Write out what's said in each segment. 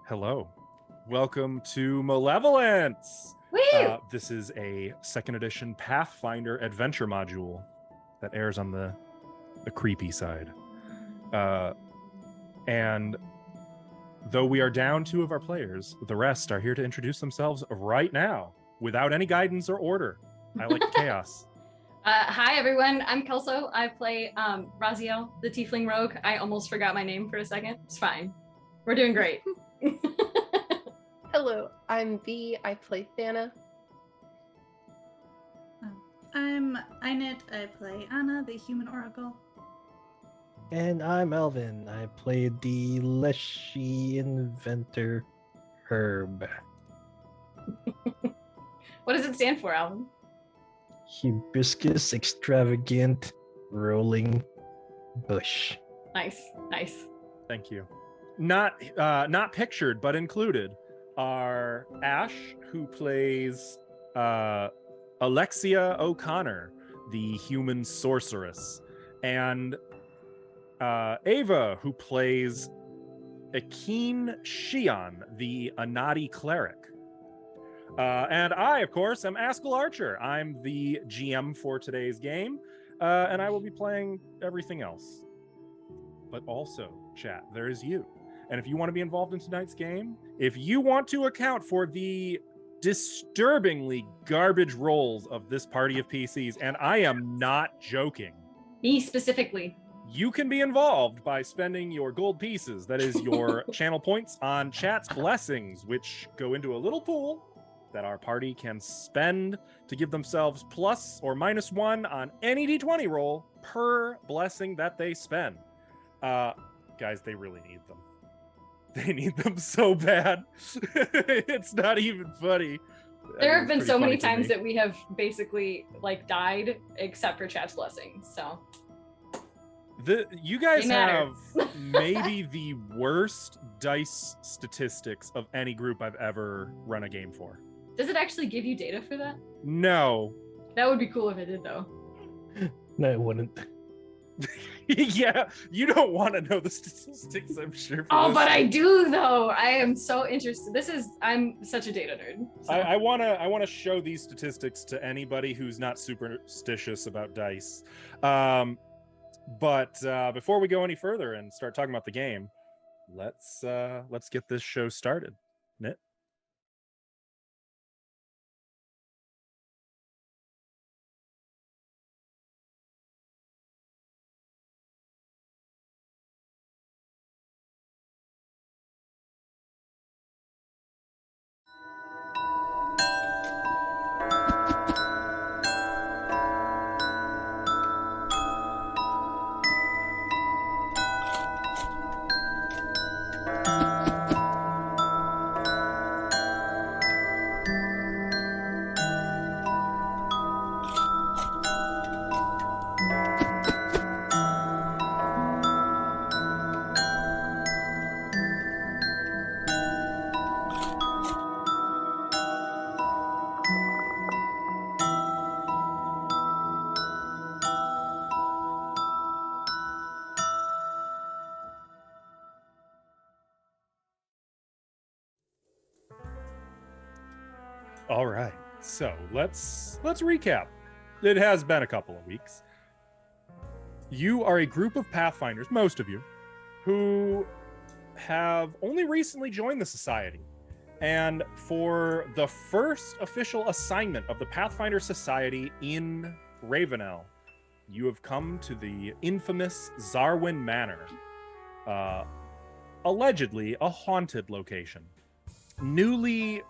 Hello. Welcome to Malevolence. Woo! This is a second edition Pathfinder adventure module that airs on the creepy side. And though we are down two of our players, the rest are here to introduce themselves right now without any guidance or order. I like chaos. Hi, everyone. I'm Kelso. I play Raziel, the Tiefling Rogue. I almost forgot my name for a second. It's fine. We're doing great. Hello, I'm V. I play Thana. I'm Inet. I play Anna, the human oracle. And I'm Elvin. I play the Leshy Inventor Herb. What does it stand for, Alvin? Hibiscus Extravagant Rolling Bush. Nice. Thank you. Not pictured, but included are Ash, who plays Alexia O'Connor, the human sorceress, and Ava, who plays Akeen Shion, the Anadi cleric. And I, of course, am Askell Archer. I'm the GM for today's game, and I will be playing everything else. But also, chat, there is you. And if you want to be involved in tonight's game, if you want to account for the disturbingly garbage rolls of this party of PCs, and I am not joking. Me specifically. You can be involved by spending your gold pieces, that is your channel points, on chat's blessings, which go into a little pool that our party can spend to give themselves plus or minus one on any d20 roll per blessing that they spend. Guys, they really need them. They need them so bad. It's not even funny. There have been so many times that we have basically died, except for chat's blessings. So you guys have maybe the worst dice statistics of any group I've ever run a game for. Does it actually give you data for that? No. That would be cool if it did, though. No, it wouldn't. Yeah, you don't want to know the statistics, I'm sure. Oh, but I do, though. I am so interested. I'm such a data nerd. So. I want to show these statistics to anybody who's not superstitious about dice. But before we go any further and start talking about the game, let's get this show started. Nit? All right, so let's recap. It has been a couple of weeks. You are a group of Pathfinders, most of you, who have only recently joined the Society. And for the first official assignment of the Pathfinder Society in Ravenel, you have come to the infamous Zarwin Manor, allegedly a haunted location. Newly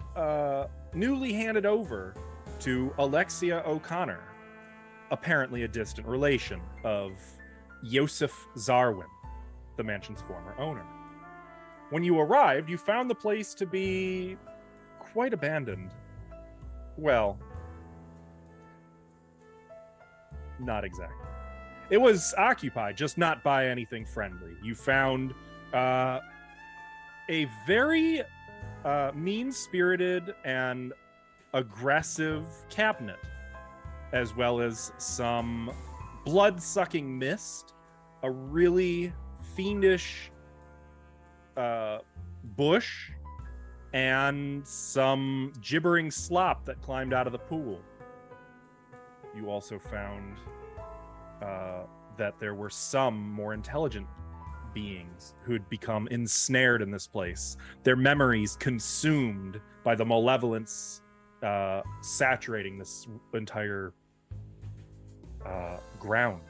handed over to Alexia O'Connor, apparently a distant relation of Yosef Zarwin, the mansion's former owner. When you arrived, you found the place to be quite abandoned. Well, not exactly. It was occupied, just not by anything friendly. You found a very mean-spirited and aggressive cabinet, as well as some blood-sucking mist, a really fiendish bush and some gibbering slop that climbed out of the pool. You also found that there were some more intelligent beings who had become ensnared in this place, their memories consumed by the malevolence saturating this entire ground.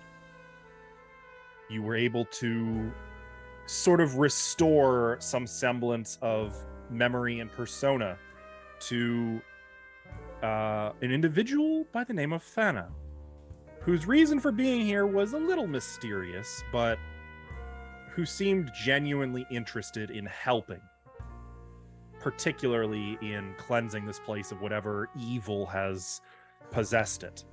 You were able to sort of restore some semblance of memory and persona to an individual by the name of Thana, whose reason for being here was a little mysterious, but who seemed genuinely interested in helping, particularly in cleansing this place of whatever evil has possessed it.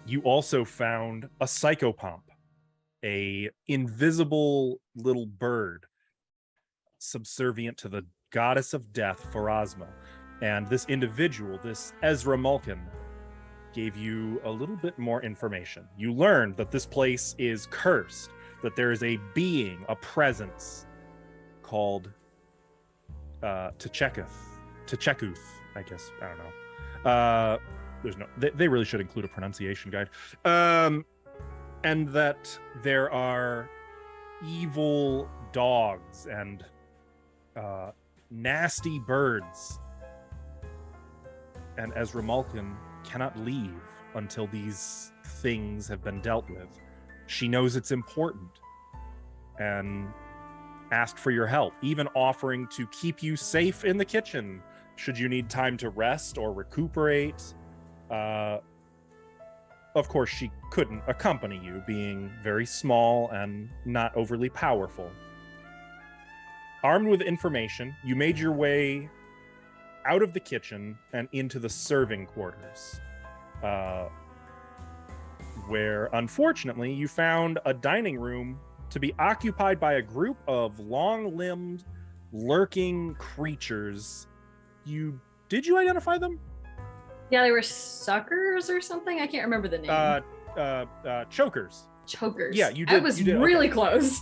You also found a psychopomp, a invisible little bird subservient to the goddess of death, Pharasma. And this individual, this Ezra Malkin, gave you a little bit more information. You learned that this place is cursed, that there is a being, a presence called Tchekuth, I guess. I don't know. There's no. They really should include a pronunciation guide. And that there are evil dogs and nasty birds. And Ezra Malkin cannot leave until these things have been dealt with. She knows it's important and asked for your help, even offering to keep you safe in the kitchen should you need time to rest or recuperate. Of course, she couldn't accompany you, being very small and not overly powerful. Armed with information, you made your way out of the kitchen and into the serving quarters, where, unfortunately, you found a dining room to be occupied by a group of long-limbed, lurking creatures. Did you identify them? Yeah, they were suckers or something. I can't remember the name. Chokers. Chokers. Yeah, you did. I was you did. really Okay. close.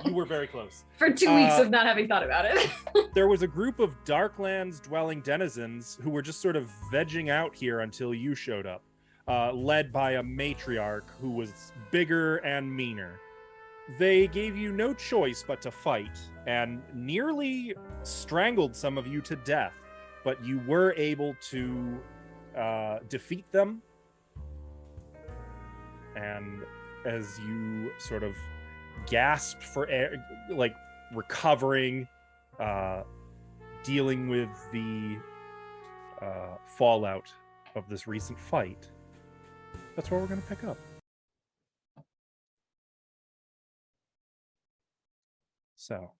You were very close. For 2 weeks of not having thought about it. There was a group of Darklands dwelling denizens who were just sort of vegging out here until you showed up, led by a matriarch who was bigger and meaner. They gave you no choice but to fight and nearly strangled some of you to death, but you were able to defeat them. And as you sort of gasped for air, like recovering, dealing with the fallout of this recent fight, that's where we're going to pick up. So,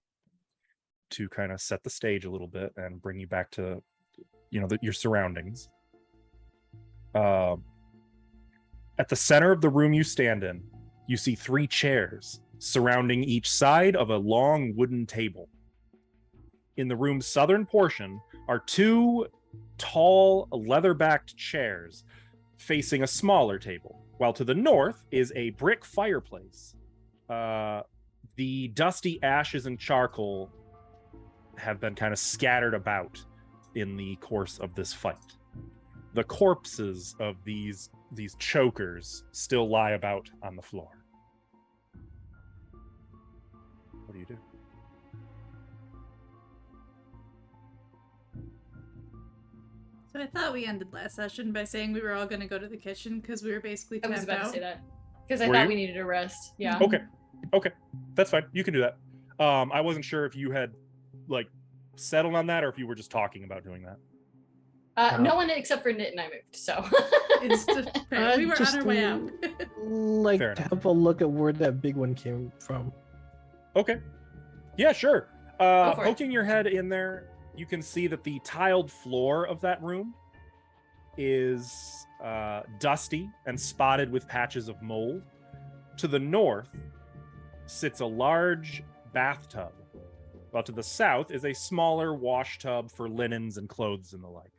to kind of set the stage a little bit and bring you back to, your surroundings. At the center of the room you stand in, you see 3 chairs surrounding each side of a long wooden table. In the room's southern portion are 2 tall, leather-backed chairs facing a smaller table, while to the north is a brick fireplace. The dusty ashes and charcoal have been kind of scattered about in the course of this fight. The corpses of these chokers still lie about on the floor. What do you do? So I thought we ended last session by saying we were all going to go to the kitchen because we were basically I tapped was about out. to say that. Because I Were thought you? we needed a rest. Yeah. Okay, that's fine. You can do that. I wasn't sure if you had settled on that or if you were just talking about doing that. No one except for Knit and I moved, so. It's just fair. We were on our way out. Fair To enough. have a look at where that big one came from. Okay. Yeah, sure. Go for it. Poking your head in there, you can see that the tiled floor of that room is dusty and spotted with patches of mold. To the north sits a large bathtub, while to the south is a smaller wash tub for linens and clothes and the like.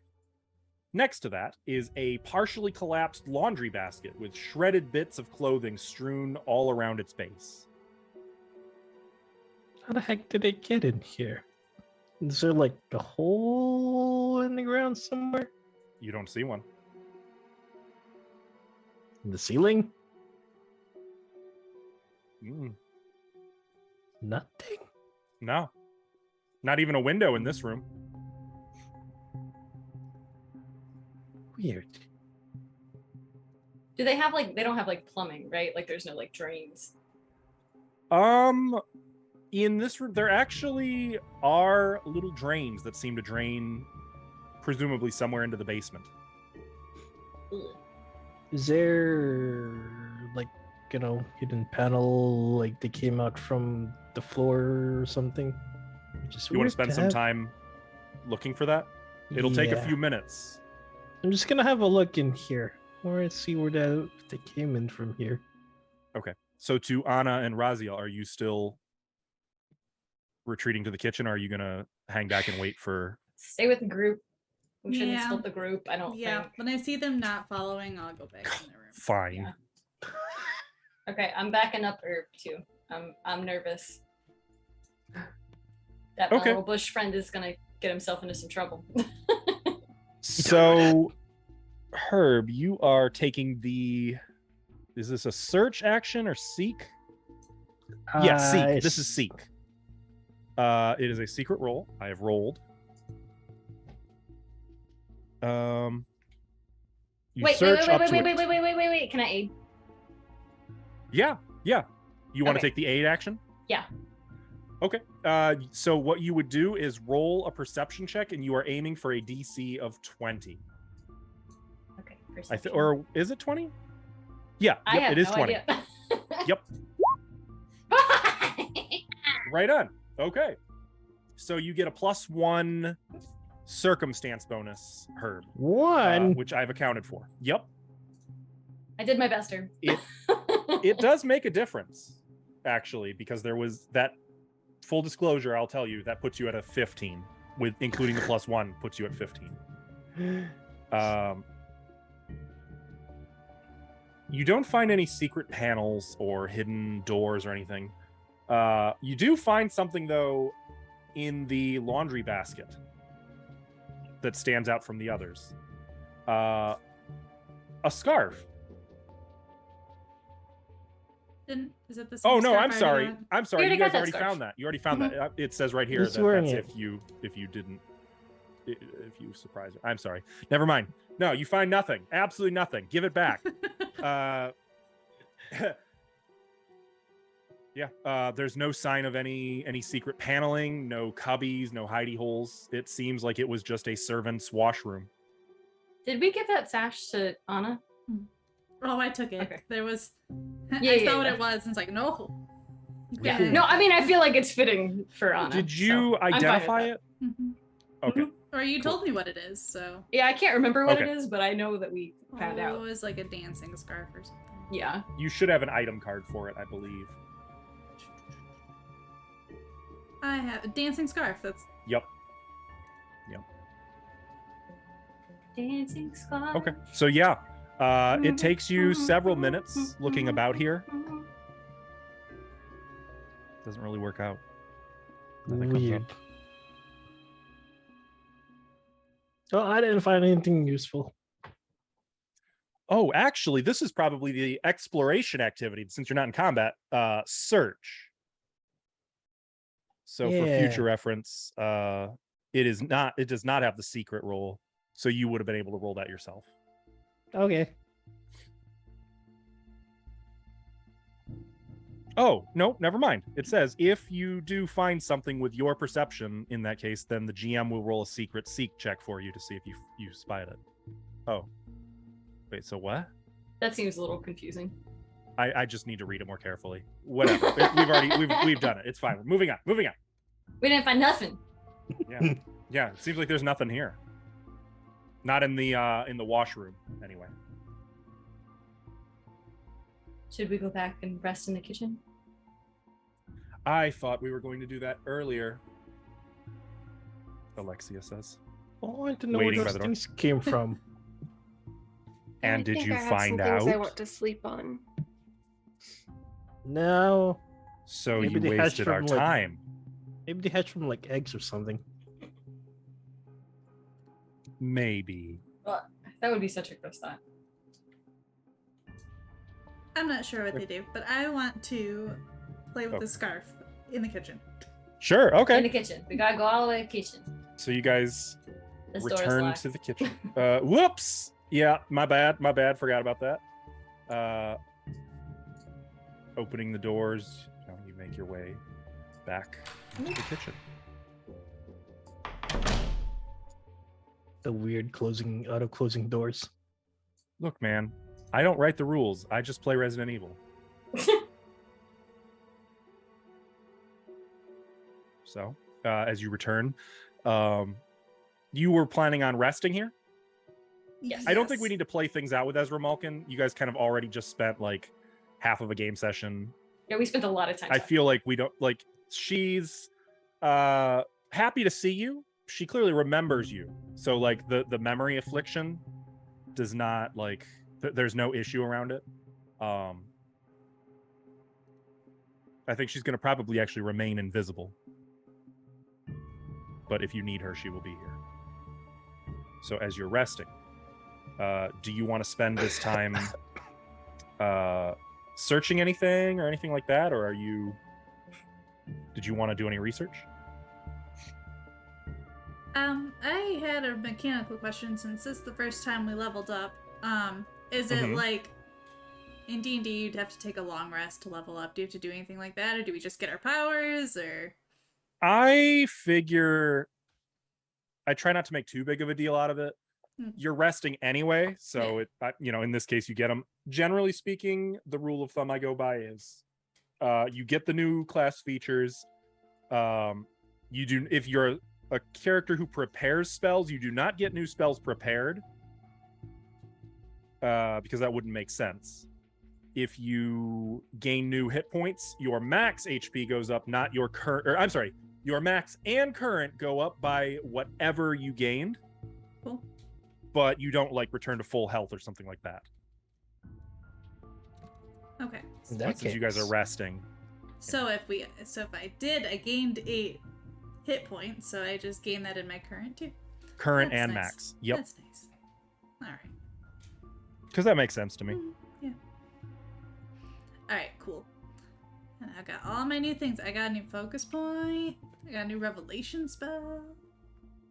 Next to that is a partially collapsed laundry basket with shredded bits of clothing strewn all around its base. How the heck did it get in here? Is there like a hole in the ground somewhere? You don't see one. In the ceiling? Mm, Nothing. no. Not even a window in this room. Weird. Do they have like, they don't have like plumbing, right? Like there's no like drains. In this room, there actually are little drains that seem to drain, presumably somewhere into the basement. Ugh. Is there like hidden panel like they came out from the floor or something? Just You want weird to spend to some have. time looking for that? It'll take a Yeah. few minutes. I'm just gonna have a look in here. Or see where they came in from here. Okay. So to Anna and Raziel, are you still retreating to the kitchen? Or are you gonna hang back and wait for? Stay with the group. We shouldn't Yeah. split the group, I don't Yeah, think. when I see them not following, I'll go back in the room. Fine. Yeah. Okay, I'm backing up herb too. I'm nervous. That my Okay. little bush friend is gonna get himself into some trouble. So, Herb, you are taking the. Is this a search action or seek? Yeah, seek. This is seek. It is a secret roll. I have rolled. You wait, search up to it. wait. Can I aid? Yeah. You want to Okay. take the aid action? Yeah. Okay. So what you would do is roll a perception check, and you are aiming for a DC of 20. Okay. Perception. Or is it 20? Yeah. I Yep, have it is no 20. idea. Yep. Right on. Okay. So you get a +1 circumstance bonus, Herb, One. which I've accounted for. Yep. I did my best, Herb. It does make a difference, actually, because there was that full disclosure. I'll tell you that puts you at a 15, with including the +1 puts you at 15. You don't find any secret panels or hidden doors or anything. You do find something though in the laundry basket that stands out from the others. A scarf. Is it the same Oh no, scarf I'm I sorry. already had? I'm sorry. You You already got guys that already scarf. found that. You already found that. It says right here Who's that wearing that's it? if you didn't if you surprise it. I'm sorry. Never mind. No, you find nothing. Absolutely nothing. Give it back. Yeah. There's no sign of any secret paneling, no cubbies, no hidey holes. It seems like it was just a servant's washroom. Did we give that sash to Anna? Oh, I took it. Okay. There was. Yeah, I yeah, saw what yeah. it was, and it's like, no. Yeah. Yeah. No, I mean, I feel like it's fitting for Anna. Did you so I'm fine with identify that. it? Mhm. Okay. Or you told me what it is, so. Yeah, I can't remember what Okay. it is, but I know that we found It out. was like a dancing scarf or something. Yeah. You should have an item card for it, I believe. I have a dancing scarf. That's. Yep. Dancing squad. Okay. So yeah, it takes you several minutes looking about here. Doesn't really work out. Nothing comes Weird. up. Oh, I didn't find anything useful. Oh, actually, this is probably the exploration activity since you're not in combat. Search. So for Yeah. future reference, it does not have the secret roll. So you would have been able to roll that yourself. Okay. Oh, no, never mind. It says if you do find something with your perception in that case, then the GM will roll a secret seek check for you to see if you spied it. Oh. Wait, so what? That seems a little confusing. I just need to read it more carefully. Whatever. We've done it. It's fine. We're moving on. We didn't find nothing. Yeah. Yeah, it seems like there's nothing here. Not in the washroom, anyway. Should we go back and rest in the kitchen? I thought we were going to do that earlier. Alexia says. I want to know Waiting where by those the door. things came from. And I did think you I have find some things I out? want to sleep on. No. So Maybe you they hatched wasted our from, like- time. Maybe they hatched from like eggs or something. Maybe. Well, that would be such a gross thought. I'm not sure what they do, but I want to play with the scarf in the kitchen. Sure. Okay. In the kitchen. We gotta go all the way to the kitchen. So you guys This door is return locked. to the kitchen. Whoops. Yeah, my bad. Forgot about that. Opening the doors, you make your way back to the kitchen. The weird auto-closing doors. Look, man, I don't write the rules. I just play Resident Evil. So, as you return, you were planning on resting here? Yes. I don't think we need to play things out with Ezra Malkin. You guys kind of already just spent like half of a game session. Yeah, we spent a lot of time. I feel like we don't like. She's happy to see you. She clearly remembers you. So like the memory affliction does not like. There's no issue around it. I think she's going to probably actually remain invisible. But if you need her, she will be here. So as you're resting, do you want to spend this time searching anything or anything like that? Or did you want to do any research? I had a mechanical question since this is the first time we leveled up. Is it like in D&D you'd have to take a long rest to level up? Do you have to do anything like that, or do we just get our powers? Or I figure I try not to make too big of a deal out of it. You're resting anyway, so in this case you get them. Generally speaking, the rule of thumb I go by is you get the new class features. You do, if you're a character who prepares spells, you do not get new spells prepared because that wouldn't make sense. If you gain new hit points, your max HP goes up, not your current, or I'm sorry, your max and current go up by whatever you gained. Cool. But you don't like return to full health or something like that. okay. Since you guys are resting. So if I gained 8 hit points, so I just gained that in my current too. Current That's and nice. max. Yep. That's nice. All right. Because that makes sense to me. Yeah. All right. Cool. And I got all my new things. I got a new focus point. I got a new revelation spell.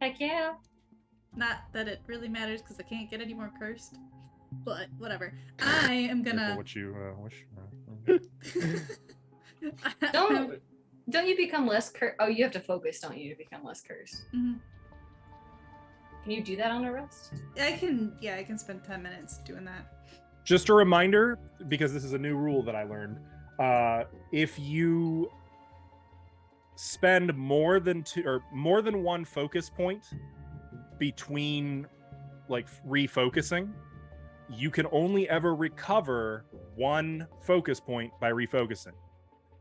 Heck yeah. Not that it really matters because I can't get any more cursed. But whatever. I am gonna. What you wish. Don't you become less cursed? Oh, you have to focus, don't you, to become less cursed? Mhm. Can you do that on a rest? I can spend 10 minutes doing that. Just a reminder, because this is a new rule that I learned. If you spend more than one focus point between like refocusing, you can only ever recover one focus point by refocusing.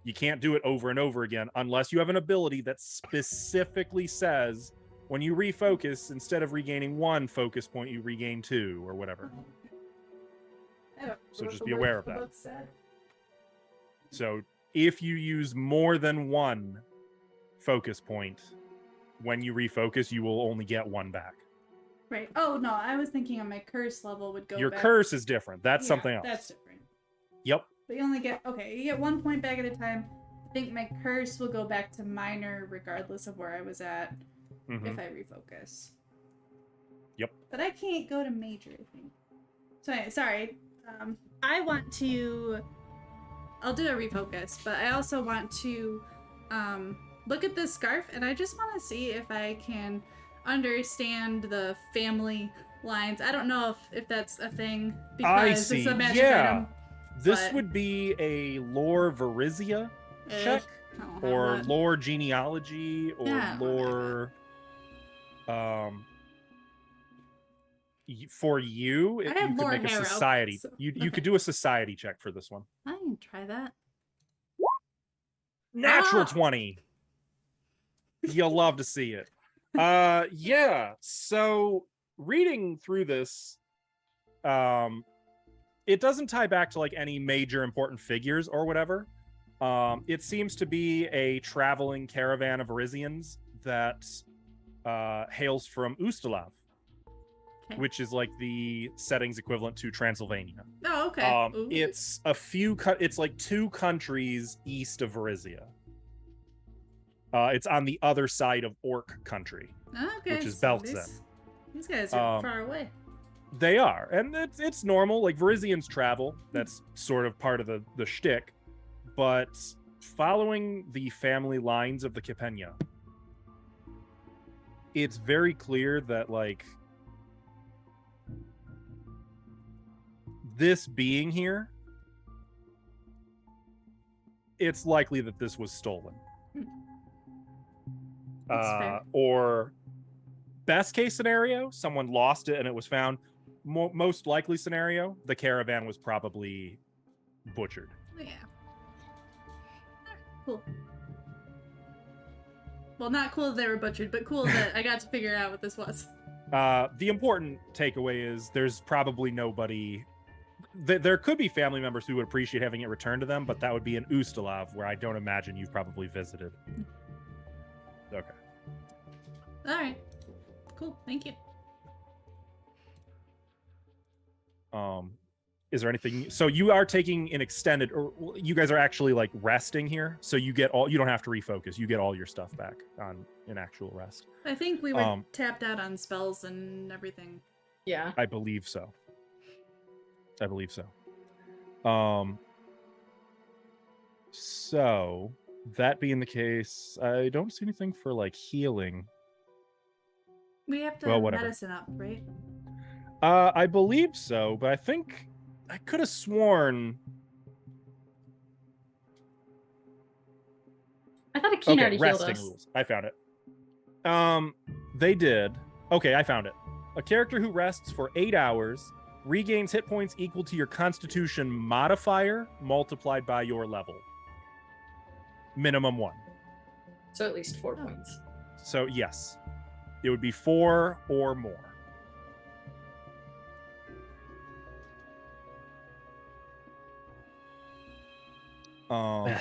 You can't do it over and over again unless you have an ability that specifically says when you refocus, instead of regaining one focus point, you regain 2 or whatever. So just be aware of that. So if you use more than one focus point, when you refocus, you will only get 1 back. Right. Oh no, I was thinking on my curse level would go. Your back. curse is different. That's something else. That's different. Yep. But you only get you get 1 point back at a time. I think my curse will go back to minor regardless of where I was at if I refocus. Yep. But I can't go to major, I think. So sorry. I want to. I'll do a refocus, but I also want to look at this scarf, and I just want to see if I can understand the family lines. I don't know if that's a thing because it's a magic item. This would be a lore Verizia check, or lore genealogy, or lore. For you, you could make a society. You could do a society check for this one. I can try that. Natural 20. You'll love to see it. Yeah. So reading through this, it doesn't tie back to like any major important figures or whatever. It seems to be a traveling caravan of Arizians that hails from Ustalav. which is like the settings equivalent to Transylvania. Oh, okay. Ooh. It's it's like 2 countries east of Varizia. It's on the other side of Orc country, Okay, which is so Beltzen. These guys are far away. They are, and it's normal. Like Varizians travel. That's sort of part of the shtick. But following the family lines of the Capenya, it's very clear that like this being here, it's likely that this was stolen. That's fair. Or best case scenario, someone lost it and it was found. Most likely scenario, the caravan was probably butchered. Yeah. Cool. Well, not cool that they were butchered, but cool that I got to figure out what this was. The important takeaway is there's probably nobody. There could be family members who would appreciate having it returned to them, but that would be in Ustalav, where I don't imagine you've probably visited. Okay. All right. Cool. Thank you. Is there anything? So you are taking an extended, or you guys are actually like resting here, so you get all. You don't have to refocus. You get all your stuff back on an actual rest. I think we were tapped out on spells and everything. Yeah. I believe so. So that being the case, I don't see anything for like healing. We have to whatever. medicine up, right? I believe so, but I think I could have sworn. I thought Akeen already healed resting us. rules. I found it. They did. Okay, I found it. A character who rests for 8 hours regains hit points equal to your Constitution modifier multiplied by your level. Minimum 1. So at least 4 points. So yes, it would be 4 or more.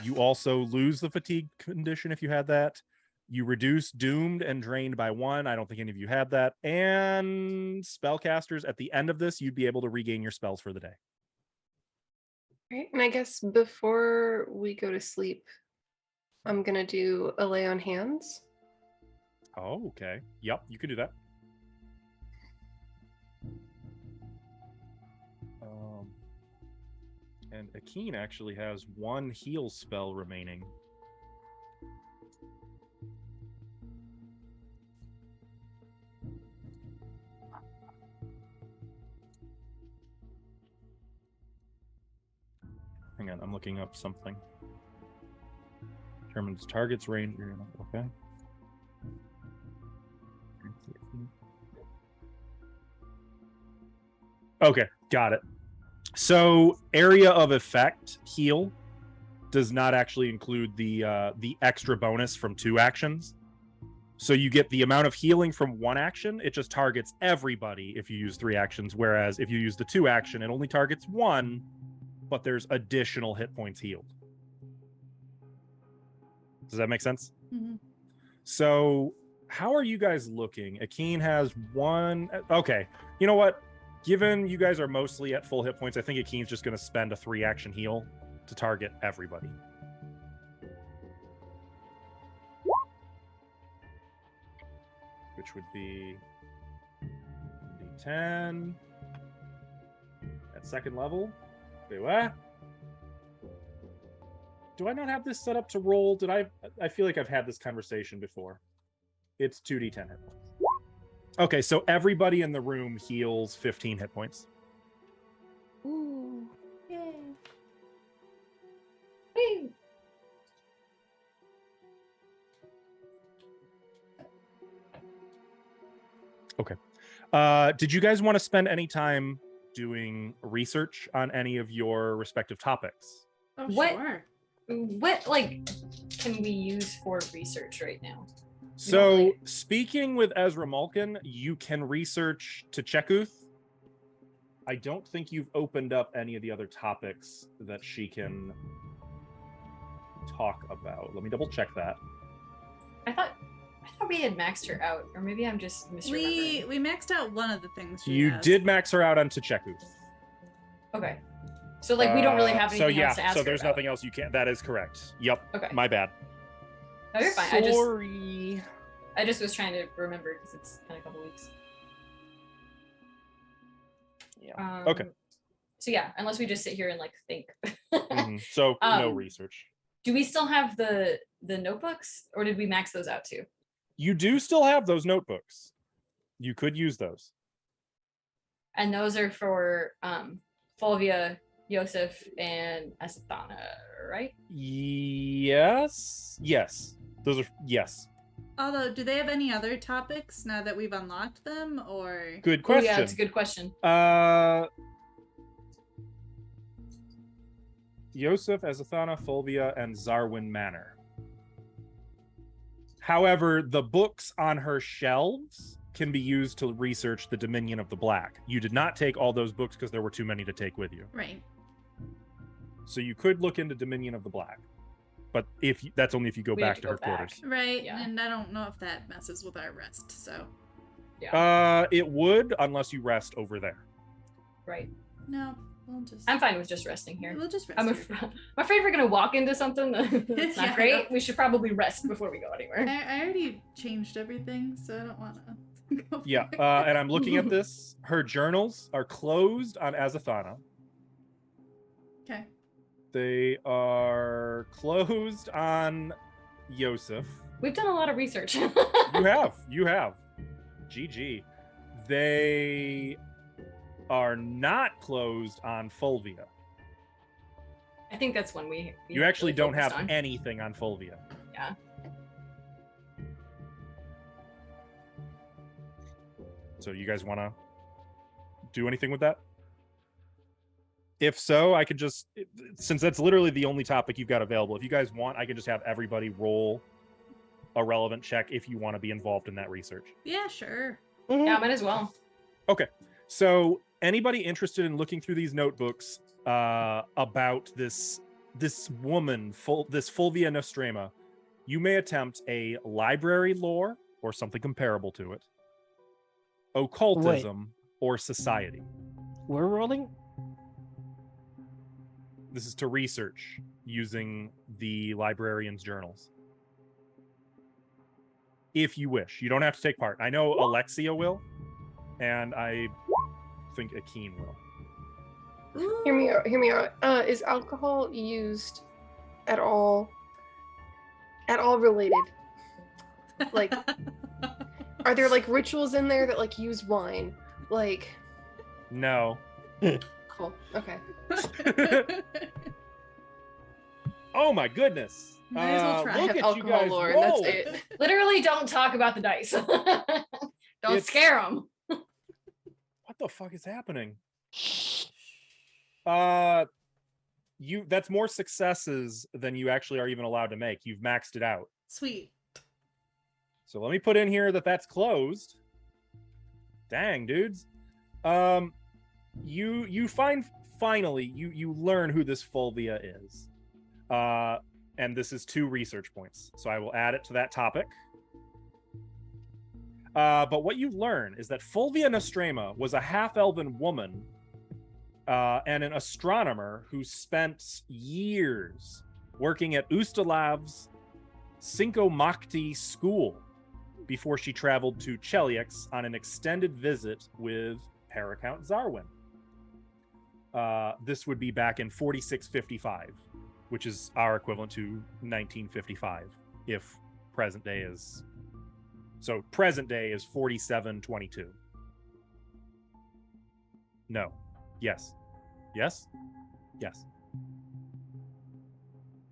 You also lose the fatigue condition if you had that. You reduce doomed and drained by 1. I don't think any of you had that. And spellcasters, at the end of this, you'd be able to regain your spells for the day. Right. And I guess before we go to sleep, I'm going to do a lay on hands. Oh, okay. Yep, you can do that. And Akeen actually has 1 heal spell remaining. Hang on, I'm looking up something. Determines target's range. Okay. Okay, got it. So area of effect heal does not actually include the extra bonus from 2 actions. So you get the amount of healing from 1 action. It just targets everybody if you use 3 actions. Whereas if you use the 2 action, it only targets 1, but there's additional hit points healed. Does that make sense? Mm-hmm. So how are you guys looking? Akeen has 1. Okay, you know what? Given you guys are mostly at full hit points, I think Akeen's just going to spend a 3 action heal to target everybody. Which would be D10 at 2nd level. Wait, what? Do I not have this set up to roll? I feel like I've had this conversation before. It's 2d10 hit points. Okay, so everybody in the room heals 15 hit points. Ooh. Yay. Woo. Okay. Did you guys want to spend any time doing research on any of your respective topics? Oh, What? sure. What like can we use for research right now? So, speaking with Ezra Malkin, you can research to Chekuth. I don't think you've opened up any of the other topics that she can talk about. Let me double check that. I thought I thought we had maxed her out, or maybe I'm just misremembering. We maxed out one of the things she You has. did max her out on Tcheku. Okay. So like we don't really have anything else to ask so her there's about. nothing else you can. That is correct. Yep. Okay. My bad. No, you're fine. Sorry. I just was trying to remember because it's been a couple weeks. Yeah. Okay. So yeah, unless we just sit here and like think. Mhm. So no Um, research. Do we still have the notebooks, or did we max those out too? You do still have those notebooks. You could use those. And those are for Fulvia, Yosef, and Asthana, right? Yes. Yes. Those are yes. Although, do they have any other topics now that we've unlocked them, or? Good Oh question. yeah, that's a good question. Yosef, Azathana, Fulvia, and Zarwin Manor. However, the books on her shelves can be used to research the Dominion of the Black. You did not take all those books because there were too many to take with you. Right. So you could look into Dominion of the Black, but that's only if you go We have back to to go her back. quarters. Right. Yeah. And I don't know if that messes with our rest. So. Yeah. It would, unless you rest over there. Right. No, we'll just. I'm fine with just resting here. We'll just rest. I'm here. afraid we're gonna walk into something that's Yeah, I not great. know. We should probably rest before we go anywhere. I already changed everything, so I don't want to. Yeah, and I'm looking at this. Her journals are closed on Azathana. Okay. They are closed on Yosef. We've done a lot of research. You have. GG. They are not closed on Fulvia. I think that's one we You actually really don't have focused on. anything on Fulvia. Yeah. So you guys want to do anything with that? If so, I could just, since that's literally the only topic you've got available, if you guys want, I can just have everybody roll a relevant check if you want to be involved in that research. Yeah, sure. Yeah, might as well. Okay. So anybody interested in looking through these notebooks about this woman, this Fulvia Nostrema, you may attempt a library lore or something comparable to it, occultism, or society. We're rolling? This is to research using the librarian's journals. If you wish. You don't have to take part. I know Alexia will, and I think Akeen will. Ooh. Hear me out. Is alcohol used at all related? Like, are there like rituals in there that like use wine? Like, No. cool. Okay. Oh my goodness. Might as well try. I Look have at you alcohol guys lore, and that's roll. it. Literally, don't talk about the dice. Don't It's- scare them. What the fuck is happening? That's more successes than you actually are even allowed to make. You've maxed it out. Sweet. So let me put in here that that's closed. Dang, dudes. You find finally you learn who this Fulvia is. And this is 2 research points. So I will add it to that topic. But what you learn is that Fulvia Nostrema was a half-elven woman and an astronomer who spent years working at Ustalav's Cinco Makti school before she traveled to Cheliax on an extended visit with Paracount Zarwin. This would be back in 4655, which is our equivalent to 1955, if present day is... So present day is 4722. No. Yes. Yes? Yes.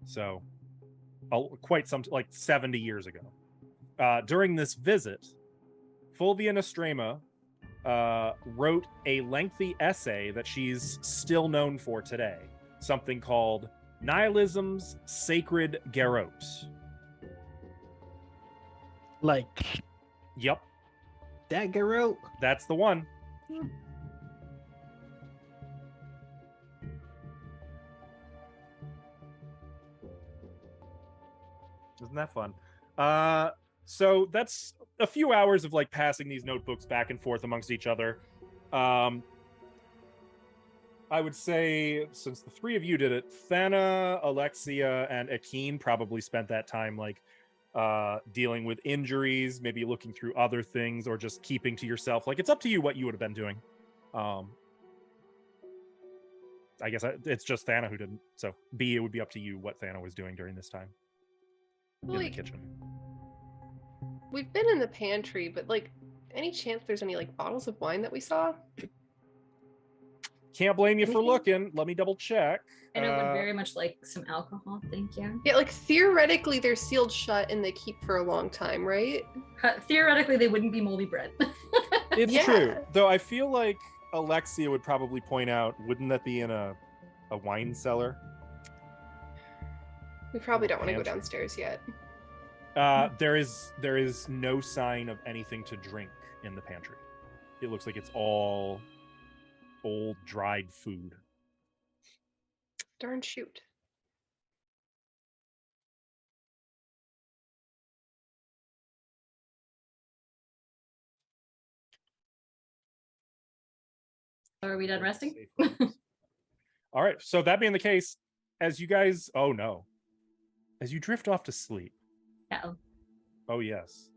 So quite some, like 70 years ago. During this visit, Fulvia Nostrema wrote a lengthy essay that she's still known for today. Something called Nihilism's Sacred Garrote. Like Yep, that Garrote? that's the one. Isn't that fun? So that's a few hours of like passing these notebooks back and forth amongst each other. I would say, since the three of you did it, Thana, Alexia, and Akeen probably spent that time like dealing with injuries, maybe looking through other things, or just keeping to yourself. Like, it's up to you what you would have been doing. I guess it's just Thana who didn't. So B, it would be up to you what Thana was doing during this time in the kitchen. We've been in the pantry, but like, any chance there's any like bottles of wine that we saw? Can't blame you for looking. Let me double check. And I would very much like some alcohol. Thank you. Yeah, like theoretically they're sealed shut and they keep for a long time, right? Theoretically, they wouldn't be moldy bread. It's true. Though I feel like Alexia would probably point out, wouldn't that be in a wine cellar? We probably don't want to go downstairs yet. There is no sign of anything to drink in the pantry. It looks like it's all old dried food. Darn shoot. Are we done resting? All right. So that being the case, as you guys, as you drift off to sleep. Uh-oh. Oh yes.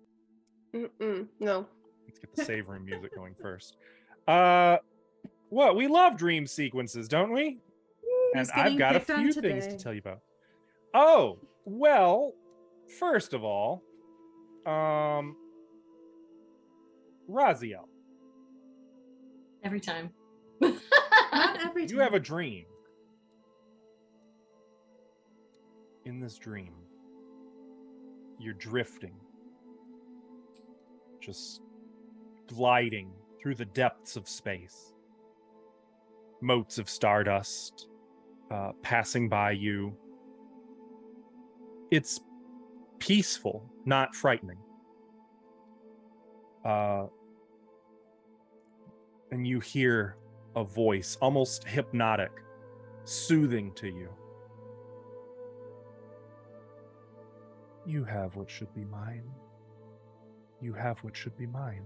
No. Let's get the save room music going first. What? We love dream sequences, don't we? And I've got a few things to tell you about. Oh, well, first of all, Raziel. Every time. Not every time. You have a dream. In this dream, you're drifting, just gliding through the depths of space. Motes of stardust passing by you. It's peaceful, not frightening. And you hear a voice, almost hypnotic, soothing to you. You have what should be mine. You have what should be mine.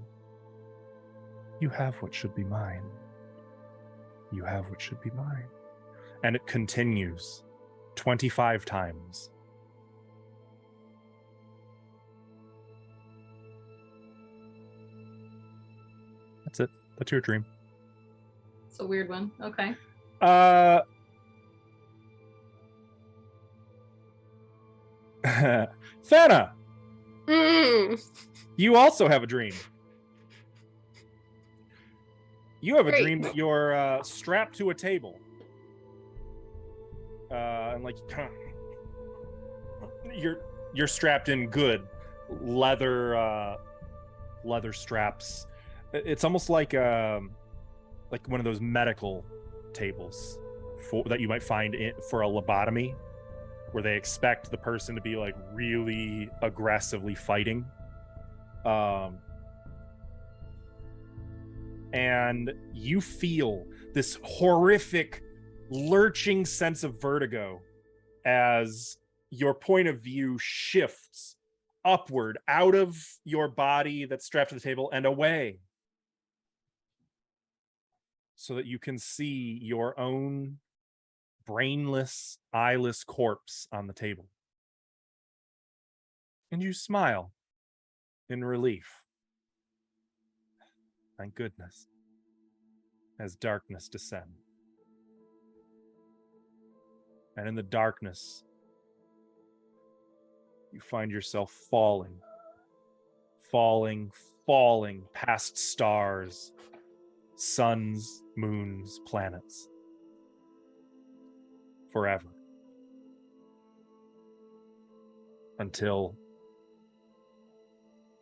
You have what should be mine. You have what should be mine. And it continues 25 times. That's it. That's your dream. It's a weird one. Okay. Thana, you also have a dream. You have a dream that you're strapped to a table. And like you're strapped in good leather straps. It's almost like one of those medical tables that you might find for a lobotomy, where they expect the person to be like really aggressively fighting. And you feel this horrific, lurching sense of vertigo as your point of view shifts upward out of your body that's strapped to the table and away, so that you can see your own brainless, eyeless corpse on the table. And you smile in relief. Thank goodness. As darkness descends. And in the darkness, you find yourself falling past stars, suns, moons, planets. Forever. Until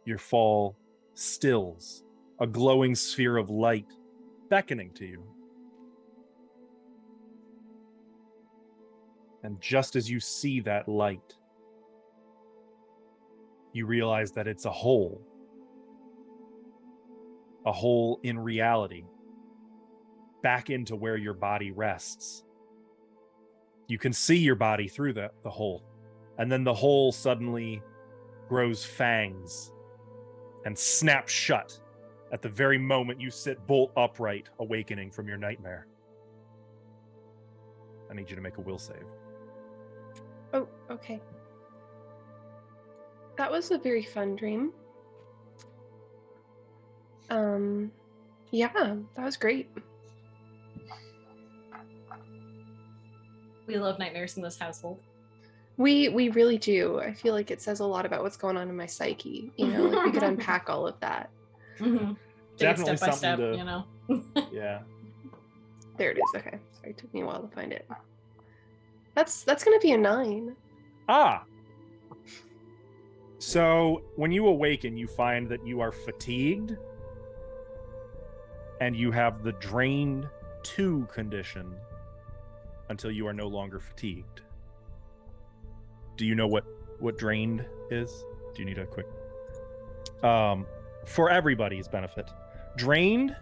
your fall stills, a glowing sphere of light beckoning to you. And just as you see that light, you realize that it's a hole in reality, back into where your body rests. You can see your body through the hole, and then the hole suddenly grows fangs and snaps shut at the very moment you sit bolt upright, awakening from your nightmare. I need you to make a will save. Oh, okay. That was a very fun dream. Yeah, that was great. We love nightmares in this household. We really do. I feel like it says a lot about what's going on in my psyche. You know, like we could unpack all of that. Mm-hmm. Definitely step by something step, to, you know. There it is. Okay. Sorry, it took me a while to find it. That's gonna be a 9. Ah. So when you awaken, you find that you are fatigued and you have the drained 2 condition until you are no longer fatigued. Do you know what drained is? Do you need a quick for everybody's benefit? Drained,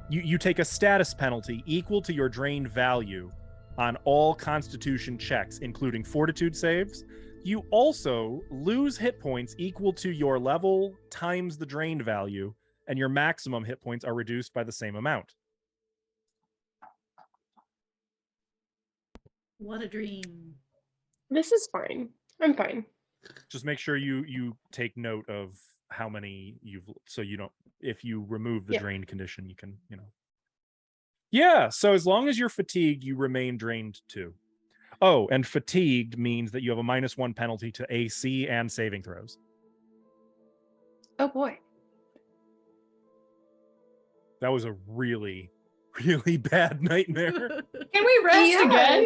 you take a status penalty equal to your drained value on all constitution checks, including fortitude saves. You also lose hit points equal to your level times the drained value, and your maximum hit points are reduced by the same amount. What a dream. This is fine. I'm fine. Just make sure you take note of how many so you don't, if you remove the drained condition, you can, Yeah, so as long as you're fatigued, you remain drained 2. Oh, and fatigued means that you have a -1 penalty to AC and saving throws. Oh boy. That was a really, really bad nightmare. Can we rest again?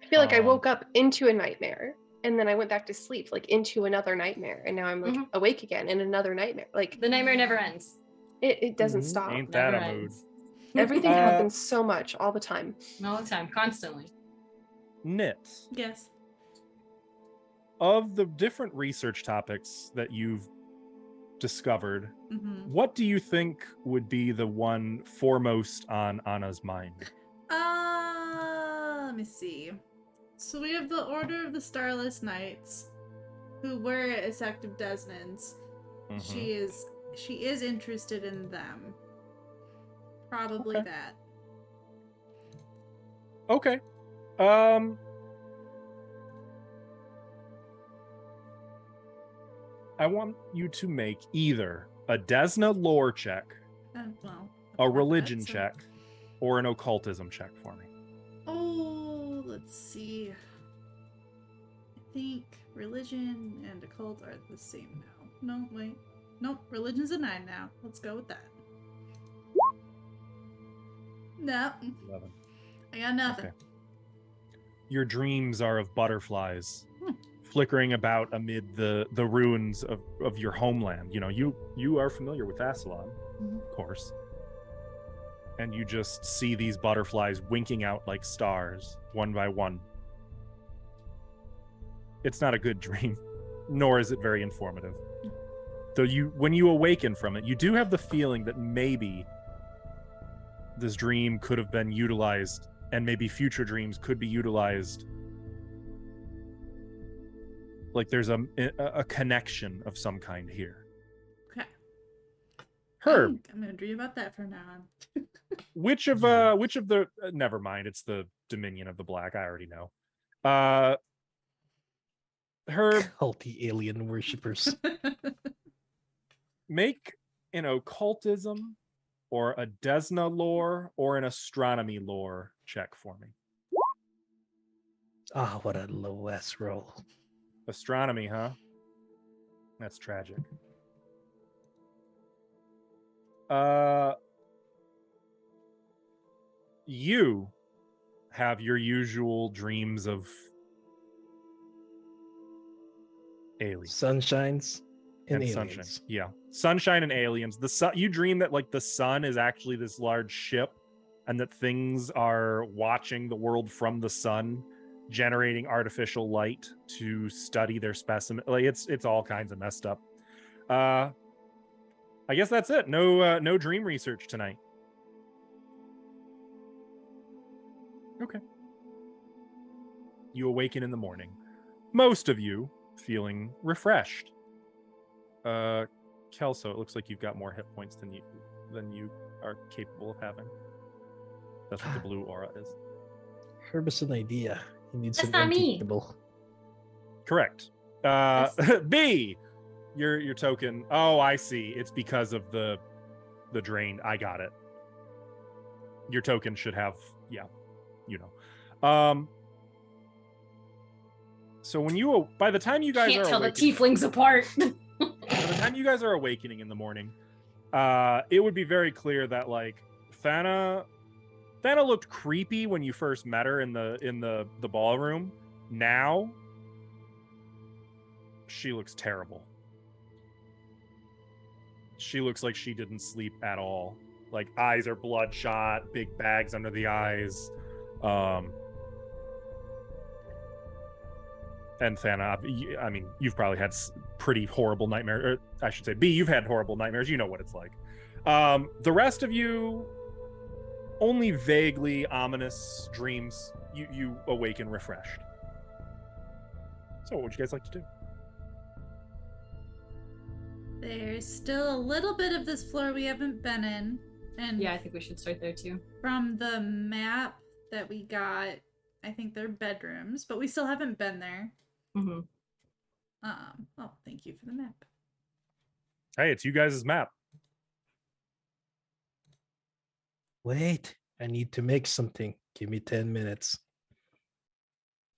I feel like I woke up into a nightmare and then I went back to sleep, like into another nightmare, and now I'm like awake again in another nightmare. Like the nightmare never ends. It doesn't stop. Ain't that Never a mood? ends. Everything happens so much all the time. All the time, constantly. Nits. Yes. Of the different research topics that you've discovered, what do you think would be the one foremost on Anna's mind? Let me see. So we have the Order of the Starless Knights, who were a sect of Desmond's. She is interested in them. Probably that. Okay. I want you to make either a Desna lore check, a religion check, or an occultism check for me. Oh, let's see. I think religion and occult are the same now. No, wait. Nope, religion's a 9 now. Let's go with that. No. 11. I got nothing. Okay. Your dreams are of butterflies flickering about amid the ruins of your homeland. You know, you are familiar with Assalon, of course. And you just see these butterflies winking out like stars, one by one. It's not a good dream, nor is it very informative. Though when you awaken from it, you do have the feeling that maybe this dream could have been utilized, and maybe future dreams could be utilized. Like there's a connection of some kind here. Okay. Herb, I'm gonna dream about that from now on. which of the never mind, it's the Dominion of the Black. I already know. Herb, Culty alien worshippers. make an occultism or a Desna lore or an astronomy lore check for me. Ah, what a low S roll. Astronomy, huh? That's tragic. You have your usual dreams of aliens. Sunshines and aliens. Sunshine. Yeah. Sunshine and aliens. The sun, you dream that like the sun is actually this large ship and that things are watching the world from the sun, generating artificial light to study their specimen. Like it's all kinds of messed up. I guess that's it. No dream research tonight. Okay. You awaken in the morning. Most of you feeling refreshed. Kelso, it looks like you've got more hit points than you are capable of having. That's what the blue aura is. Herb is an idea. He needs That's an not empty me. table. Correct. B, your token. Oh, I see. It's because of the drain. I got it. Your token should have, yeah, you know. So when by the time you guys Can't are tell the awakening, tieflings apart. by the time you guys are awakening in the morning, it would be very clear that like Thana looked creepy when you first met her in the ballroom. Now she looks terrible. She looks like she didn't sleep at all. Like eyes are bloodshot, big bags under the eyes. And Thana, I mean, you've probably had pretty horrible nightmares. Or I should say, B, you've had horrible nightmares. You know what it's like. The rest of you, only vaguely ominous dreams. You awaken refreshed. So what would you guys like to do? There's still a little bit of this floor we haven't been in. And Yeah, I think we should start there too. from the map that we got, I think they're bedrooms, but we still haven't been there. Mm-hmm. Oh, thank you for the map. Hey, it's you guys' map. Wait, I need to make something. Give me 10 minutes.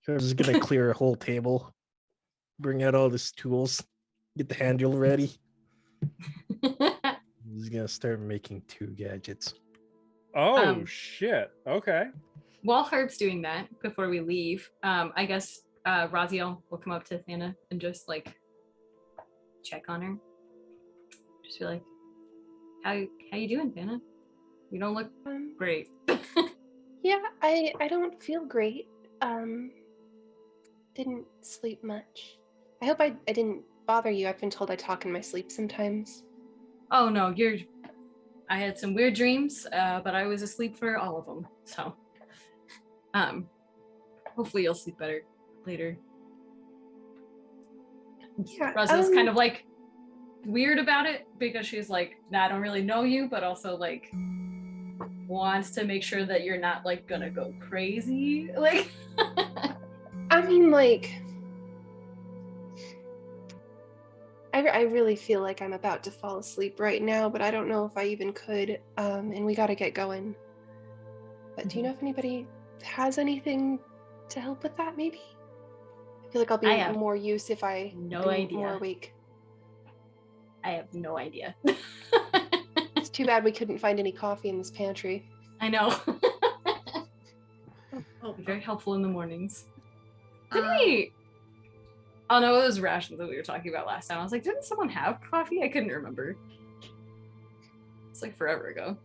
I'm just gonna clear a whole table, bring out all these tools, get the handle ready. I'm just gonna start making 2 gadgets. Oh shit. Okay. While Herb's doing that, before we leave, I guess Raziel will come up to Thana and just like check on her. Just be like, how you doing, Thana? You don't look great. Yeah, I don't feel great. Didn't sleep much. I hope I didn't bother you. I've been told I talk in my sleep sometimes. Oh no, I had some weird dreams, but I was asleep for all of them. So, hopefully you'll sleep better later. Yeah, Raziel's kind of like weird about it because she's like, nah, I don't really know you, but also like wants to make sure that you're not like gonna go crazy. Like, I mean, like, I really feel like I'm about to fall asleep right now, but I don't know if I even could. And we gotta get going. But do you know if anybody has anything to help with that? Maybe. I feel like I'll be have more use if I no am idea. more awake. I have no idea. It's too bad we couldn't find any coffee in this pantry. I know. Oh, Very helpful in the mornings. Great. Oh no, it was rations that we were talking about last time. I was like, didn't someone have coffee? I couldn't remember. It's like forever ago.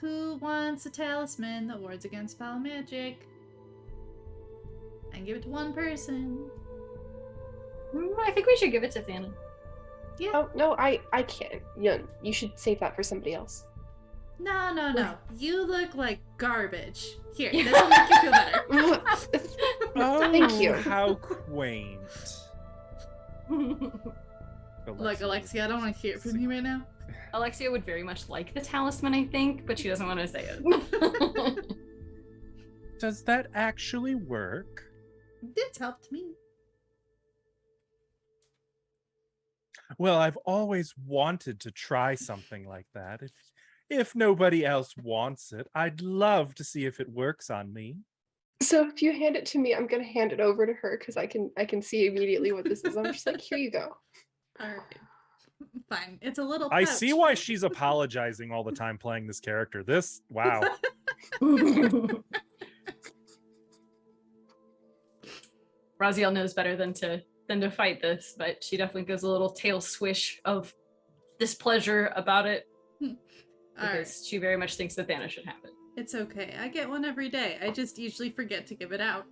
Who wants a talisman that wards against foul magic? I can give it to one person. I think we should give it to Thana. Yeah. Oh no, I can't. You should save that for somebody else. No. You look like garbage. Here, this will make you feel better. Oh, Thank you. How quaint. Look, Alexia, I don't want to hear it from you right now. Alexia would very much like the talisman, I think, but she doesn't want to say it. Does that actually work? It's helped me. Well, I've always wanted to try something like that. If nobody else wants it, I'd love to see if it works on me. So if you hand it to me, I'm gonna hand it over to her because I can see immediately what this is. I'm just like, here you go. All right. Fine. It's a little I pouch. see why she's apologizing all the time playing this character. Wow. Raziel knows better than to fight this, but she definitely gives a little tail swish of displeasure about it. All right. Because she very much thinks that Thana should have it. It's okay. I get one every day. I just usually forget to give it out.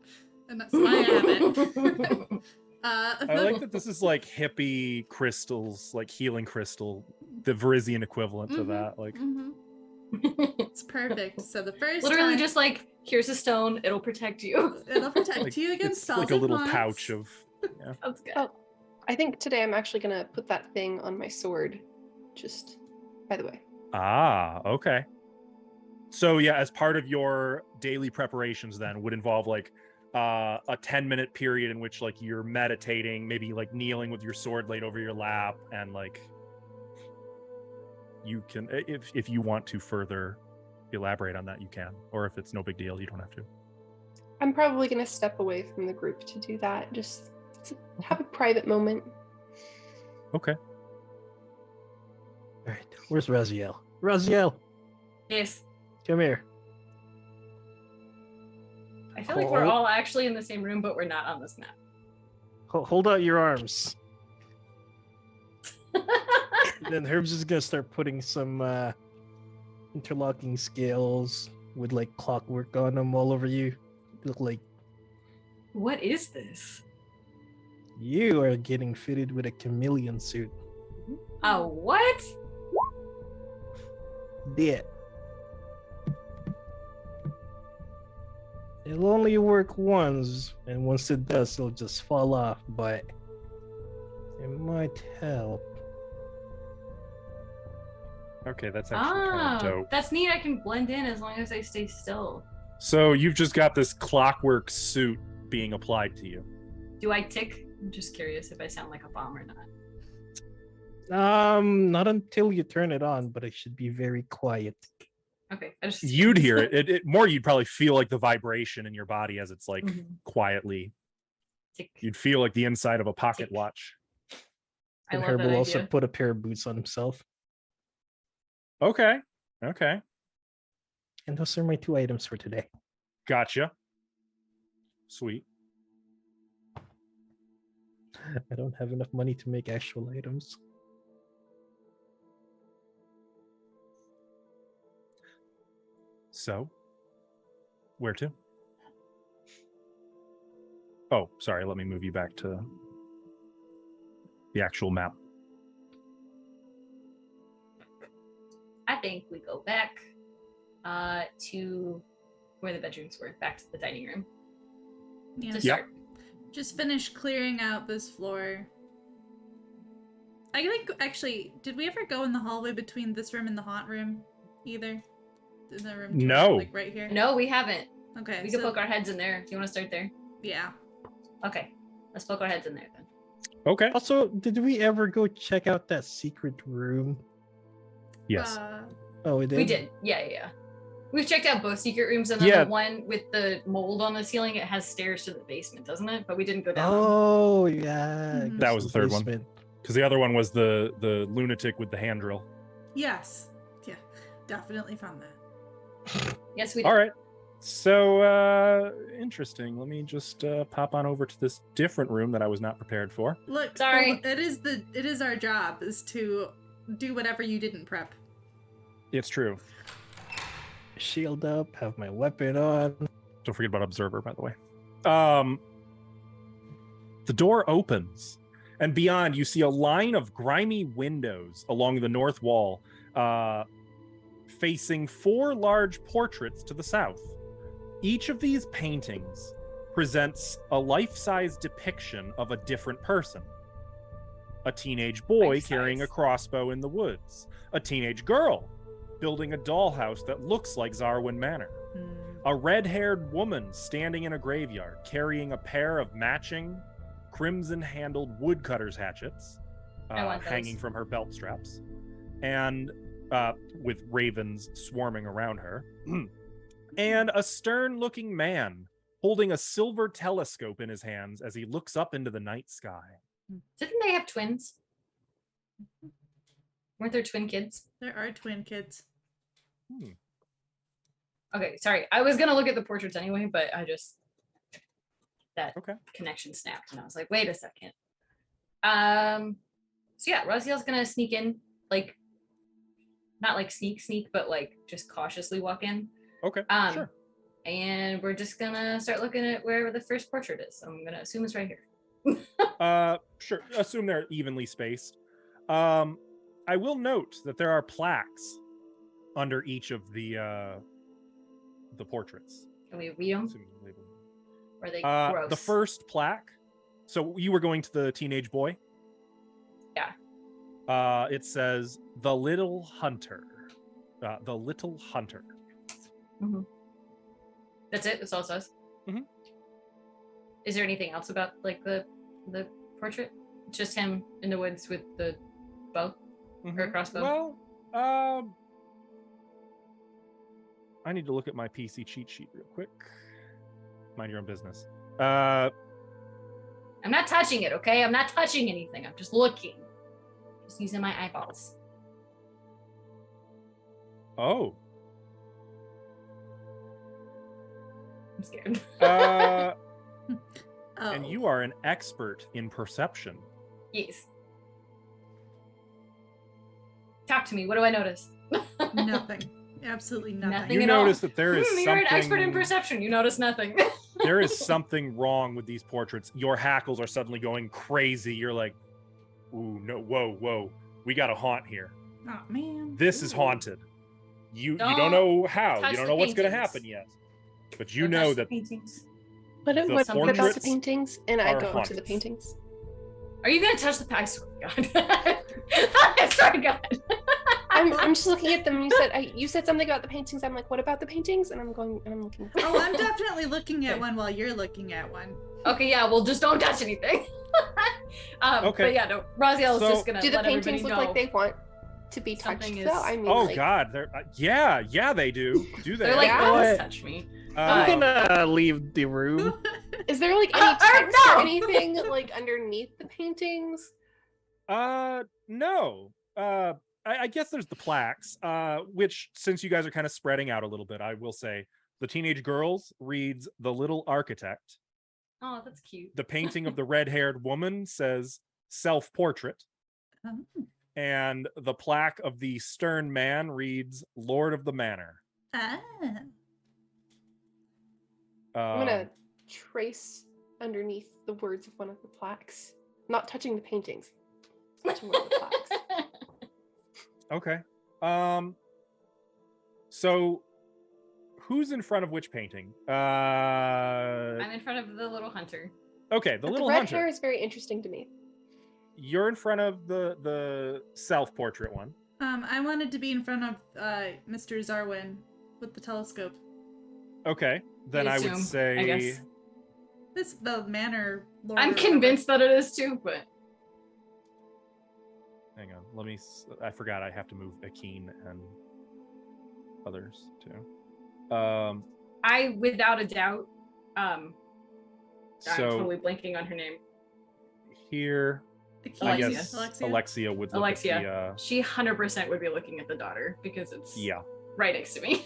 And that's why I have it. I like that this is like hippie crystals, like healing crystal, the Verizian equivalent to that. Like, It's perfect. So the first Literally time, just like, here's a stone, it'll protect you. it'll protect Like, you against it's spells like a and little wands. pouch of. Yeah. That's good. Oh, I think today I'm actually gonna put that thing on my sword. Just by the way. Ah, okay. So yeah, as part of your daily preparations, then would involve like a 10-minute period in which like you're meditating, maybe like kneeling with your sword laid over your lap, and like you can, if you want to further elaborate on that, you can, or if it's no big deal, you don't have to. I'm probably gonna step away from the group to do that. Just to have a private moment. Okay. All right, where's Raziel? Raziel, Yes. come here. I feel like we're all actually in the same room, but we're not on this map. Hold out your arms. Then Herb's is gonna start putting some interlocking scales with like clockwork on them all over you. Look like What is this? you are getting fitted with a chameleon suit. Oh, what? Yeah. It'll only work once, and once it does, it'll just fall off, but it might help. Okay, that's actually kind of Oh, dope. that's neat. I can blend in as long as I stay still. So you've just got this clockwork suit being applied to you. Do I tick? I'm just curious if I sound like a bomb or not. Not until you turn it on, but it should be very quiet. Okay. I just You'd hear it. It more. You'd probably feel like the vibration in your body as it's like Mhm. quietly. Tick. You'd feel like the inside of a pocket Tick. watch. I And love Herb that will also idea. put a pair of boots on himself. Okay. Okay. And those are my 2 items for today. Gotcha. Sweet. I don't have enough money to make actual items. So, where to? Oh, sorry. Let me move you back to the actual map. I think we go back to where the bedrooms were, back to the dining room Yeah. to Yeah. start. Just finish clearing out this floor. I think actually, did we ever go in the hallway between this room and the haunt room either? In the room to No. like right here. No, we haven't. Okay. We can poke our heads in there. Do you want to start there? Yeah. Okay. Let's poke our heads in there then. Okay. Also, did we ever go check out that secret room? Yes. Oh, we did? We did. Yeah. We've checked out both secret rooms, and then Yeah. the one with the mold on the ceiling, it has stairs to the basement, doesn't it? But we didn't go down. Oh, yeah. Mhm. That was the third one. basement. Because the other one was the lunatic with the hand drill. Yes. Yeah. Definitely found that. Yes, we did. All right. So interesting. Let me just pop on over to this different room that I was not prepared for. Look, Sorry. it is our job is to do whatever you didn't prep. It's true. Shield up, have my weapon on. Don't forget about Observer, by the way. The door opens, and beyond you see a line of grimy windows along the north wall, facing 4 large portraits to the south. Each of these paintings presents a life-size depiction of a different person. A teenage boy Life-size. carrying a crossbow in the woods. A teenage girl building a dollhouse that looks like Zarwin Manor. A red-haired woman standing in a graveyard carrying a pair of matching crimson-handled woodcutter's hatchets I want those. hanging from her belt straps, and with ravens swarming around her. And a stern-looking man holding a silver telescope in his hands as he looks up into the night sky. Didn't they have twins? Weren't there twin kids? There are twin kids. Okay, sorry. I was gonna look at the portraits anyway, but I just that Okay. connection snapped, and I was like, wait a second. So yeah, Raziel's gonna sneak in, like not like sneak, but like just cautiously walk in. Okay, sure. And we're just gonna start looking at wherever the first portrait is. I'm gonna assume it's right here. Sure. Assume they're evenly spaced. I will note that there are plaques under each of the portraits. Can we read them? Assuming you label them. Or are they gross? The first plaque. So you were going to the teenage boy? Yeah. It says the little hunter. The little hunter. Mm-hmm. That's it? That's all it says? Mhm. Is there anything else about like the portrait? Just him in the woods with the bow or crossbow? Well, I need to look at my PC cheat sheet real quick. Mind your own business. I'm not touching it, okay? I'm not touching anything. I'm just looking. Just using my eyeballs. Oh. I'm scared. And you are an expert in perception. Yes. Talk to me. What do I notice? Nothing. Absolutely nothing. Nothing. You at all. notice that there is You're something. an expert in perception. You notice nothing. There is something wrong with these portraits. Your hackles are suddenly going crazy. You're like, ooh, no, whoa. We got a haunt here. Oh man. This is haunted. You don't Don't know how. touch You don't the know what's going to paintings. happen yet. But you Don't know touch the that paintings. What The about the portraits paintings? And I are go to haunted. the paintings. Are you gonna touch the? I swear to God. I swear to God. I'm just looking at them. You said something about the paintings. I'm like, what about the paintings? And I'm going and I'm looking. At them. Oh, I'm definitely looking at one while you're looking at one. Okay, yeah. Well, just don't touch anything. Okay. But yeah, no. Raziel is So- just gonna Do the let everybody paintings look know. like they want to be touched? Something Though is- I mean, oh like, god, they're yeah, they do. Do they? They're like, Yeah. please What? touch me. I'm gonna leave the room. is there like any or text no! or anything like underneath the paintings? No. I guess there's the plaques, which, since you guys are kind of spreading out a little bit, I will say the teenage girls reads The Little Architect. Oh, that's cute. The painting of the red-haired woman says Self-Portrait. Oh. And the plaque of the stern man reads Lord of the Manor. Ah. I'm gonna trace underneath the words of one of the plaques. Not touching the paintings. Touching one of the plaques. Okay. So who's in front of which painting? I'm in front of the little hunter. Okay, the But little the red hunter. hair is very interesting to me. You're in front of the self-portrait one. I wanted to be in front of Mr. Zarwin with the telescope. Okay, then I would assume, say I guess. This the manor lord. I'm or whatever. convinced that it is too, but hang on, I forgot I have to move Akeen and others too. I, without a doubt, I'm So totally blanking on her name. here, I Alexia. guess Alexia would look Alexia. at the She 100% would be looking at the daughter because it's yeah. right next to me.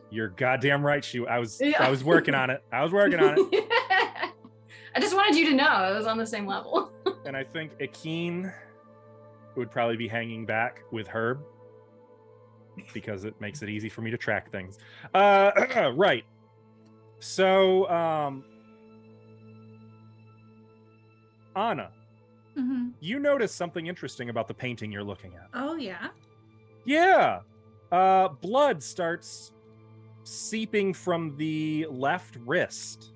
You're goddamn right. I was Yeah. working on it. I was working on it. I just wanted you to know it was on the same level. And I think Akeen would probably be hanging back with Herb because it makes it easy for me to track things. Right. So, Anna, Mm-hmm. you notice something interesting about the painting you're looking at. Oh yeah. Yeah. Blood starts seeping from the left wrist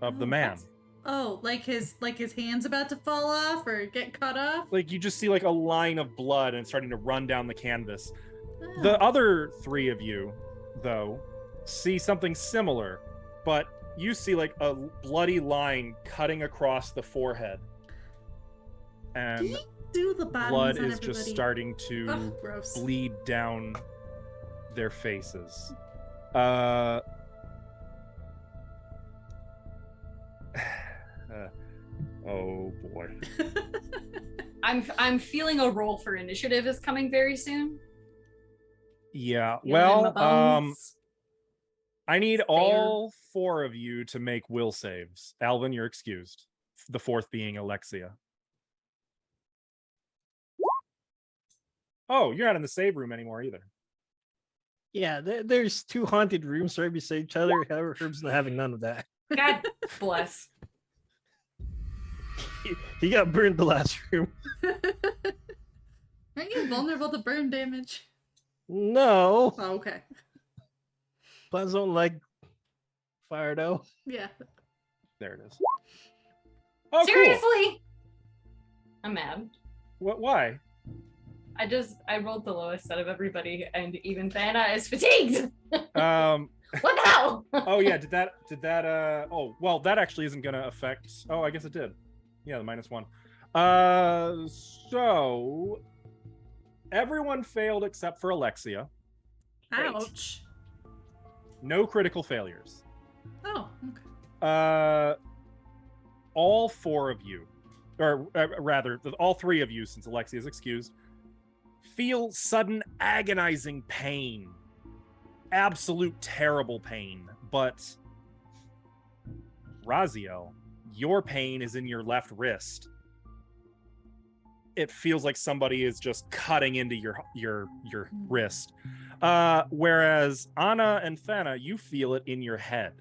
of the Oh, man. Oh, like his hand's about to fall off or get cut off. Like you just see like a line of blood and it's starting to run down the canvas. Oh. The other three of you, though, see something similar, but you see like a bloody line cutting across the forehead. And Did he do the bottoms blood on is just everybody? starting to Ugh, gross. bleed down their faces. Oh boy. I'm feeling a roll for initiative is coming very soon. Yeah. Feeling in my Well, bones. I need Fair. all four of you to make will saves. Alvin, you're excused. The fourth being Alexia. Oh, you're not in the save room anymore either. Yeah, there's two haunted rooms right beside each other. However, Herb's not having none of that. God bless. He got burned the last room. Aren't you vulnerable to burn damage? No. Oh, okay. Plants don't like fire though. Yeah. There it is. Oh, cool. Seriously? I'm mad. What? Why? I rolled the lowest out of everybody, and even Thana is fatigued. Um. What the hell? Oh yeah. Did that? Oh well, that actually isn't gonna affect. Oh, I guess it did. Yeah, the -1. So everyone failed except for Alexia. Great. Ouch. No critical failures. Oh, okay. All 4 of you, or rather, all 3 of you, since Alexia is excused, feel sudden agonizing pain. Absolute terrible pain. But Raziel, your pain is in your left wrist. It feels like somebody is just cutting into your wrist. Whereas Anna and Thana, you feel it in your head.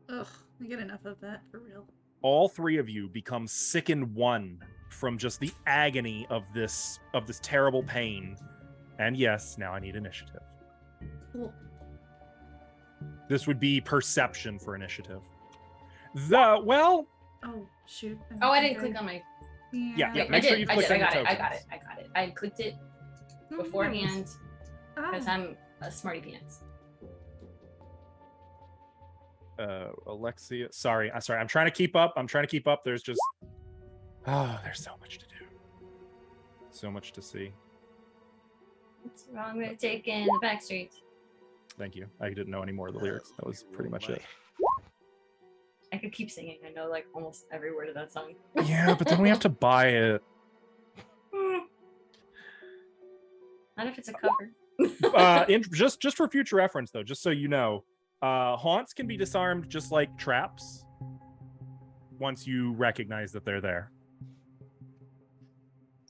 Ugh, I get enough of that for real. All 3 of you become sickened one from just the agony of this terrible pain. And yes, now I need initiative. Cool. This would be perception for initiative. Oh, shoot. Oh, I think didn't click on my. Yeah. Wait, Make I sure did. you I click did. on I your got it. tokens. I got it. I clicked it Oh, beforehand nice. because Ah. I'm a smarty pants. Alexia, sorry. I'm trying to keep up. There's just there's so much to do. So much to see. What's wrong with taking the back streets? Thank you. I didn't know any more of the lyrics. That was pretty much it. I could keep singing. I know like almost every word of that song. Yeah, but then we have to buy it. Not if it's a cover. Just for future reference though, just so you know, haunts can be disarmed just like traps once you recognize that they're there.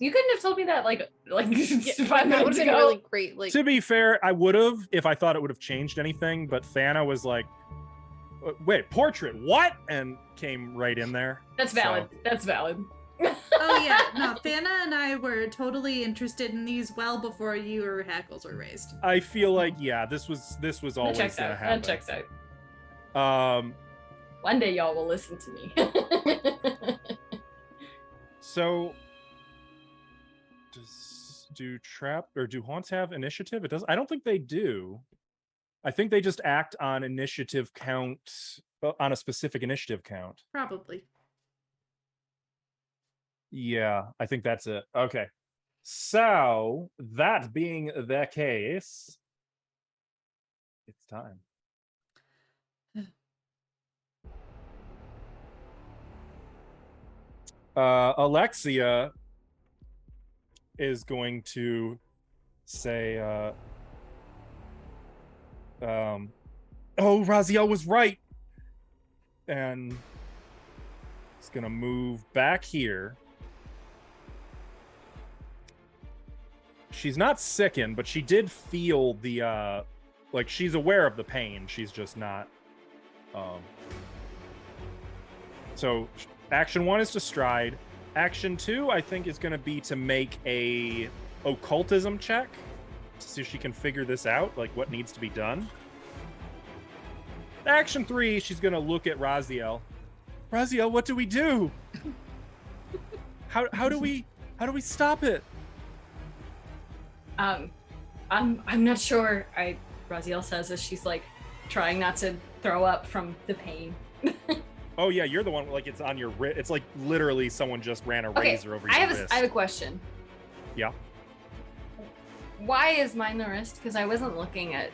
You couldn't have told me that like 5 That would minutes have been ago. really great. Like, To be fair, I would have if I thought it would have changed anything, but Thana was like, wait, portrait, what? And came right in there. That's valid. So- That's valid. Oh yeah, no, Thana and I were totally interested in these well before your hackles were raised. I feel like, yeah, this was That always checks gonna out. happen. That checks out. Um, One day y'all will listen to me. so do haunts have initiative? It does. I don't think they do. I think they just act on initiative count, on a specific initiative count. Probably. Yeah, I think that's it. Okay. So, that being the case, it's time. Alexia is going to say, oh, Raziel was right. And it's going to move back here. She's not sickened, but she did feel the, like, she's aware of the pain. She's just not, so action 1 is to stride. Action 2, I think, is going to be to make a occultism check to see if she can figure this out, like what needs to be done. Action 3, she's going to look at Raziel. Raziel, what do we do? How do we stop it? I'm not sure. Raziel says as she's like trying not to throw up from the pain. Oh yeah, you're the one, like, it's on your wrist. It's like literally someone just ran a razor over your wrist. I have a question. Yeah. Why is mine the wrist? Because I wasn't looking at.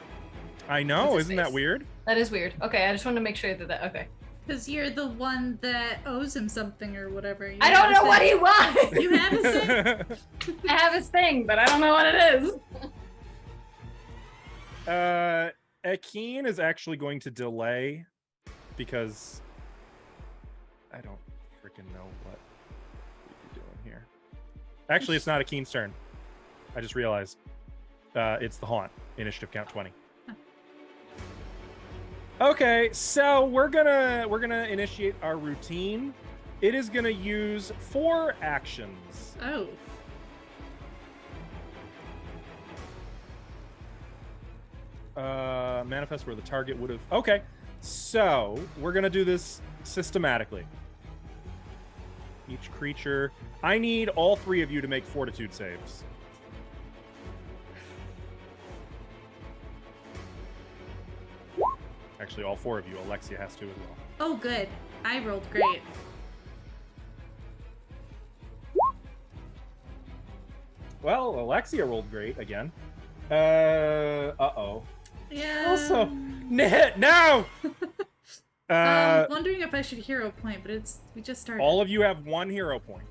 I know, What's his isn't that face? weird? That is weird. Okay, I just wanted to make sure that okay. Because you're the one that owes him something or whatever. You I don't have know what his he wants. thing. You have his thing? I have his thing, but I don't know what it is. Akeen is actually going to delay because I don't freaking know what you're doing here. Actually, it's not Akeen's turn. I just realized it's the haunt. Initiative count 20. Okay, so we're gonna initiate our routine. It is gonna use 4 actions. Oh. Manifest where the target would have. Okay, so we're gonna do this systematically. Each creature. I need all 3 of you to make fortitude saves. Actually, all 4 of you. Alexia has to as well. Oh, good. I rolled great. Well, Alexia rolled great again. Uh-oh. Yeah. Also, no! Wondering if I should hero point, but we just started. All of you have 1 hero point.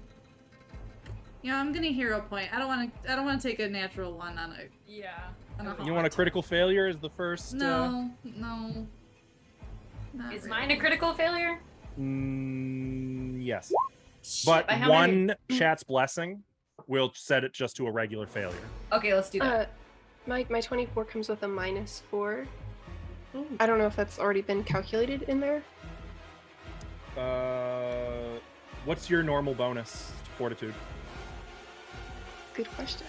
Yeah, I'm gonna hero point. I don't want to take a natural one on a. Yeah. On a You want a critical failure as the first? No, no. Not Is really. mine a critical failure? Yes. Shit, But by how many? 1 chat's blessing will set it just to a regular failure. Okay, let's do that. My 24 comes with a -4. Ooh. I don't know if that's already been calculated in there. What's your normal bonus to fortitude? Good question.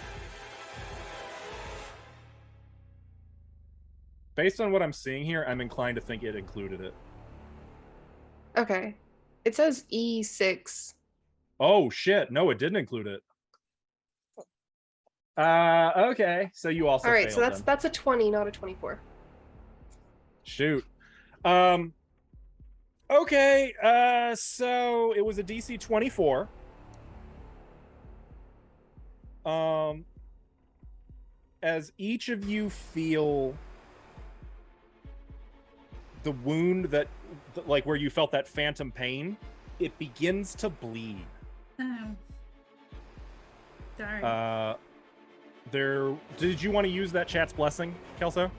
Based on what I'm seeing here, I'm inclined to think it included it. Okay. It says E6. Oh shit! No, it didn't include it. Okay. So you also All right, so failed that's then. a 20, not a 24. Shoot. Okay. So it was a DC 24. As each of you feel the wound that, like, where you felt that phantom pain, it begins to bleed. Oh. Darn. Did you want to use that chat's blessing, Kelso?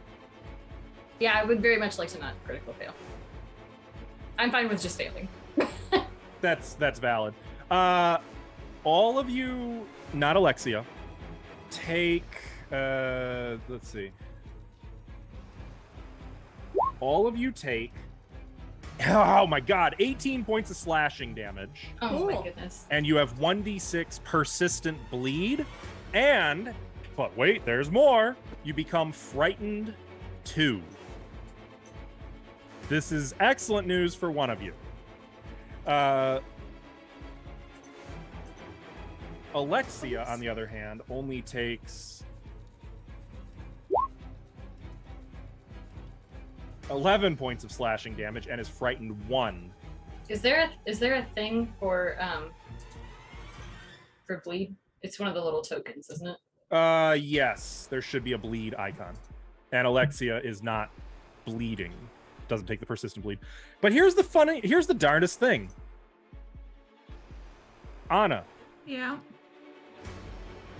Yeah, I would very much like to not critical fail. I'm fine with just failing. That's valid. All of you, not Alexia, take let's see. All of you take, oh my god, 18 points of slashing damage. Oh my Cool. goodness. And you have 1d6 persistent bleed, and, but wait, there's more. You become frightened 2. This is excellent news for one of you. Alexia, on the other hand, only takes 11 points of slashing damage and is frightened 1. Is there a thing for bleed? It's one of the little tokens, isn't it? Yes, there should be a bleed icon. And Alexia is not bleeding. Doesn't take the persistent bleed. But here's the darndest thing. Anna, Yeah.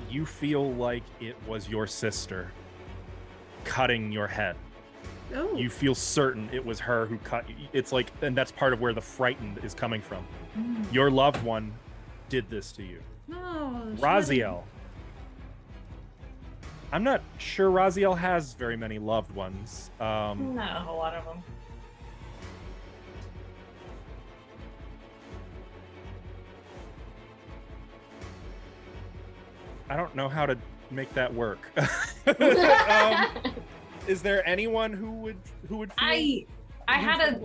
you feel like it was your sister cutting your head. Oh. You feel certain it was her who cut you. It's like, and that's part of where the frightened is coming from. Mm. Your loved one did this to you. No. Raziel. I'm not sure Raziel has very many loved ones. Not a whole lot of them. I don't know how to make that work. Is there anyone who would feel? I had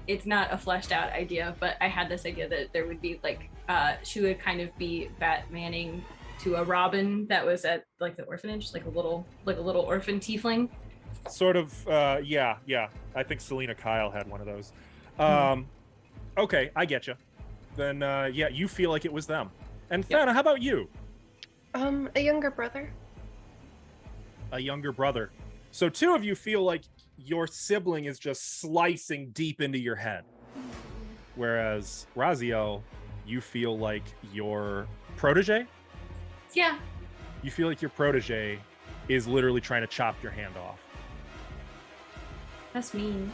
it's not a fleshed out idea, but I had this idea that there would be like she would kind of be Batmaning to a Robin that was at like the orphanage, like a little orphan tiefling. Sort of, yeah. I think Selena Kyle had one of those. Okay, I get you. Then, yeah, you feel like it was them. And Yep. Thana, how about you? A younger brother. A younger brother. So 2 of you feel like your sibling is just slicing deep into your head. Whereas Raziel, you feel like your protege? Yeah. You feel like your protege is literally trying to chop your hand off. That's mean.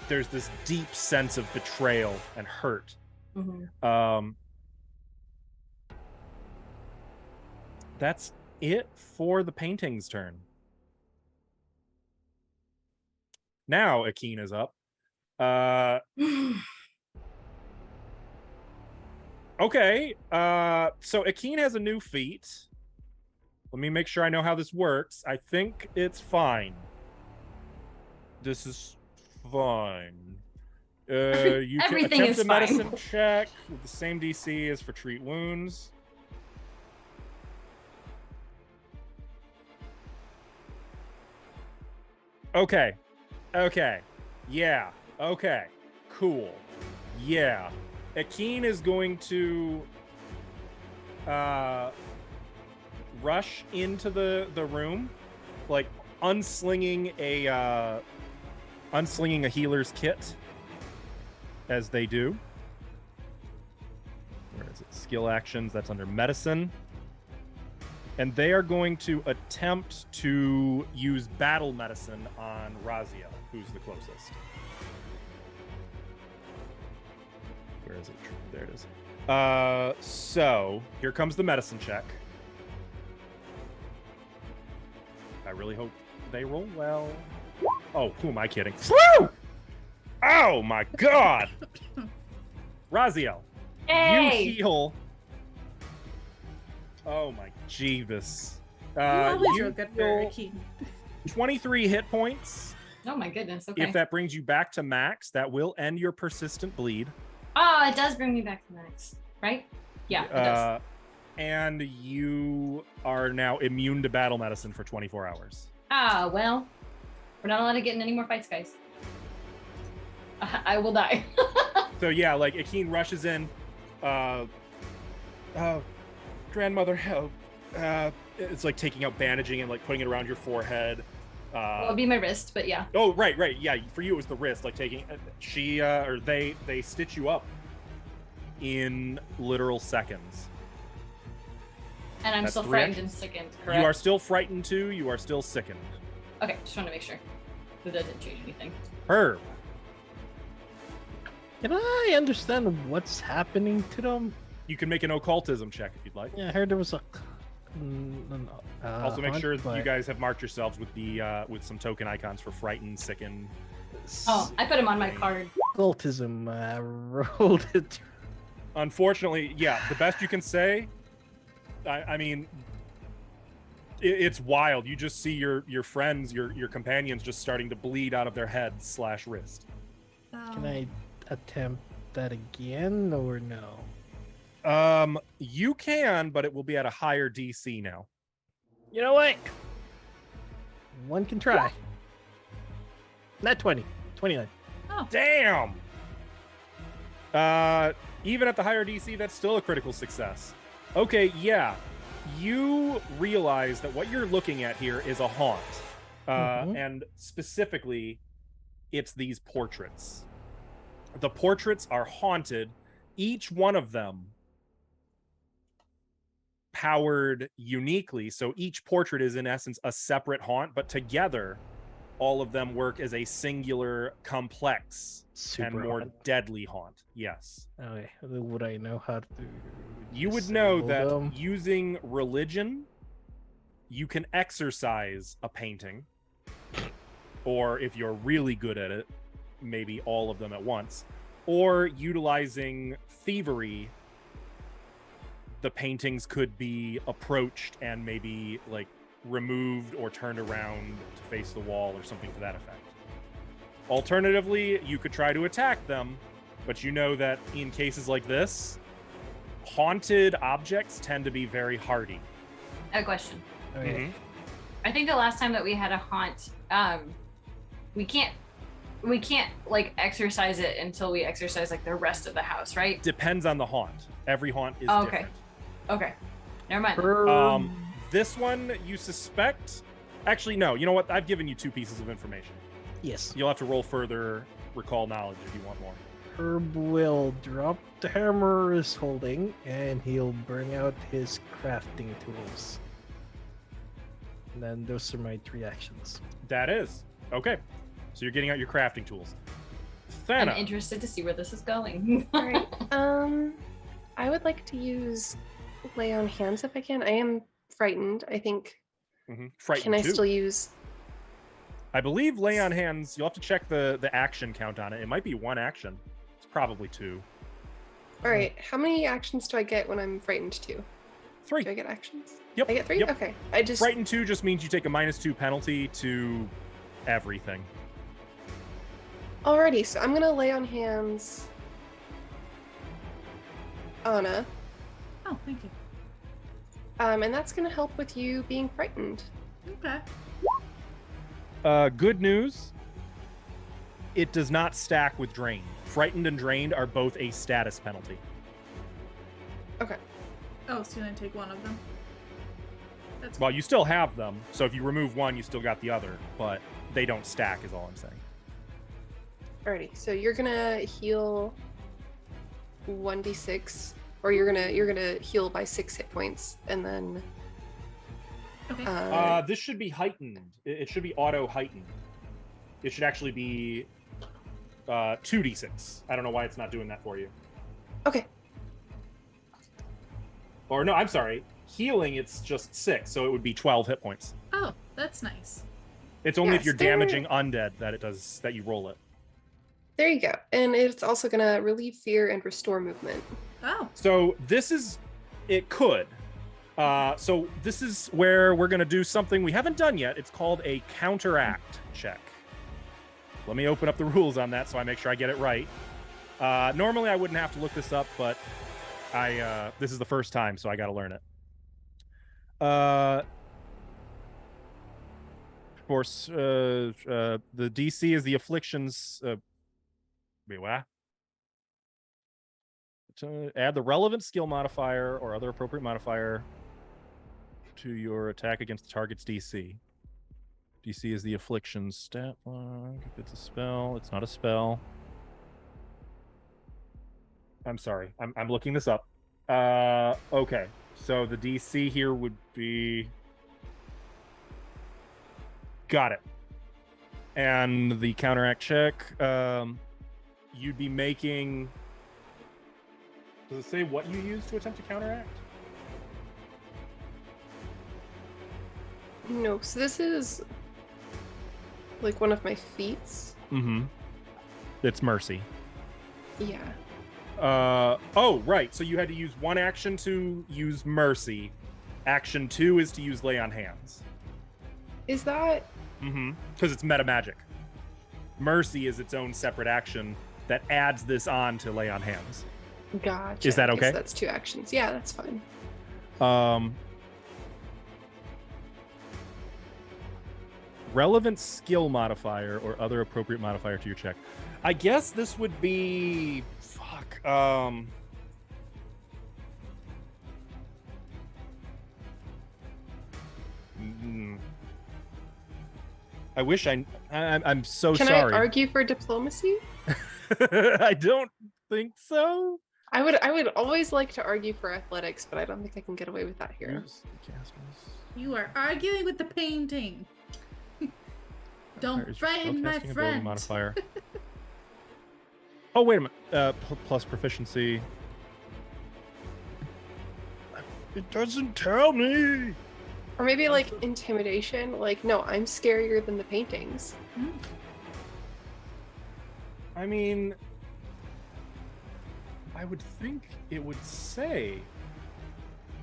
There's this deep sense of betrayal and hurt. Mm-hmm. That's it for the painting's turn. Now Akin is up. Okay. So Akin has a new feat. Let me make sure I know how this works. I think it's fine. This is fine. You can Everything attempt is a medicine fine. check with the same DC as for treat wounds. Okay. Yeah. Okay. Cool. Yeah. Akeen is going to rush into the room, like unslinging a healer's kit, as they do. Where is it? Skill actions. That's under medicine. And they are going to attempt to use battle medicine on Raziel, who's the closest. Where is it? There it is. So here comes the medicine check. I really hope they roll well. Oh, who am I kidding? Woo! Oh my god! Raziel, Hey! you heal. Oh my Jeebus. You always you real good for heal a keen. 23 hit points. Oh my goodness. Okay. If that brings you back to max, that will end your persistent bleed. Oh, it does bring me back to max, right? Yeah, it does. And you are now immune to battle medicine for 24 hours. Ah, well, we're not allowed to get in any more fights, guys. I will die. So yeah, like Akeen rushes in. Grandmother, help. It's like taking out bandaging and like putting it around your forehead. Well, it'll be my wrist, but yeah. Oh, right. Yeah, for you it was the wrist. Like taking, they stitch you up in literal seconds. And I'm That's still three frightened actions. and sickened, correct? You are still frightened too. You are still sickened. Okay, just want to make sure. That doesn't change anything. Herb. Can I understand what's happening to them? You can make an occultism check if you'd like. Yeah, I heard there was a. Also, make hunt, sure but you guys have marked yourselves with the with some token icons for frightened, sickened. Oh, I put him on my card. Occultism rolled it. Unfortunately, yeah, the best you can say. I mean, it's wild. You just see your friends, your companions, just starting to bleed out of their heads / wrist. Can I attempt that again or no? You can, but it will be at a higher DC now. You know what? One can try. Not 20. 29. Damn. Even at the higher DC, that's still a critical success. Okay, yeah. You realize that what you're looking at here is a haunt. And specifically, it's these portraits. The portraits are haunted. Each one of them powered uniquely. So each portrait is in essence a separate haunt, but together all of them work as a singular, complex, and more deadly haunt. Yes. Okay. Would I know how to You would know that disable them? using religion, you can exorcise a painting. Or if you're really good at it, maybe all of them at once. Or utilizing thievery, the paintings could be approached and maybe like removed or turned around to face the wall or something to that effect. Alternatively, you could try to attack them, but you know that in cases like this, haunted objects tend to be very hardy. I have a question. Okay. I think the last time that we had a haunt, we can't like exercise it until we exercise like the rest of the house, right? Depends on the haunt. Every haunt is Okay. different. Okay. Never mind. This one you suspect. Actually, no. You know what? I've given you 2 pieces of information. Yes. You'll have to roll further recall knowledge if you want more. Herb will drop the hammer he's holding and he'll bring out his crafting tools. And then those are my 3 actions. That is. Okay. So you're getting out your crafting tools. I'm Thana. interested to see where this is going. All right. I would like to use lay on hands if I can. I am frightened. I think. Frightened Can I too. still use? I believe lay on hands. You'll have to check the action count on it. It might be 1 action. It's probably 2. All right. How many actions do I get when I'm frightened too? 3. Do I get actions? Yep. I get 3? Yep. Okay. I just... Frightened 2 just means you take a -2 penalty to everything. Alrighty, so I'm gonna lay on hands Anna. Oh, thank you. And that's gonna help with you being frightened. Okay. Good news. It does not stack with drained. Frightened and drained are both a status penalty. Okay. Oh, so you only take one of them? That's Well, you still have them, so if you remove one, you still got the other, but they don't stack is all I'm saying. Alrighty, so you're gonna heal 1d6, or you're gonna heal by 6 hit points, and then okay. This should be heightened. It should be auto heightened. It should actually be 2d6. I don't know why it's not doing that for you. Okay. Or no, I'm sorry. Healing, it's just 6, so it would be 12 hit points. Oh, that's nice. It's only if Yes, you're there- damaging undead that you roll it. There you go. And it's also gonna relieve fear and restore movement. Oh, So it could. So this is where we're going to do something we haven't done yet. It's called a counteract check. Let me open up the rules on that so I make sure I get it right. Normally I wouldn't have to look this up, but this is the first time, so I got to learn it. Of course, the DC is the afflictions. Wait, what? To add the relevant skill modifier or other appropriate modifier to your attack against the target's DC. DC is the affliction stat block. If it's a spell, it's not a spell. I'm sorry. I'm looking this up. Okay. So the DC here would be... Got it. And the counteract check, you'd be making... Does it say what you use to attempt to counteract? No, so this is like one of my feats. Mm-hmm. It's mercy. Yeah. Oh, right. So you had to use one action to use mercy. Action 2 is to use lay on hands. Is that... Mm-hmm. Because it's meta magic. Mercy is its own separate action that adds this on to lay on hands. Gotcha. Is that I okay? guess that's 2 actions. Yeah, that's fine. Relevant skill modifier or other appropriate modifier to your check. I guess this would be... Fuck. I wish I'm so Can sorry. I argue for diplomacy? I don't think so. I would always like to argue for athletics, but I don't think I can get away with that here. you are arguing with the painting. Don't frighten my Spellcasting ability friend. modifier. Oh, wait a minute. Plus proficiency. It doesn't tell me. Or maybe like intimidation. Like, no, I'm scarier than the paintings. I mean, I would think it would say,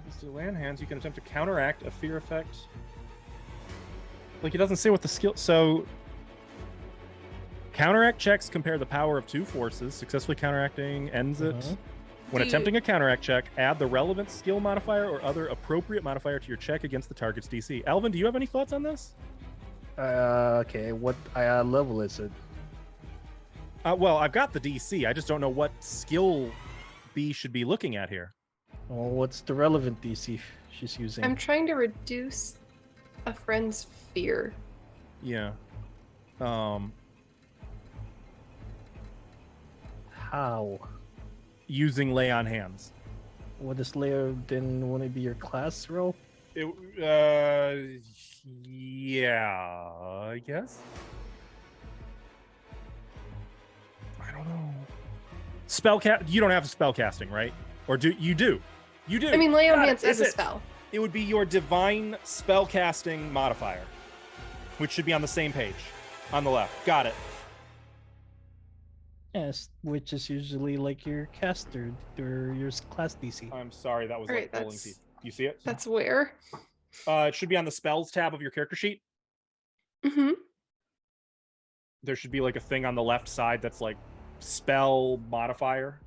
with the land hands, you can attempt to counteract a fear effect. Like, it doesn't say what the skill... So, counteract checks compare the power of 2 forces. Successfully counteracting ends it. When attempting a counteract check, add the relevant skill modifier or other appropriate modifier to your check against the target's DC. Alvin, do you have any thoughts on this? Okay, what level is it? Well, I've got the DC. I just don't know what skill B should be looking at here. Well, what's the relevant DC she's using? I'm trying to reduce a friend's fear. Yeah. How? Using lay on hands. What is layer? Then won't it be your class roll? Yeah, I guess. I don't know. Spellcast. You don't have spellcasting, right? Or do you? Do you do? I mean, lay on Got it, hands is a that's it. spell. It would be your divine spellcasting modifier, which should be on the same page on the left. Got it. Yes, which is usually like your caster or your class DC. I'm sorry, that was All like right, pulling teeth. You see it? That's where. It should be on the spells tab of your character sheet. Mm-hmm. There should be like a thing on the left side that's like spell modifier.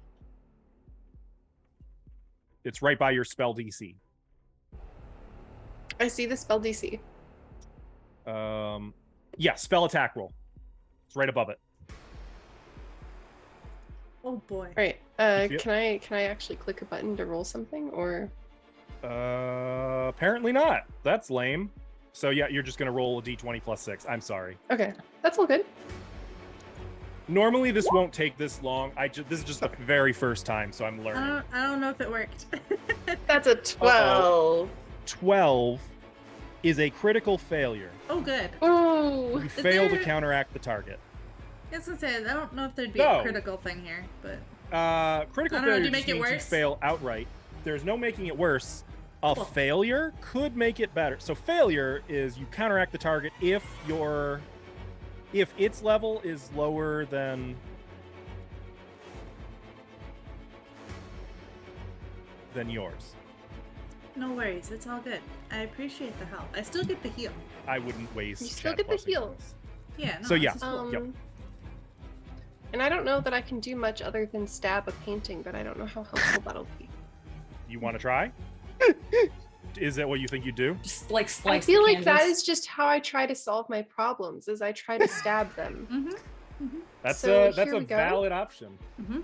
It's right by your spell DC. I see the spell DC. Yeah, spell attack roll. It's right above it. Oh boy. All right. You Can I actually click a button to roll something, or? Apparently not. That's lame. So yeah, you're just gonna roll a d20 plus 6. I'm sorry. Okay, that's all good. Normally this won't take this long. This is just the very first time, so I'm learning. I don't know if it worked. That's a 12. 12 is a critical failure. Oh, good. Ooh. You fail to counteract the target. I was gonna say, I don't know if there'd be No. a critical thing here, but Critical I don't know, failure do you make just it means you worse? fail outright. There's no making it worse. A Cool. failure could make it better. So failure is you counteract the target if its level is lower than yours. no worries. It's all good. I appreciate the help. I still get the heal. I wouldn't waste. You still chat get the blessings on heal. this. Yeah. No, So, yeah. this is cool. Yep. And I don't know that I can do much other than stab a painting, but I don't know how helpful that'll be. You want to try? Is that what you think you do? Just like I slice feel the like that canvas. is just how I try to solve my problems, is I try to stab them. Mm-hmm. That's So a here we go. valid option. Mm-hmm.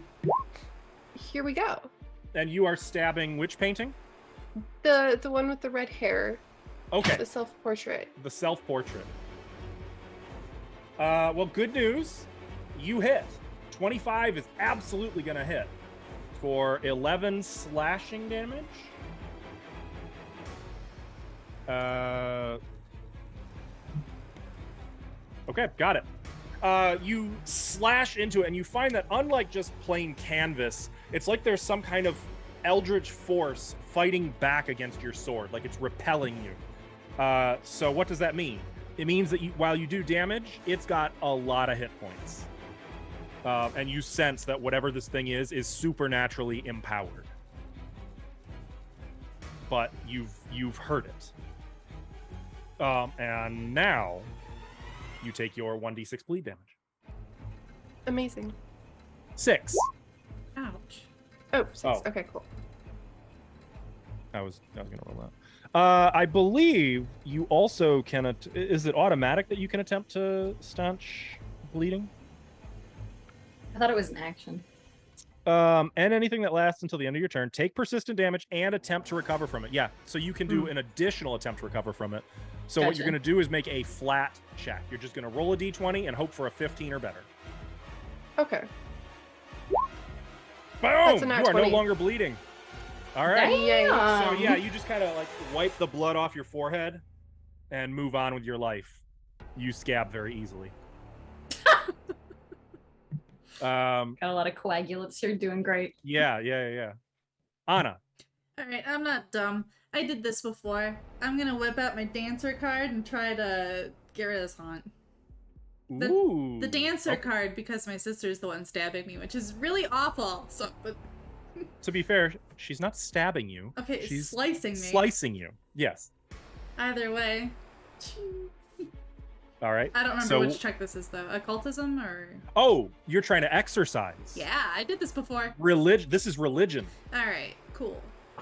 Here we go. And you are stabbing which painting? The one with the red hair, Okay, the self-portrait. the self-portrait. Well, good news. You hit. 25 is absolutely going to hit for 11 slashing damage. Okay, got it. You slash into it, and you find that unlike just plain canvas, it's like there's some kind of eldritch force fighting back against your sword, like it's repelling you. So what does that mean? It means that while you do damage, it's got a lot of hit points. And you sense that whatever this thing is supernaturally empowered. But you've heard it. And now you take your 1d6 bleed damage. Amazing. 6. Ouch. Oh, 6. Oh. Okay, cool. I was gonna roll that. I believe you also can. Is it automatic that you can attempt to stanch bleeding? I thought it was an action. And anything that lasts until the end of your turn, take persistent damage and attempt to recover from it. Yeah, so you can do an additional attempt to recover from it. So what you're Gotcha. going to do is make a flat check. You're just going to roll a d20 and hope for a 15 or better. Okay. Boom! a You nat are no 20. longer bleeding. All right. Damn. So yeah, you just kind of like wipe the blood off your forehead and move on with your life. You scab very easily. Got a lot of coagulates here, doing great. Yeah. Anna. All right, I'm not dumb. I did this before. I'm gonna whip out my dancer card and try to get rid of this haunt. Ooh. The dancer Okay. card, because my sister's the one stabbing me, which is really awful. So, but To be fair, she's not stabbing you. okay, it's She's slicing me. slicing you. Yes. Either way. All right. I don't remember So- which check this is though. Occultism or Oh, you're trying to exercise. yeah, I did this before. This is religion. All right, cool.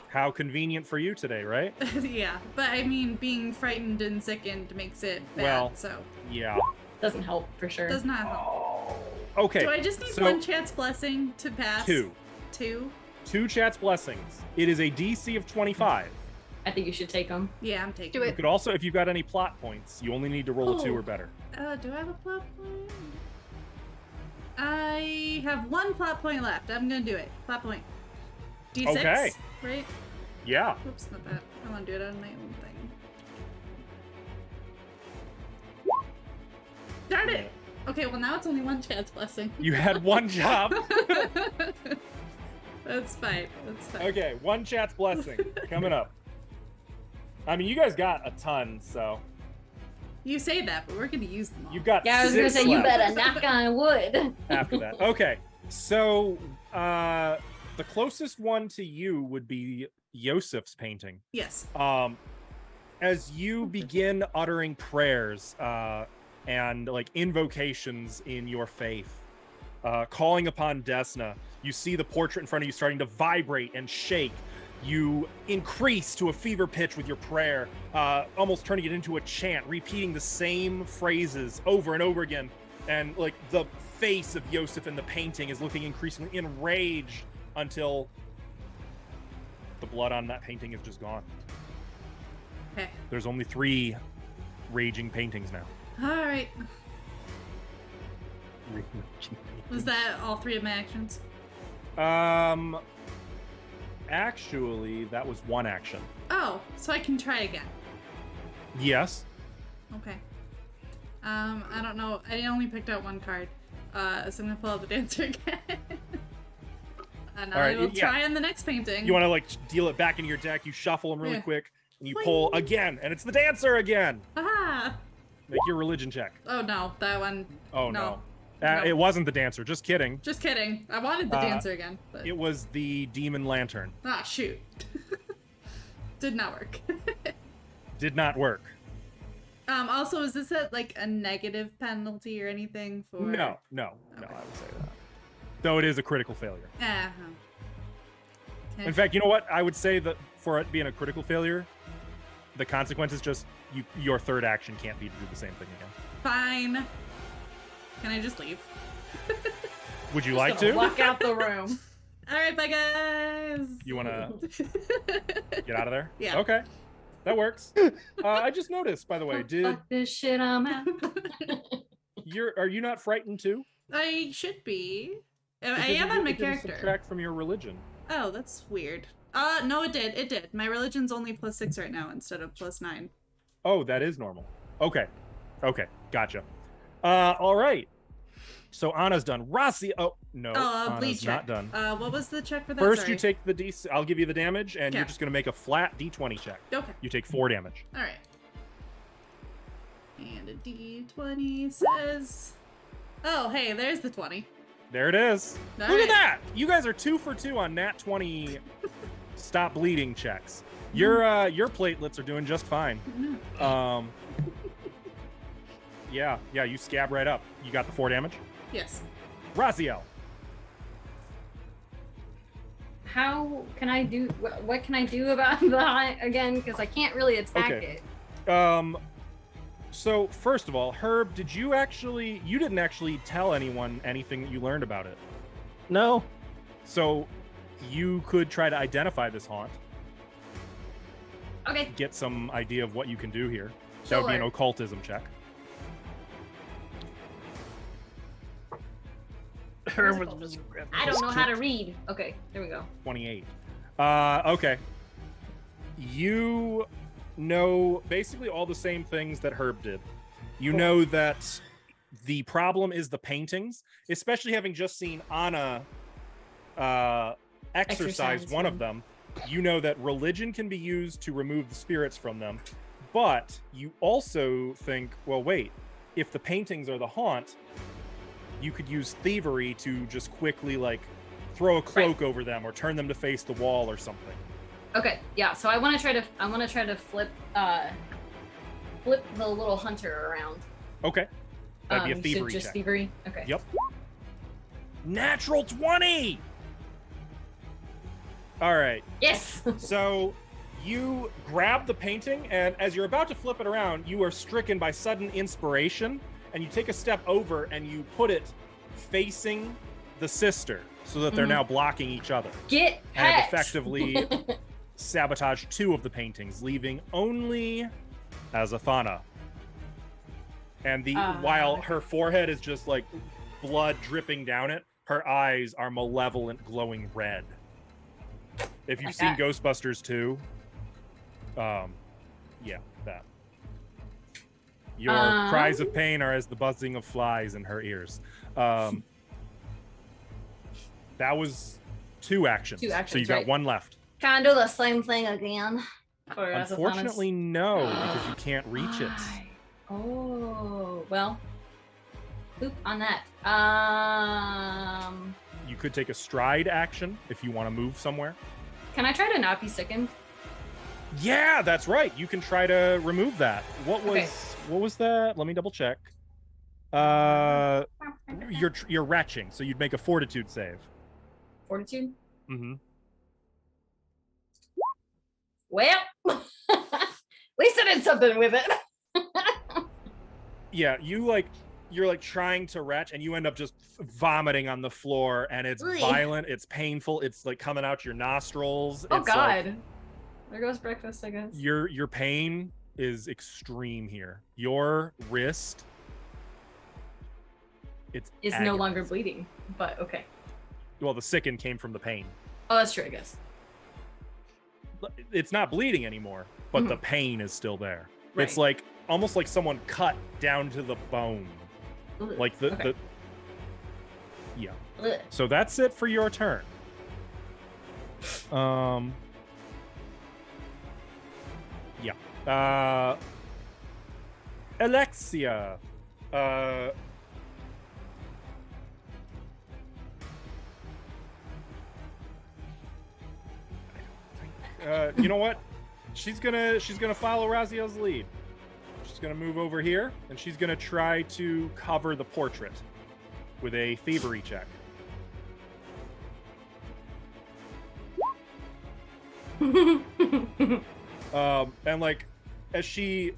How convenient for you today, right? Yeah, but I mean, being frightened and sickened makes it bad. Well- So Yeah. Doesn't help for sure. does not help. Okay. Do I just need so one chance blessing to pass? 2. 2? 2 chat's blessings. It is a DC of 25. I think you should take them. Yeah, I'm taking Do You it. could also, if you've got any plot points, you only need to roll a 2 Oh. or better. Do I have a plot point? I have 1 plot point left. I'm gonna do it. Plot point. D6, Okay. right? Yeah. Oops, not that. I want to do it on my own thing. Darn it! Okay, well now it's only 1 chance blessing. You had 1 job. That's fine. That's fine. Okay, 1 chat's blessing coming up. I mean, you guys got a ton, so You say that, but we're gonna use them all. you've got Yeah, I was gonna 6 say you left better knock on wood. after that. Okay, so the closest one to you would be Yosef's painting. Yes. As you begin uttering prayers and like invocations in your faith, calling upon Desna, you see the portrait in front of you starting to vibrate and shake. You increase to a fever pitch with your prayer, almost turning it into a chant, repeating the same phrases over and over again. And like the face of Yosef in the painting is looking increasingly enraged until the blood on that painting is just gone. Okay. There's only 3 raging paintings now. All right. Was that all 3 of my actions? Actually, that was 1 action. Oh, so I can try again. Yes. Okay. I don't know. I only picked out 1 card. So I'm gonna pull out the dancer again. And I will try on the next painting. You want to like deal it back into your deck. You shuffle them really quick, and you pull again, and it's the dancer again. Aha! Make your religion check. Oh no, that one. Oh no. No. It wasn't the dancer. Just kidding. Just kidding. I wanted the dancer again. But... It was the demon lantern. Ah, shoot. Did not work. Did not work. Also, is this like a negative penalty or anything for? No, Okay. I would say that. Though it is a critical failure. Uh-huh. Okay. In fact, you know what? I would say that for it being a critical failure, the consequence is just your 3rd action can't be to do the same thing again. Fine. Can I just leave? Would you like to? Walk out the room. All right, bye guys. You want to get out of there? Yeah. Okay. That works. I just noticed, by the way, Fuck this shit, I'm out. Are you not frightened too? I should be. I Because am on my it didn't character. subtract from your religion. Oh, that's weird. No, it did. It did. My religion's only +6 right now instead of +9. Oh, that is normal. Okay, gotcha. All right. So Anna's done. Rossi. Oh no, bleed Anna's check. not done. What was the check for that? First, Sorry. you take the D. I'll give you the damage, and you're Okay. just gonna make a flat D20 check. Okay. You take 4 damage. All right. And a D20 says. Oh, hey, there's the 20. There it is. All Look right. at that. You guys are 2 for 2 on nat 20 stop bleeding checks. Your platelets are doing just fine. Yeah, you scab right up. You got the 4 damage. Yes. Raziel. How can I do? What can I do about that again? Because I can't really attack Okay. it. So first of all, Herb, you didn't actually tell anyone anything that you learned about it. No. So you could try to identify this haunt, Okay. get some idea of what you can do here. That would be an Sure. occultism check. Herb was just grabbing I his don't know how to kit. read. Okay, there we go. 28. Okay. You know basically all the same things that Herb did. You know that the problem is the paintings, especially having just seen Anna exercise one of them. You know that religion can be used to remove the spirits from them, but you also think, well, wait, if the paintings are the haunt, you could use thievery to just quickly like throw a cloak over them or turn them to face the wall or something. Okay, yeah. So I want to try to flip the little hunter around. Okay. That'd be a You said thievery just check. thievery. Okay. Yep. Natural 20! All right. Yes. So you grab the painting, and as you're about to flip it around, you are stricken by sudden inspiration, and you take a step over and you put it facing the sister so that they're now blocking each other. Get And have pet. effectively sabotaged 2 of the paintings, leaving only Azathana. And while her forehead is just like blood dripping down it, her eyes are malevolent, glowing red. If you've Like seen that. Ghostbusters 2, yeah, that. Your cries of pain are as the buzzing of flies in her ears. That was 2 actions. 2 So actions, you've got right. 1 left. Can I do the same thing again? For Azathana's- Unfortunately, no, because you can't reach it. Why? Oh well. Oop on that. You could take a stride action if you want to move somewhere. Can I try to not be sickened? Yeah, that's right. You can try to remove that. What was that? Let me double check. You're retching, so you'd make a fortitude save. Fortitude? Mm-hmm. Well, at least I did something with it. Yeah, you're like trying to retch, and you end up just vomiting on the floor, and it's violent, it's painful, it's like coming out your nostrils. Oh it's God. Like, there goes breakfast, I guess. Your pain is extreme here. Your wrist is no longer bleeding, but okay. Well, the sicken came from the pain. Oh, that's true, I guess. It's not bleeding anymore, but the pain is still there. Right. It's like almost like someone cut down to the bone. Ugh. Like Okay. Yeah. Ugh. So that's it for your turn. Yeah. Alexia. You know what? She's gonna follow Raziel's lead. She's gonna move over here, and she's gonna try to cover the portrait with a thievery check. And like, as she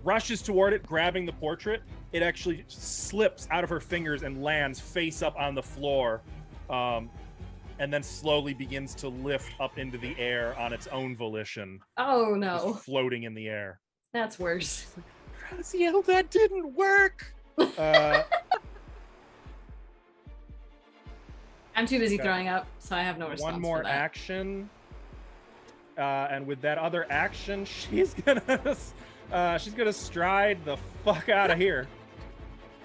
rushes toward it, grabbing the portrait, it actually slips out of her fingers and lands face up on the floor. And then slowly begins to lift up into the air on its own volition. Oh no. Just floating in the air. That's worse. Raziel, that didn't work. I'm too busy throwing up, so I have no response. One more for that. action. And with that other action, she's gonna stride the fuck out of here.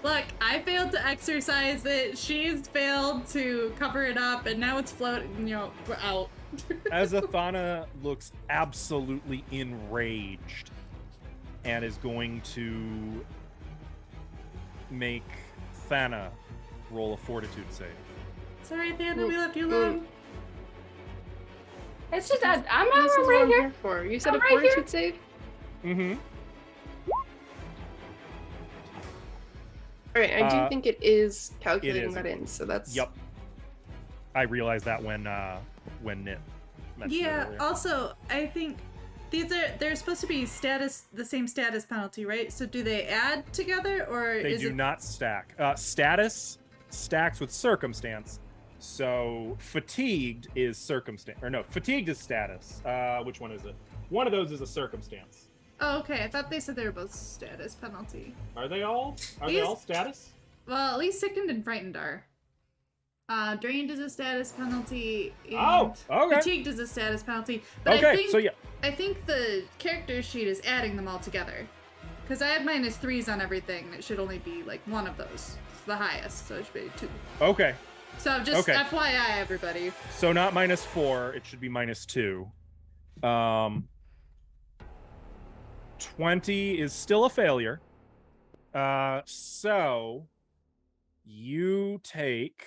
Look, I failed to exercise it. She's failed to cover it up, and now it's floating. We're out. Azathana looks absolutely enraged and is going to make Thana roll a fortitude save. Sorry, Thana, we left you alone. It's just I'm This not is what right I'm here. here for. You said I'm a right fortitude here. save? Mm-hmm. All right, I do think it is calculating is. that in, so that's... Yep. I realized that when Nit mentioned it Yeah. earlier. Also, I think they're supposed to be the same status penalty, right? So do they add together, or They is do it not stack. Status stacks with circumstance. So fatigued is circumstance, or no, fatigued is status. Which one is it? One of those is a circumstance. Oh, okay. I thought they said they were both status penalty. Are they all? Are they These- all status? Well, at least sickened and frightened are. Drained is a status penalty. And Oh, okay. Fatigued is a status penalty. But Okay, I think, so yeah. I think the character sheet is adding them all together. Because I had -3s on everything, and it should only be like one of those. It's the highest, so it should be 2. Okay. So just Okay. FYI, everybody. So not -4, it should be -2. 20 is still a failure. So you take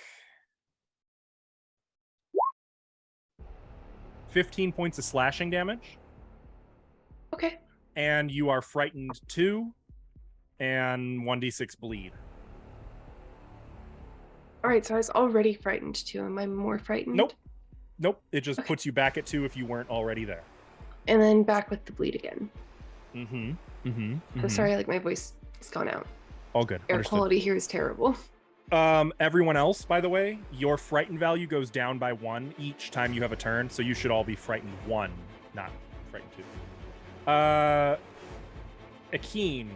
15 points of slashing damage, Okay. and you are frightened 2, and 1d6 bleed. All right, so I was already frightened too. Am I more frightened? Nope. It just Okay. puts you back at 2 if you weren't already there. And then back with the bleed again. Mm-hmm. I'm sorry, like my voice has gone out. All good. Air Understood. quality here is terrible. Everyone else, by the way, your frightened value goes down by 1 each time you have a turn, so you should all be frightened 1, not frightened 2. Akeen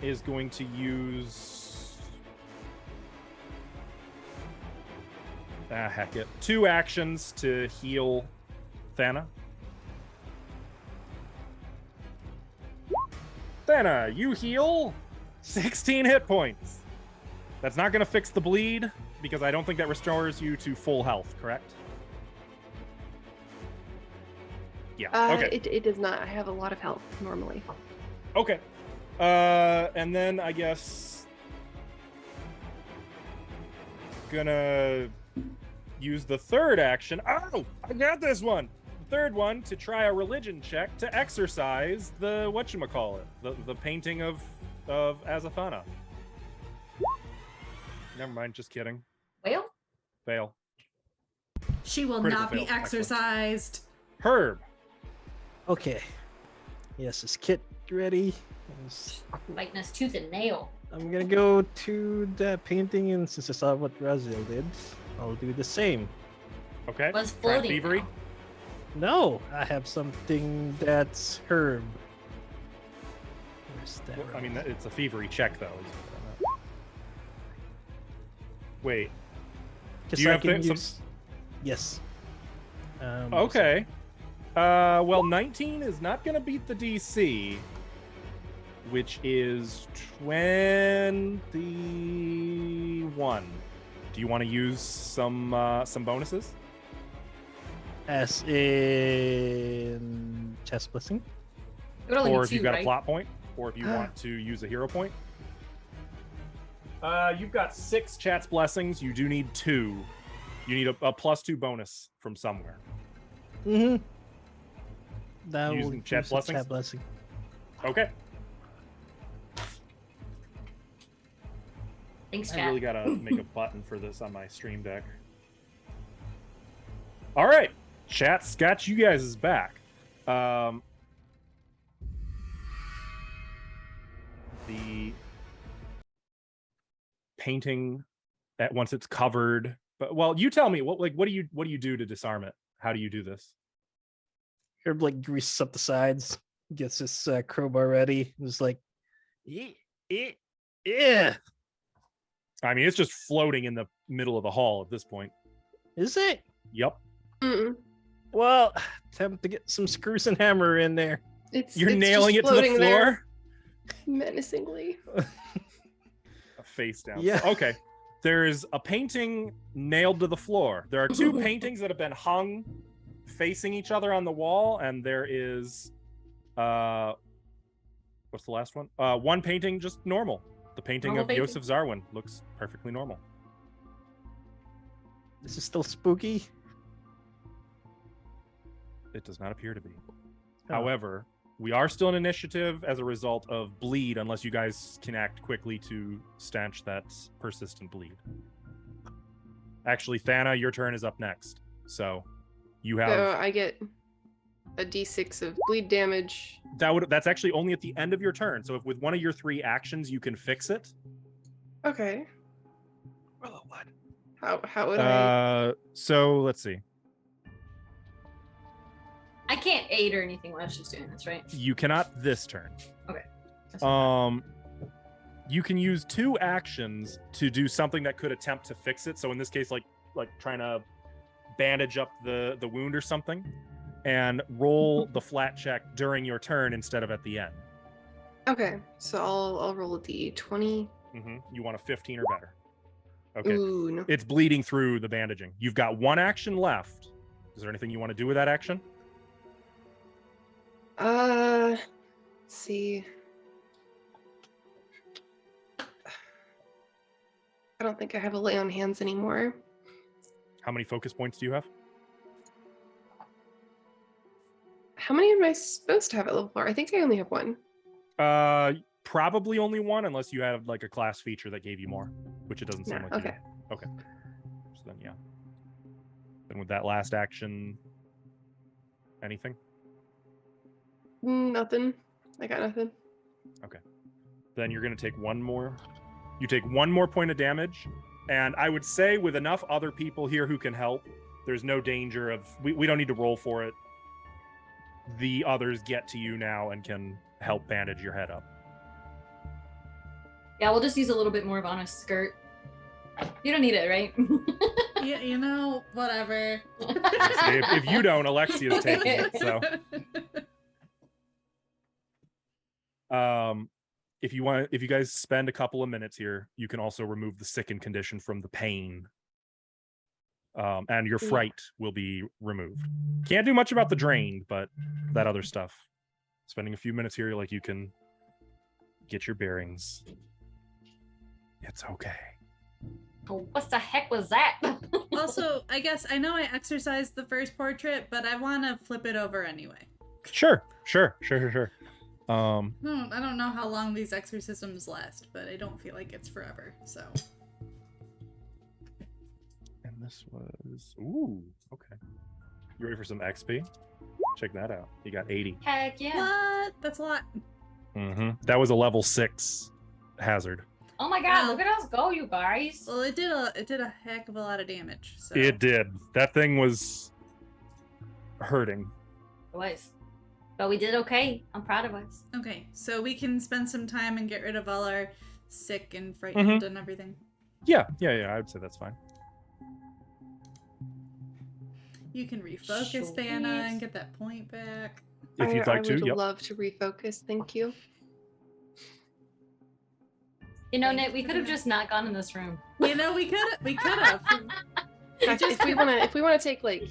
is going to use... heck it. 2 actions to heal Thana. Thana, you heal 16 hit points. That's not going to fix the bleed, because I don't think that restores you to full health, correct? Yeah, okay. It does not. I have a lot of health normally. Okay. And then I guess... Gonna use the third action. Oh, I got this one. The third one to try a religion check to exorcise the whatchamacallit, the painting of Azathana. Never mind, just kidding. Whale? Fail. She will Critical not be fail, actually. exercised. Herb. Okay. Yes, is Kit ready? Fighting us tooth and nail. I'm gonna go to the painting, and since I saw what Raziel did, I'll do the same. Okay. Was Try floating. thievery. No, I have something that's Herb. Where's that? Well, I mean, it's a thievery check, though. Wait. Because do you I have can some- use... Yes. Okay. Well, 19 is not going to beat the DC, which is 21. Do you want to use some bonuses? As in chest blessing. It would only Or be if you've two, got right? a plot point, or if you want to use a hero point. You've got 6 chat's blessings. You do need 2. You need a +2 bonus from somewhere. Mm-hmm. That Using will chat use a blessings? Chat blessing. Okay. Thanks, I chat. really gotta make a button for this on my stream deck. All right, chat's got you guys' back. The painting at once it's covered, but well, you tell me what do you do to disarm it? How do you do this? Herb like greases up the sides, gets his crowbar ready. It's like, yeah. I mean, it's just floating in the middle of the hall at this point. Is it? Yep. Mm-mm. Well, attempt to get some screws and hammer in there. You're It's nailing it just to the floating floor. there menacingly. Face down. Yeah. Okay. There's a painting nailed to the floor. There are 2 paintings that have been hung facing each other on the wall, and there is what's the last one? One painting just normal. The painting Normal of painting. Yosef Zarwin looks perfectly normal. This is still spooky. It does not appear to be. Oh. However, we are still in initiative as a result of bleed, unless you guys can act quickly to stanch that persistent bleed. Actually, Thana, your turn is up next. So you have So I get a d6 of bleed damage. that's actually only at the end of your turn. So if with one of your 3 actions you can fix it. Okay. Oh, what? How would I? So let's see. I can't aid or anything while she's doing this, right? You cannot this turn. That's fine. You can use 2 actions to do something that could attempt to fix it. So in this case, like trying to bandage up the wound or something, and roll the flat check during your turn instead of at the end. Okay, so I'll roll a d20. You want a 15 or better. Okay. Ooh, no. It's bleeding through the bandaging. You've got 1 action left. Is there anything you want to do with that action? Let's see. I don't think I have a lay on hands anymore. How many focus points do you have? How many am I supposed to have at level 4? I think I only have 1. Probably only 1, unless you have like a class feature that gave you more, which it doesn't seem No, like. okay. You do. Okay. So then, yeah. Then with that last action, anything? Nothing. I got nothing. Then you're going to take 1 more. You take 1 more point of damage, and I would say with enough other people here who can help, there's no danger of we don't need to roll for it. The others get to you now and can help bandage your head up. Yeah, we'll just use a little bit more of Anna's skirt. You don't need it, right? Yeah, you know, whatever. If you don't, Alexia's taking it. So, if you guys spend a couple of minutes here, you can also remove the sicken condition from the pain, and your fright will be removed. Can't do much about the drain, but that other stuff. Spending a few minutes here, like you can get your bearings. It's okay. What the heck was that? Also, I guess I know I exercised the first portrait, but I want to flip it over anyway. Sure. I don't know how long these exorcisms last, but I don't feel like it's forever. So. And this was okay. You ready for some XP? Check that out. You got 80. Heck yeah. What? That's a lot. That was a level 6 hazard. Oh my god, look at us go, you guys. Well, it did a heck of a lot of damage. So. It did. That thing was hurting. It was. But we did okay. I'm proud of us. Okay, so we can spend some time and get rid of all our sick and frightened and everything. Yeah, I would say that's fine. You can refocus Thana and get that point back. If you'd like to, I would love to refocus. Thank you. You know, Nit, we could have just not gone in this room. You know, we could have. If we want to take like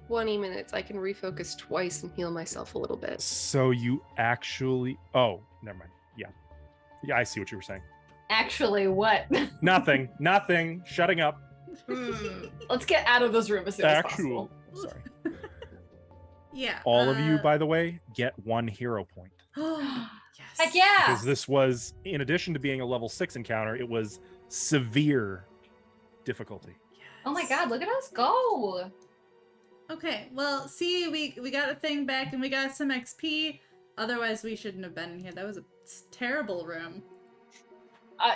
20 minutes, I can refocus twice and heal myself a little bit. So you actually... Oh, never mind. Yeah, I see what you were saying. Actually, what? Nothing. Shutting up. Let's get out of this room as soon as possible. Sorry. Yeah. All of you, by the way, get 1 hero point. Yes. Heck yeah! Because this was, in addition to being a level 6 encounter, it was severe difficulty. Yes. Oh my god, look at us go! Okay, well, see, we got a thing back and we got some XP. Otherwise, we shouldn't have been in here. That was a terrible room.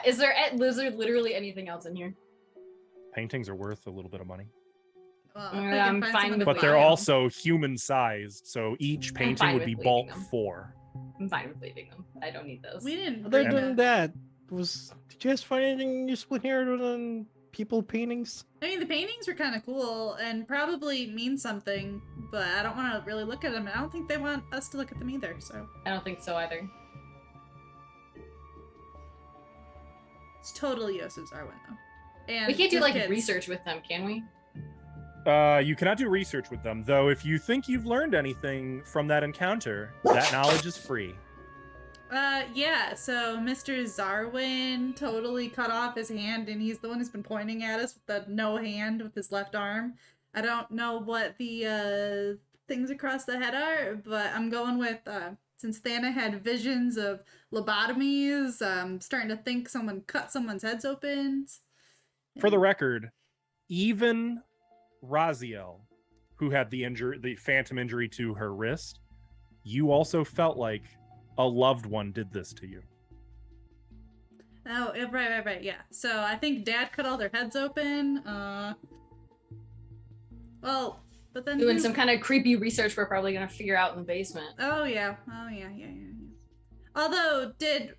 Is there literally anything else in here? Paintings are worth a little bit of money. Well, I'm fine with But they're leaving also human-sized, so each painting would be bulk 4. I'm fine with leaving them. I don't need those. We didn't. Other bring than that, did you guys find anything useful here other than people paintings? I mean, the paintings were kind of cool and probably mean something, but I don't want to really look at them. And I don't think they want us to look at them either. So I don't think so either. it's totally Yosef's Arwen though. And We can't do with like kids. research with them, can we? You cannot do research with them, though. If you think you've learned anything from that encounter, that knowledge is free. Yeah, so Mr. Zarwin totally cut off his hand, and he's the one who's been pointing at us with the no hand with his left arm. I don't know what the things across the head are, but I'm going with, since Thana had visions of lobotomies, starting to think someone cut someone's heads open. For the record, even Raziel, who had the phantom injury to her wrist, you also felt like a loved one did this to you. Oh, right, yeah. So I think Dad cut all their heads open. Well, but then Doing some kind of creepy research we're probably gonna figure out in the basement. Oh yeah. Although, did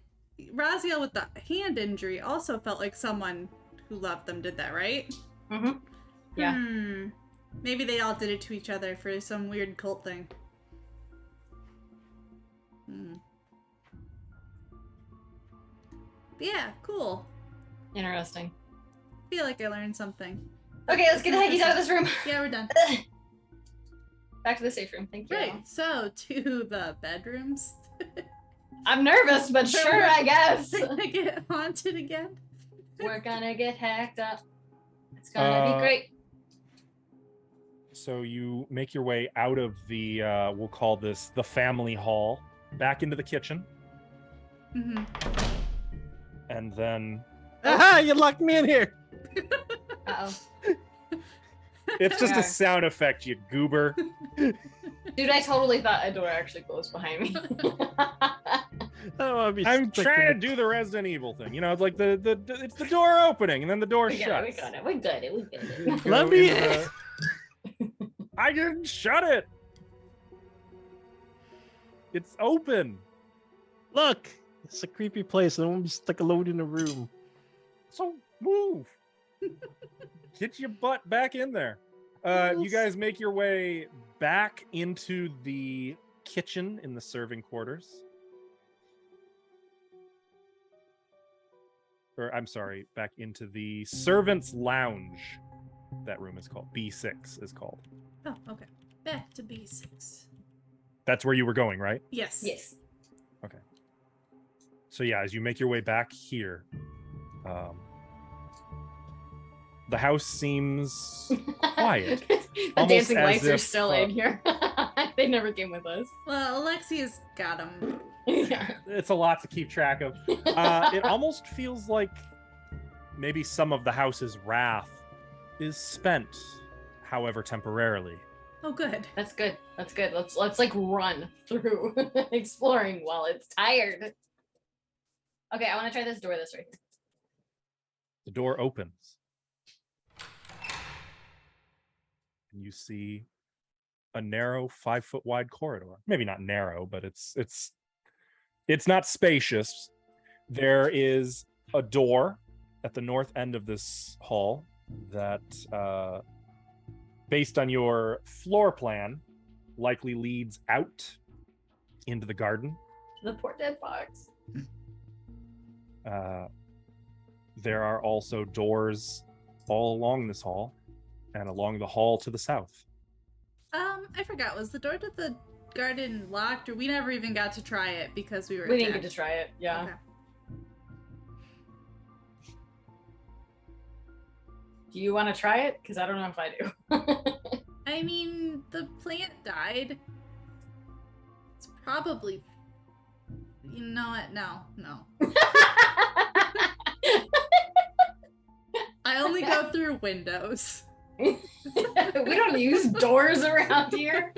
Raziel with the hand injury also felt like someone who loved them did that, right? Mm-hmm. Yeah. Maybe they all did it to each other for some weird cult thing. Yeah, cool. Interesting. Feel like I learned something. Okay, let's get the heckies out of this room. Yeah, we're done. Back to the safe room. Thank you. Right, so to the bedrooms. I'm nervous, but sure, I guess. We're gonna get haunted again. We're gonna get hacked up. It's gonna be great. So you make your way out of the, we'll call this the family hall, back into the kitchen. Mm-hmm. And then... Aha! You locked me in here! Uh-oh. It's just Yeah. a sound effect, you goober. Dude, I totally thought a door actually closed behind me. I'm trying to do the Resident Evil thing. You know, it's like it's the door opening and then the door We shuts. got it. We got it. Go Let me into the- I didn't shut it. It's open. Look! It's a creepy place. I don't want to be stuck alone in a room. So move. Get your butt back in there. You guys make your way back into the kitchen in the serving quarters. Or I'm sorry, back into the servants' lounge. That room is called B6 is called. Oh, okay. Back to B6. That's where you were going, right? Yes. Yes. So yeah, as you make your way back here, the house seems quiet. The Almost dancing as lights are if, still in here. They never came with us. Well, Alexia's got him. Yeah. It's a lot to keep track of. It almost feels like maybe some of the house's wrath is spent, however temporarily. Oh, good. That's good. That's good. Let's like run through exploring while it's tired. Okay, I want to try this door this right here. The door opens. And you see a narrow 5-foot wide corridor. Maybe not narrow, but it's not spacious. There is a door at the north end of this hall that, based on your floor plan, likely leads out into the garden. The poor dead fox. There are also doors all along this hall and along the hall to the south. I forgot. Was the door to the garden locked, or we never even got to try it because we were We didn't get attacked? to try it. Yeah. Okay. Do you want to try it? Because I don't know if I do. I mean, the plant died. It's probably. You know what? No. I only go through windows. We don't use doors around here.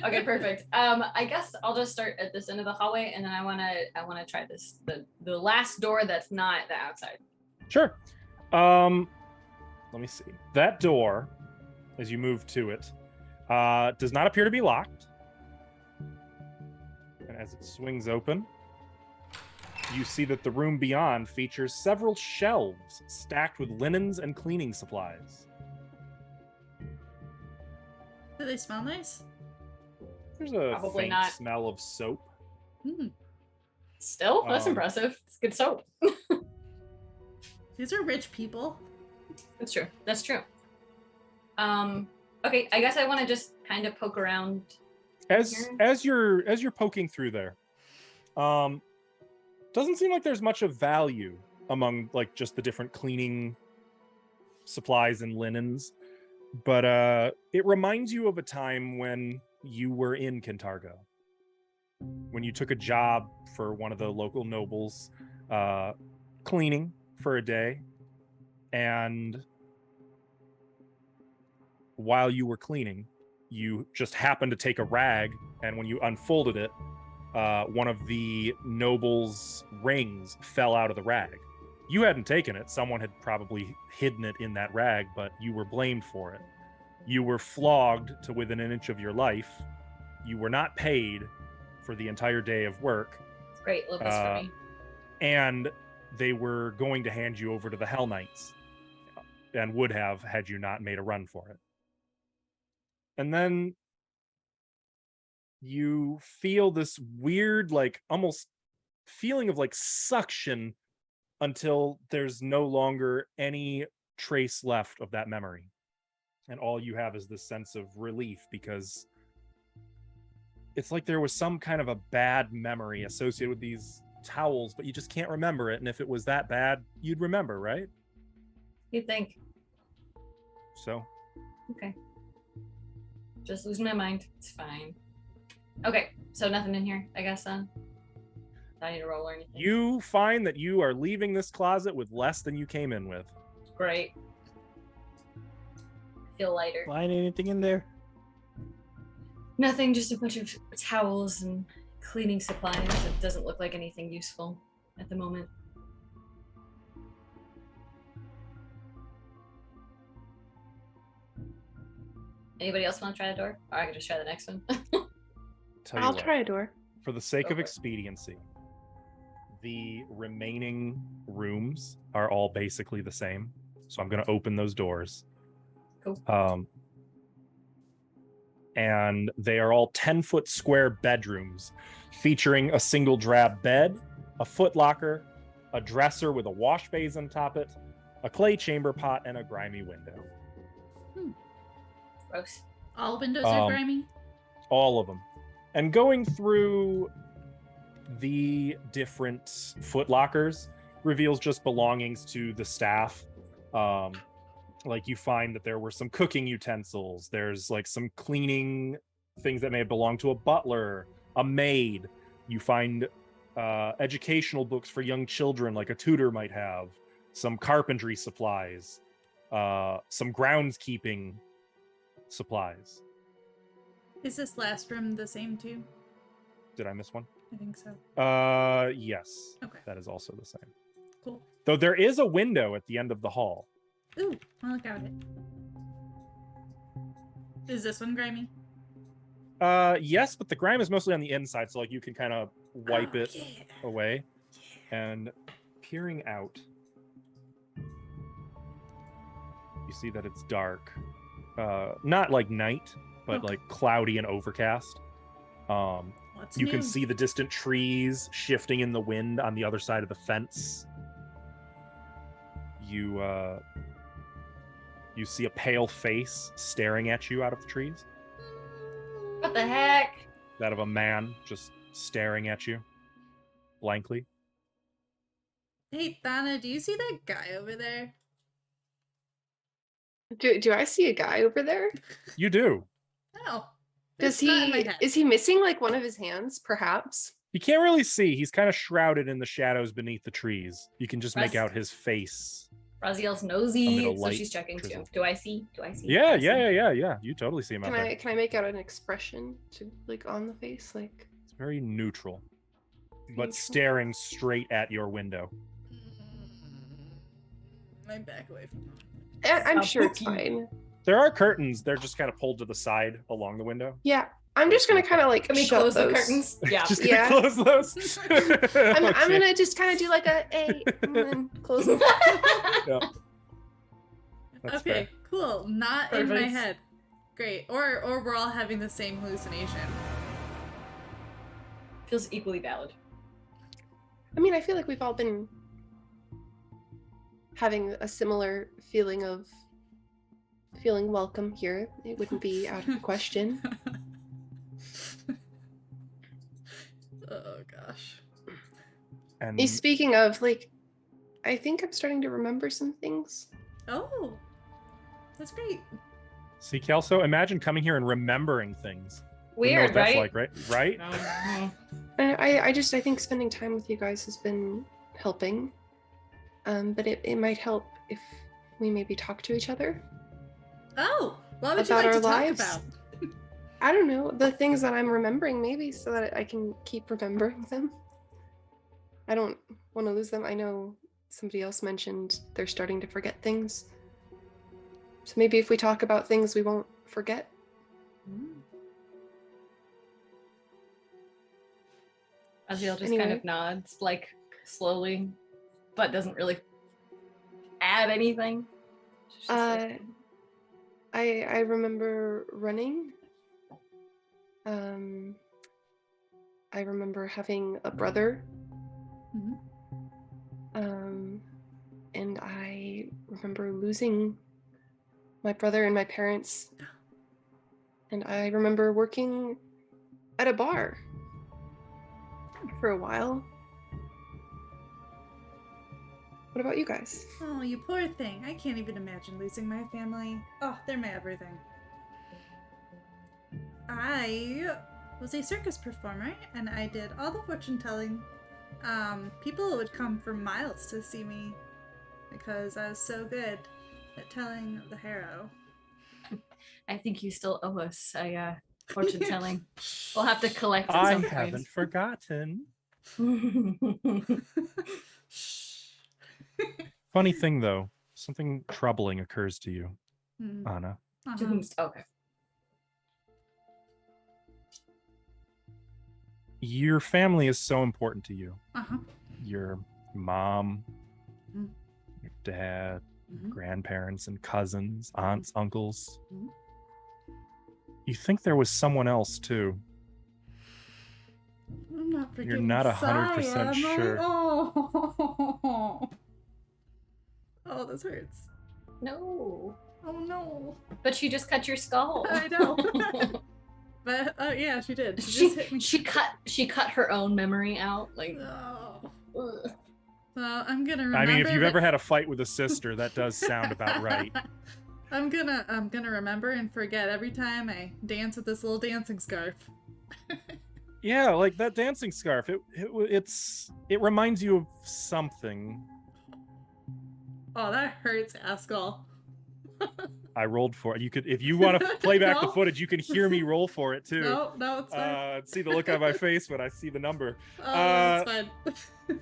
Okay, perfect. I guess I'll just start at this end of the hallway, and then I wanna try this the last door that's not the outside. Sure. Let me see. That door, as you move to it, does not appear to be locked. And as it swings open, you see that the room beyond features several shelves stacked with linens and cleaning supplies. Do they smell nice? There's a Probably faint not. smell of soap. Still, that's Um, impressive. It's good soap. These are rich people. That's true. That's true. Okay, I guess I want to just kind of poke around. As you're poking through there, doesn't seem like there's much of value among like just the different cleaning supplies and linens, but it reminds you of a time when you were in Kintargo, when you took a job for one of the local nobles, cleaning for a day, and while you were cleaning, you just happened to take a rag, and when you unfolded it, one of the noble's rings fell out of the rag. You hadn't taken it. Someone had probably hidden it in that rag, but you were blamed for it. You were flogged to within an inch of your life. You were not paid for the entire day of work. Great, love this for me. And they were going to hand you over to the Hell Knights, and would have had you not made a run for it. And then you feel this weird, like almost feeling of like suction until there's no longer any trace left of that memory. And all you have is this sense of relief, because it's like there was some kind of a bad memory associated with these towels, but you just can't remember it. And if it was that bad, you'd remember, right? You think? So Okay. Just losing my mind. It's fine. Okay, so nothing in here, I guess then. I need to roll or anything. you find that you are leaving this closet with less than you came in with. Great. Feel lighter. Find anything in there? Nothing, just a bunch of towels and cleaning supplies. It doesn't look like anything useful at the moment. Anybody else want to try the door? Or I can just try the next one. Tell you I'll what, try a door. for the sake Go of for it. expediency, the remaining rooms are all basically the same. So I'm going to open those doors. Cool. And they are all 10-foot square bedrooms featuring a single drab bed, a footlocker, a dresser with a wash basin atop it, a clay chamber pot, and a grimy window. Gross. All windows are Um, grimy. All of them. And going through the different footlockers reveals just belongings to the staff. Like you find that there were some cooking utensils. There's like some cleaning things that may have belonged to a butler, a maid. You find educational books for young children like a tutor might have, some carpentry supplies, some groundskeeping supplies. Is this last room the same too? Did I miss one? I think so. Yes. Okay. That is also the same. Cool. Though there is a window at the end of the hall. Ooh, I'll look out it. Is this one grimy? Yes, but the grime is mostly on the inside, so like you can kind of wipe Oh, it yeah. away. And peering out, you see that it's dark. Not like night, but Okay. like cloudy and overcast. What's You new? can see the distant trees shifting in the wind on the other side of the fence. You see a pale face staring at you out of the trees. What the heck? That of a man just staring at you blankly. Hey, Donna, do you see that guy over there? Do I see a guy over there? You do. Oh. Does it's not in my he head. is he missing like one of his hands, perhaps? You can't really see. He's kind of shrouded in the shadows beneath the trees. You can just make Rest. out his face. Raziel's Amid nosy, a so light she's checking drizzle. too. Do I see? Do I see? Yeah, Do I see? yeah. You totally see him out there. Can I make out an expression to like on the face? Like It's very neutral, but Neutral? staring straight at your window. My back away from him. I'm sure it's Spooky. fine. There are curtains. They're just kind of pulled to the side along the window. Yeah. I'm just gonna kind of like Can we shut close those. the curtains? Yeah. Just gonna Yeah. close those. I'm Okay. gonna just kind of do like a and then close them. Yeah. That's Okay, fair. cool. Not in my Perfect. head. Great. Or we're all having the same hallucination. Feels equally valid. I mean, I feel like we've all been having a similar feeling of feeling welcome here. It wouldn't be out of the question. Oh gosh. And Speaking of, like, I think I'm starting to remember some things. Oh, that's great. see, Kelso, imagine coming here and remembering things. You know Weird, what that's right? like, right? Mhm. I think spending time with you guys has been helping. But it might help if we maybe talk to each other. Oh, what would you About like our to talk lives? about? I don't know, the things that I'm remembering, maybe, so that I can keep remembering them. I don't want to lose them. I know somebody else mentioned they're starting to forget things. So maybe if we talk about things we won't forget. Raziel just kind Anyway. of nods, like slowly, but doesn't really add anything. She's just like, I remember running. I remember having a brother. Mhm. And I remember losing my brother and my parents. And I remember working at a bar for a while. What about you guys? Oh, you poor thing. I can't even imagine losing my family. Oh, they're my everything. I was a circus performer and I did all the fortune telling. People would come for miles to see me because I was so good at telling the harrow. I think you still owe us a fortune telling. We'll have to collect at I some haven't forgotten. point. Funny thing, though, something troubling occurs to you, Hmm. Anna. To whom? Okay. Your family is so important to you. Uh-huh. Your mom, Mm. your dad, Mhm. grandparents and cousins, aunts, uncles. Mhm. You think there was someone else too. I'm not forgetting You're not 100% Saya, am I? sure. Oh. Oh, this hurts. No. Oh no. But she just cut your skull. I know. But yeah, she did. She just hit me. She cut her own memory out. Like Oh. ugh. Well, I'm gonna remember. I mean, if you've that- ever had a fight with a sister, that does sound about right. I'm gonna remember and forget every time I dance with this little dancing scarf. Yeah, like that dancing scarf. It reminds you of something. Oh, that hurts, Haskell. I rolled for it. You could, if you want to play back the No. footage, you can hear me roll for it too. No, it's fine. See the look on my face when I see the number. Oh, it's fine.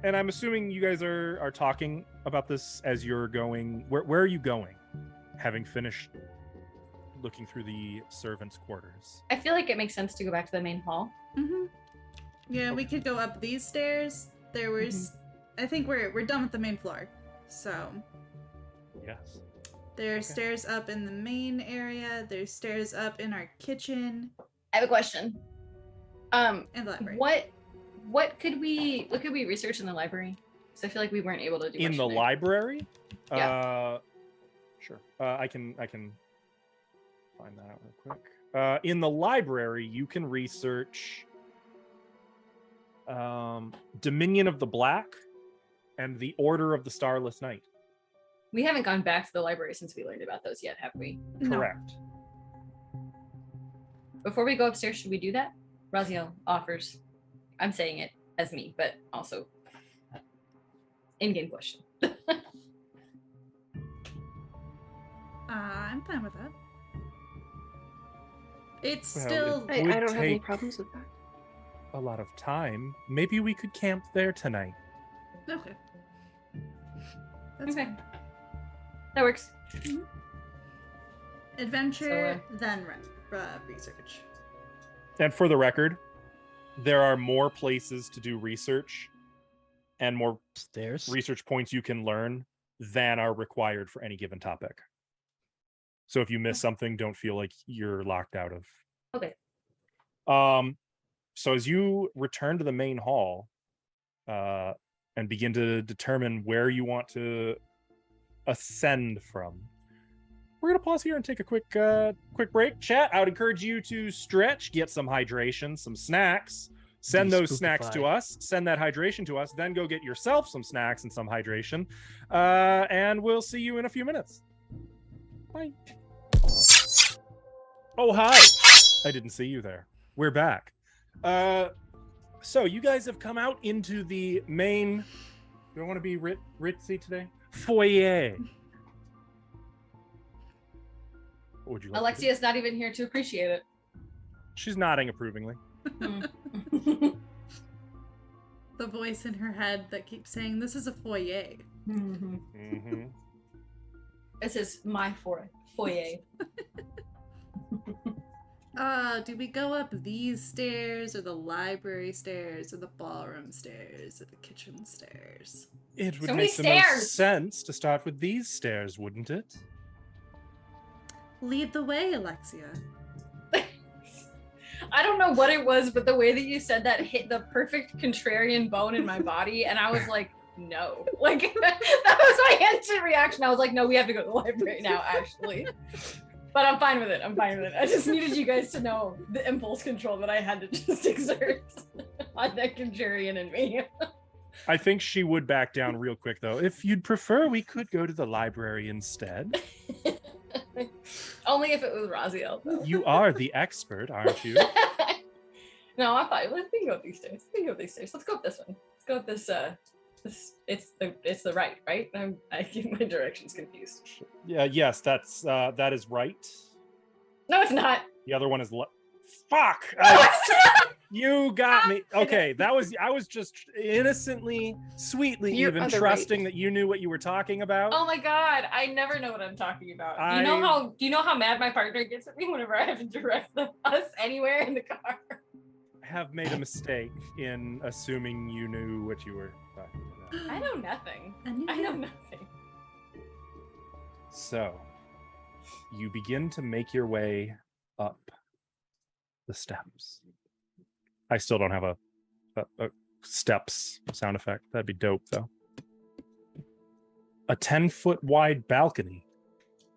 And I'm assuming you guys are talking about this as you're going. Where are you going? Having finished looking through the servants' quarters. I feel like it makes sense to go back to the main hall. Mm-hmm. Yeah, we could go up these stairs. There was, I think we're done with the main floor. So Yes. there's stairs up in the main area. There's stairs up in our kitchen I have a question. and the library. What could we research in the library? Because I feel like we weren't able to do In much the there. library? Yeah. Sure. I can find that out real quick. In the library, you can research Dominion of the Black and the Order of the Starless Night. We haven't gone back to the library since we learned about those yet, have we? No. Correct. Before we go upstairs, should we do that? Raziel offers. I'm saying it as me, but also in-game question. I'm fine with that. It's Well, still. it- I would don't have any take- problems with that. A lot of time. Maybe we could camp there tonight. Okay. That's Okay. fine. That works. Adventure, then research. And for the record, there are more places to do research and more Stairs. research points you can learn than are required for any given topic. So if you miss something, don't feel like you're locked out of. Okay. So as you return to the main hall, and begin to determine where you want to ascend from, we're gonna pause here and take a quick break. Chat, I would encourage you to stretch, get some hydration, some snacks. Send Be those snacks to spookify. us. Send that hydration to us. Then go get yourself some snacks and some hydration. And we'll see you in a few minutes. Bye. Oh, hi. I didn't see you there. We're back. So you guys have come out into the main. Do I want to be ritzy today? Foyer. What would you like? to do? Alexia's not even here to appreciate it. She's nodding approvingly. Hmm. The voice in her head that keeps saying, "This is a foyer." Mhm. Mm-hmm. This is my foyer. Do we go up these stairs, or the library stairs, or the ballroom stairs, or the kitchen stairs? It would So many make the most stairs. sense to start with these stairs, wouldn't it? Lead the way, Alexia. I don't know what it was, but the way that you said that hit the perfect contrarian bone in my body, and I was like, no. Like, that was my instant reaction. I was like, no, we have to go to the library now, actually. But I'm fine with it. I just needed you guys to know the impulse control that I had to just exert on that contrarian in me. I think she would back down real quick, though. If you'd prefer, we could go to the library instead. Only if it was Raziel, though. You are the expert, aren't you? No, I'm fine. We can go up these stairs. Let's go up this one. Let's go up this. It's the right. I get my directions confused. Yeah. Yes, that is right. No, it's not. The other one is fuck. You got me. Okay, I was just innocently, sweetly, You're even other trusting right. that you knew what you were talking about. Oh my god, I never know what I'm talking about. Do I- you know how mad my partner gets at me whenever I have to direct us anywhere in the car? Have made a mistake in assuming you knew what you were talking about. I know nothing. And I know nothing. So, you begin to make your way up the steps. I still don't have a steps sound effect. That'd be dope, though. A 10-foot wide balcony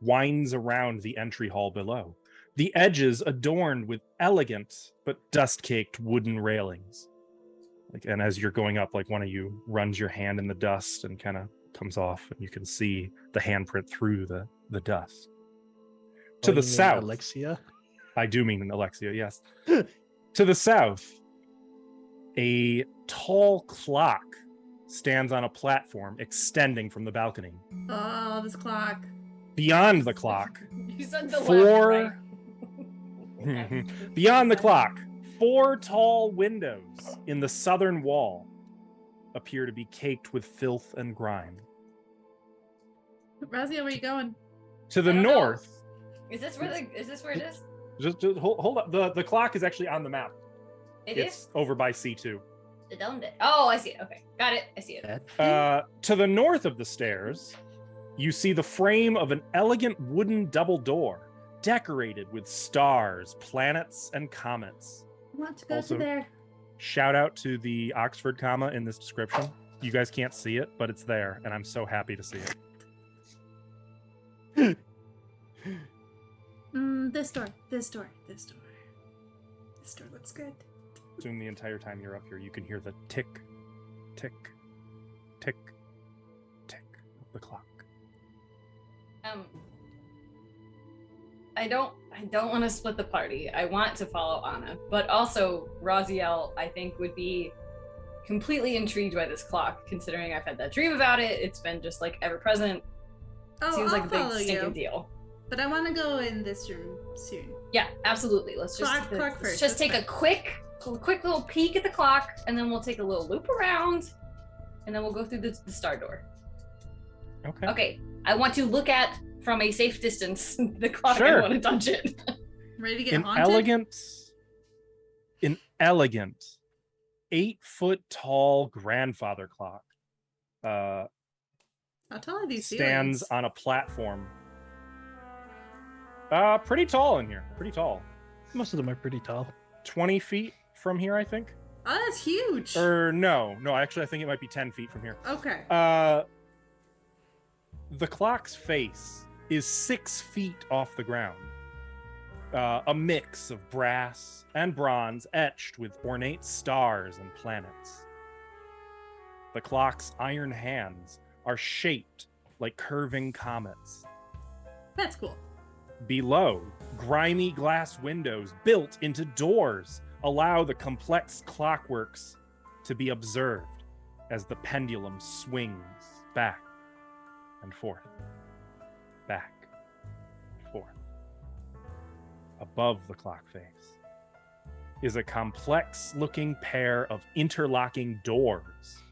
winds around the entry hall below, the edges adorned with elegant but dust-caked wooden railings. and as you're going up, like one of you runs your hand in the dust and kind of comes off, and you can see the handprint through the dust. To Oh, the you mean south, Alexia. I do mean Alexia, yes. To the south, a tall clock stands on a platform extending from the balcony. Oh, this clock. Beyond the clock, You said the four. left, right? Beyond the clock, 4 tall windows in the southern wall appear to be caked with filth and grime. Razia, where you going? To the I don't know. north, Is this where it is? just hold up. The clock is actually on the map. It's over by C2. It owned it. Oh, I see it. Okay, got it. I see it. To the north of the stairs, you see the frame of an elegant wooden double door decorated with stars, planets, and comets. I want to go Also- to there. Shout out to the Oxford comma in this description. You guys can't see it, but it's there, and I'm so happy to see it. This door. This door. This door. This door looks good. Soon the entire time you're up here, you can hear the tick, tick, tick, tick of the clock. I don't want to split the party. I want to follow Anna, but also Raziel, I think, would be completely intrigued by this clock, considering I've had that dream about it. It's been just like ever present. Oh, Seems I'll like a big follow stinking you. deal. But I want to go in this room soon. Yeah, absolutely. Let's just Clock first, just that's take a quick little peek at the clock, and then we'll take a little loop around, and then we'll go through the star door. Okay. Okay, I want to look at from a safe distance the clock. Sure. I want to touch it. Ready to get An haunted? elegant 8-foot tall grandfather clock How tall are these stands ceilings? on a platform. Pretty tall in here. Pretty tall. Most of them are pretty tall. 20 feet from here, I think. Oh, that's huge. Or no, actually, I think it might be 10 feet from here. Okay. The clock's face is 6 feet off the ground. A mix of brass and bronze etched with ornate stars and planets. The clock's iron hands are shaped like curving comets. That's cool. Below, grimy glass windows built into doors allow the complex clockworks to be observed as the pendulum swings back and forth, back and forth. Above the clock face is a complex-looking pair of interlocking doors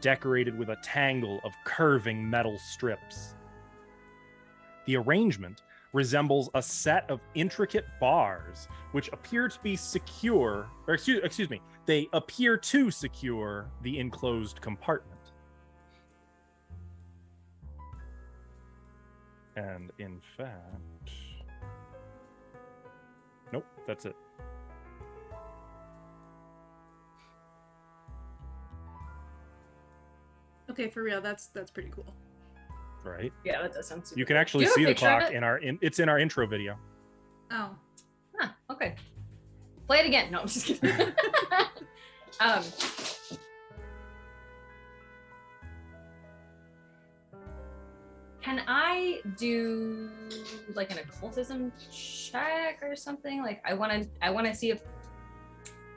decorated with a tangle of curving metal strips. The arrangement resembles a set of intricate bars which appear to be secure, or excuse me, they appear to secure the enclosed compartment. And in fact, nope, that's it. Okay, for real, that's pretty cool. Right? Yeah, that does sound super. You can actually Do you have a see the picture of clock it? it's in our intro video. Oh. Huh, okay. Play it again. No, I'm just kidding. Can I do like an occultism check or something? Like I want to see if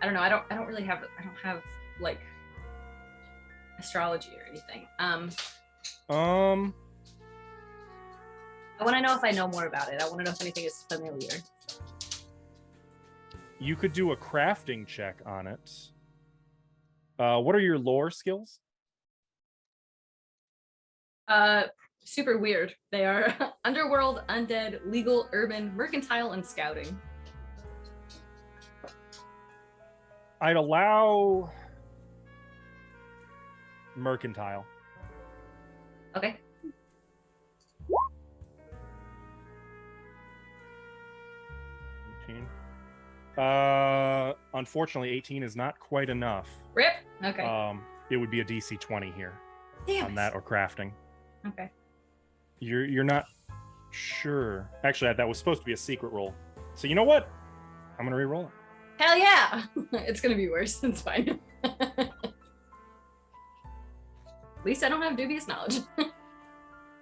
I don't know. I don't have like astrology or anything. I want to know if I know more about it. I want to know if anything is familiar. You could do a crafting check on it. What are your lore skills? Super weird. They are underworld, undead, legal, urban, mercantile, and scouting. I'd allow mercantile. Okay. Unfortunately, 18 is not quite enough. Rip. Okay. It would be a DC 20 here Damn on it. that or crafting. Okay. You're not sure. Actually, that was supposed to be a secret roll. So you know what? I'm gonna re-roll it. Hell yeah. It's gonna be worse. It's fine. At least I don't have dubious knowledge.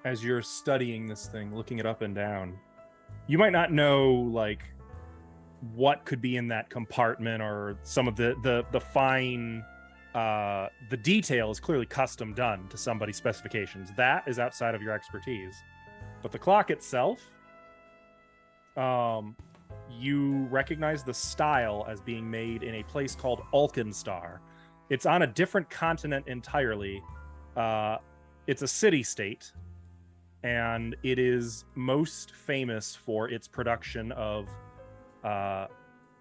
As you're studying this thing, looking it up and down, you might not know like what could be in that compartment or some of the fine the detail is clearly custom done to somebody's specifications. That is outside of your expertise. But the clock itself, you recognize the style as being made in a place called Alkenstar. It's on a different continent entirely. It's a city-state, and it is most famous for its production of a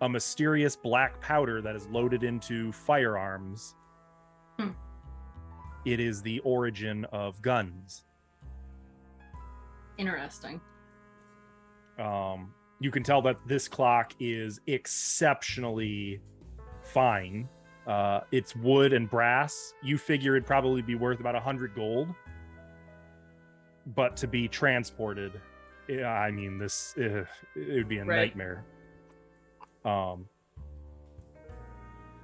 mysterious black powder that is loaded into firearms. It is the origin of guns. Interesting. You can tell that this clock is exceptionally fine. It's wood and brass. You figure it'd probably be worth about 100 gold. But to be transported, I mean, it would be a nightmare.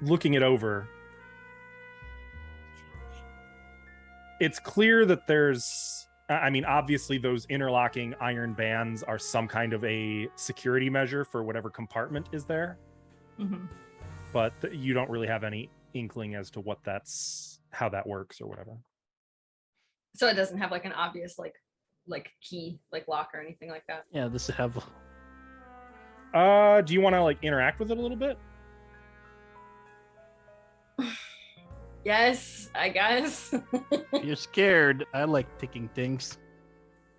Looking it over, it's clear that there's, I mean, obviously those interlocking iron bands are some kind of a security measure for whatever compartment is there. Mm-hmm. But you don't really have any inkling as to how that works or whatever. So it doesn't have like an obvious like key, like lock or anything like that. Yeah, this have. Do you want to like interact with it a little bit? Yes, I guess. You're scared. I like ticking things.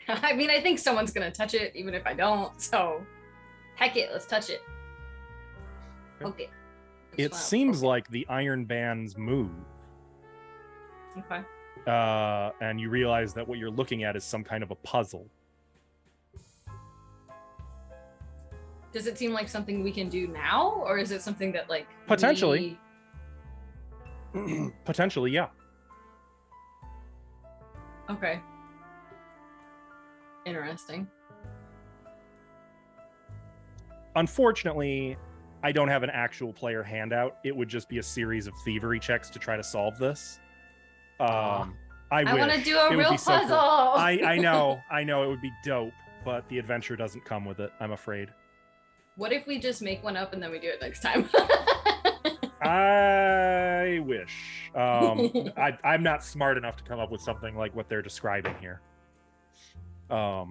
I mean, I think someone's gonna touch it, even if I don't. So, heck it, let's touch it. Okay. It seems like the iron bands move. Okay. And you realize that what you're looking at is some kind of a puzzle. Does it seem like something we can do now, or is it something that like potentially? Potentially, yeah. Okay. Interesting. Unfortunately, I don't have an actual player handout. It would just be a series of thievery checks to try to solve this. I want to do a real puzzle. So I know it would be dope, but the adventure doesn't come with it, I'm afraid. What if we just make one up and then we do it next time? I wish. I'm not smart enough to come up with something like what they're describing here. I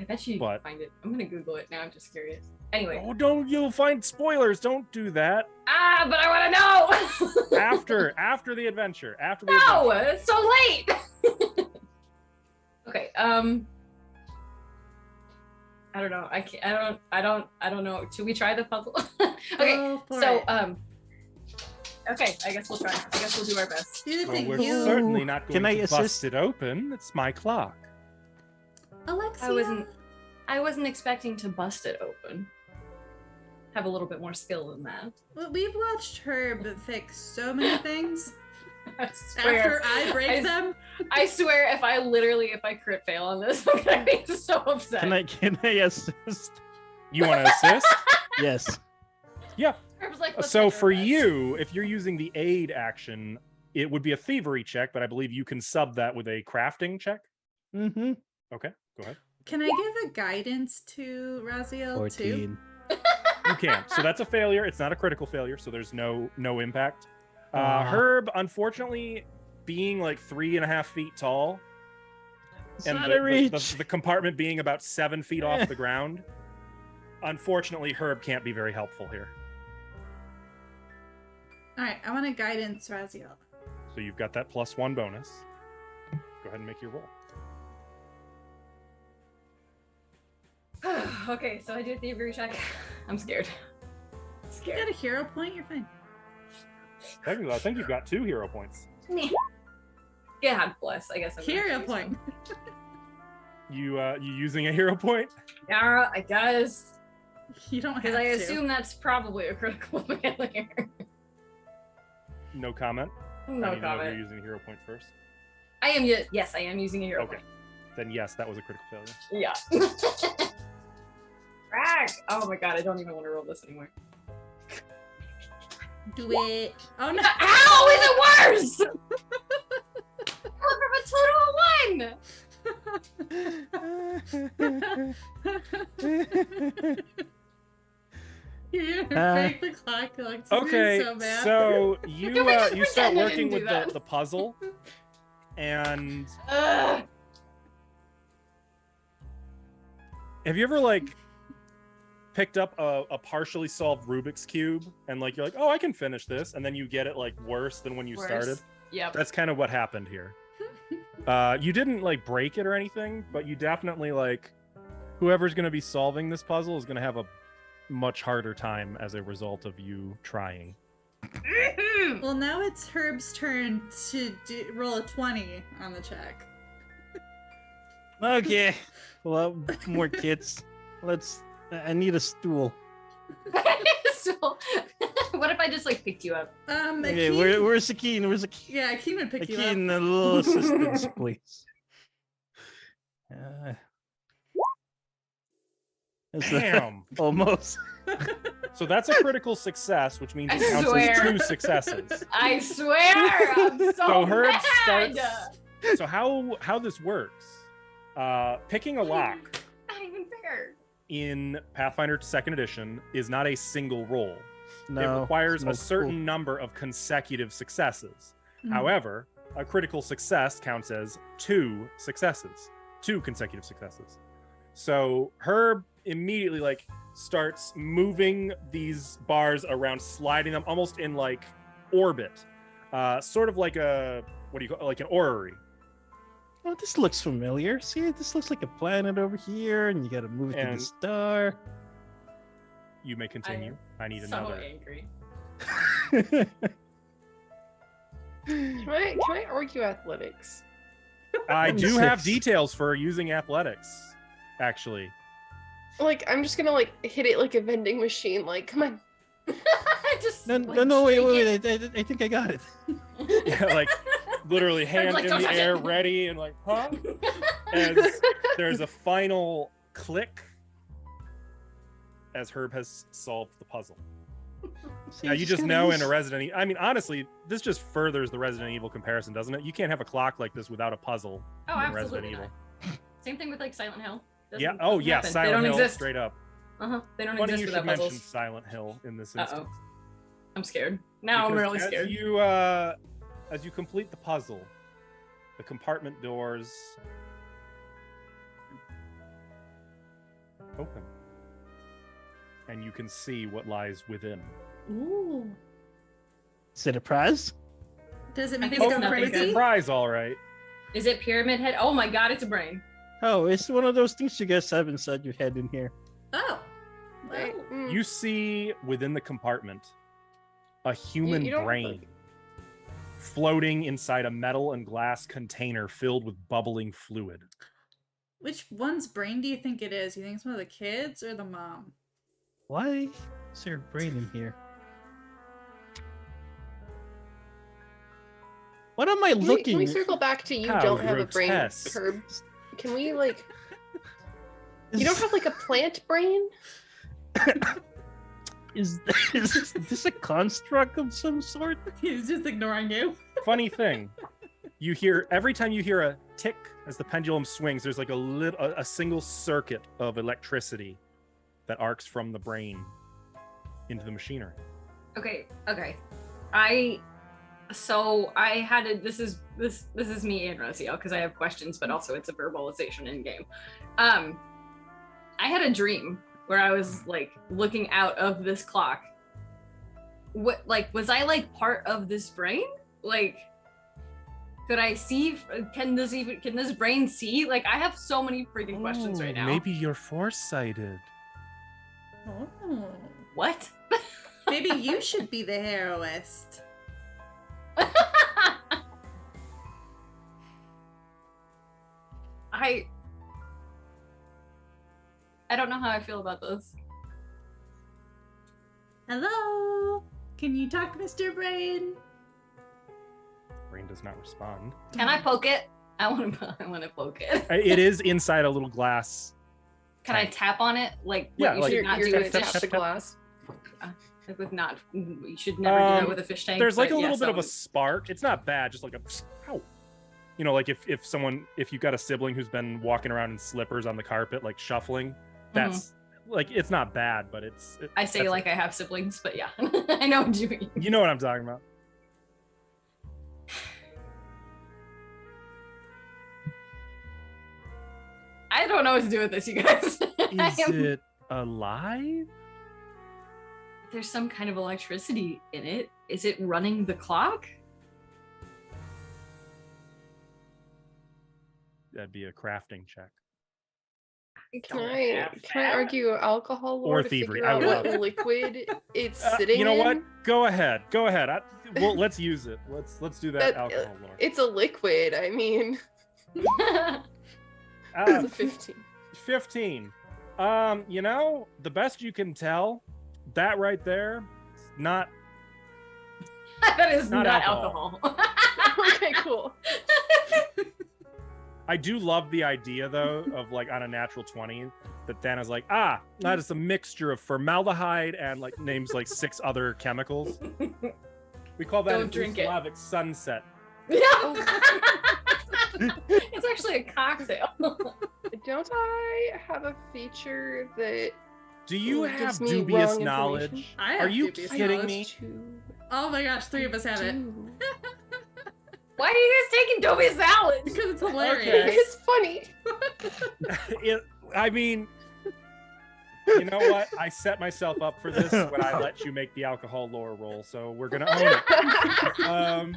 bet you can find it. I'm gonna Google it now. I'm just curious. Anyway. Oh, you'll find spoilers. Don't do that. But I want to know. after the adventure. No, it's so late. Okay. I don't know. I don't know. Should we try the puzzle? Okay. So okay, I guess we'll try. I guess we'll do our best. We're certainly not going to bust it open. It's my clock. Alexia. I wasn't expecting to bust it open. Have a little bit more skill than that. Well, we've watched Herb fix so many things. I swear, after I break them. I swear, if I crit fail on this, I'm gonna be so upset. Can I assist? You want to assist? Yes. Yeah. Like, so for you, if you're using the aid action, it would be a thievery check, but I believe you can sub that with a crafting check. Mm-hmm. Okay, go ahead. Can I give a guidance to Raziel 14. too? You can. So that's a failure. It's not a critical failure, so there's no impact. Herb, unfortunately, being like 3.5 feet tall, and the compartment being about 7 feet off the ground, unfortunately, Herb can't be very helpful here. All right, I want to guidance Raziel. So you've got that +1 bonus. Go ahead and make your roll. Okay, so I do a thievery check. I'm scared. You got a hero point? You're fine. Technically, I think you've got 2 hero points. God bless. I guess I'm hero point. You using a hero point? Yeah, I guess. You don't have to. Because I to. assume that's probably a critical failure. No comment? No comment. You're using a hero point first? Yes, I am using a hero point. Then yes, that was a critical failure. Yeah. Oh my god, I don't even want to roll this anymore. Do it. Oh no! Ow! Is it worse? From a 2 to 1. You're gonna break the clock. Like, Okay, so bad. so you Can we just you start pretend I working didn't do with that? the puzzle, and Ugh. have you ever like picked up a partially solved Rubik's cube and like you're like, oh, I can finish this, and then you get it like worse than when you Worse. started? Yep. That's kind of what happened here. You didn't like break it or anything, but you definitely like whoever's going to be solving this puzzle is going to have a much harder time as a result of you trying. Well, now it's Herb's turn to roll a 20 on the check. Okay. Well, more kids. I need a stool. So, what if I just like picked you up? Okay, Akeem- where's the key? Where's the key? Yeah, Akeem would pick you up. A little assistance, please. That's the- Damn. almost. So that's a critical success, which means I it counts swear. as 2 successes. I swear, I'm so, So Herb mad. starts. So how this works? Picking a lock Not even fair. in Pathfinder 2nd Edition is not a single roll. No. It requires it's a certain number of consecutive successes. Mhm. However, a critical success counts as 2 successes, 2 consecutive successes. So Herb immediately like starts moving these bars around, sliding them almost in like orbit, sort of like a like an orrery. Oh, this looks familiar. See, this looks like a planet over here, and you got to move it to And- the star. You may continue. I need So another. angry. Can I argue athletics? I do have 6. details for using athletics, actually. Like, I'm just gonna like hit it like a vending machine. Like, come on. Just No, like, no, wait, shake wait. I think I got it. Yeah, like literally hand like, in "Don't the touch air, it." ready, and like, huh? As there's a final click as Herb has solved the puzzle. See, Now you just gotta know use- in a Resident Evil, I mean, honestly, this just furthers the Resident Evil comparison, doesn't it? You can't have a clock like this without a puzzle Oh, in Resident absolutely Evil. not. Same thing with like Silent Hill. Yeah. Doesn't- Oh, doesn't yeah. happen. They Silent don't Hill, exist. straight up. They don't Funny exist you without should mention puzzles. Silent Hill in this Uh-oh. instance. I'm scared. Now I'm Because really scared. As you complete the puzzle, the compartment doors open, and you can see what lies within. Ooh. Is it a prize? Does it I make think us it's go nothing It's a good. crazy? prize, all right. Is it Pyramid Head? Oh my god, it's a brain. Oh, it's one of those things you guys have inside your head in here. Oh. Well, Mm. You see within the compartment a human you don't- brain floating inside a metal and glass container filled with bubbling fluid. which one's brain do you think it is? You think it's one of the kids or the mom? Why is there a brain in here? What am I Can we looking? circle back to you How don't have a brain, grotesque. Herb? Can we like? You don't have like a plant brain? Is this a construct of some sort? He's just ignoring you. Funny thing, you hear every time you hear a tick as the pendulum swings, there's like a single circuit of electricity that arcs from the brain into the machinery. Okay. I had a this is me and Rocio because I have questions, but also it's a verbalization in game. I had a dream where I was like looking out of this clock. What was I like part of this brain? Like, could I see? Can this brain see? Like, I have so many freaking questions right now. Maybe you're foresighted. Oh. What? Maybe you should be the heroist. I don't know how I feel about this. Hello? Can you talk, Mr. Brain? Brain does not respond. Can I poke it? I want to poke it. It is inside a little glass. Can I tank. tap on it? Like, Yeah, what you like- should not You're do gonna with tap fish? the glass. Like with not, you should never do that with a fish tank. There's like a but little bit of a some- spark. It's not bad, just like a ow. You know, like if you've got a sibling who's been walking around in slippers on the carpet, like shuffling, that's like, it's not bad, but I say like I have siblings, but yeah, I know what you mean. you know what I'm talking about. I don't know what to do with this, you guys. Is it alive? There's some kind of electricity in it. Is it running the clock? That'd be a crafting check. Can I argue alcohol lore Or to thievery, figure I out would what love it. liquid it's sitting You know what? in? Go ahead. Well, let's use it. Let's do that, That- alcohol lore. It's a liquid. I mean, Uh, it's a 15. 15. You know, the best you can tell, that right there, not That is Not not alcohol. alcohol. Okay, cool. I do love the idea though of like on a natural 20 that Thana's like, that is a mixture of formaldehyde and like names like 6 other chemicals. We call that Don't an drink it. Slavic sunset. Yeah. It's actually a cocktail. Don't I have a feature that Do you gives have me dubious wrong knowledge? information? I have Are you dubious kidding knowledge. me? Oh my gosh, 3 of us have it. Do. Why are you guys taking Dobie salad? Because it's hilarious. Okay. It's funny. I mean, you know what? I set myself up for this when I let you make the alcohol lore roll, so we're gonna own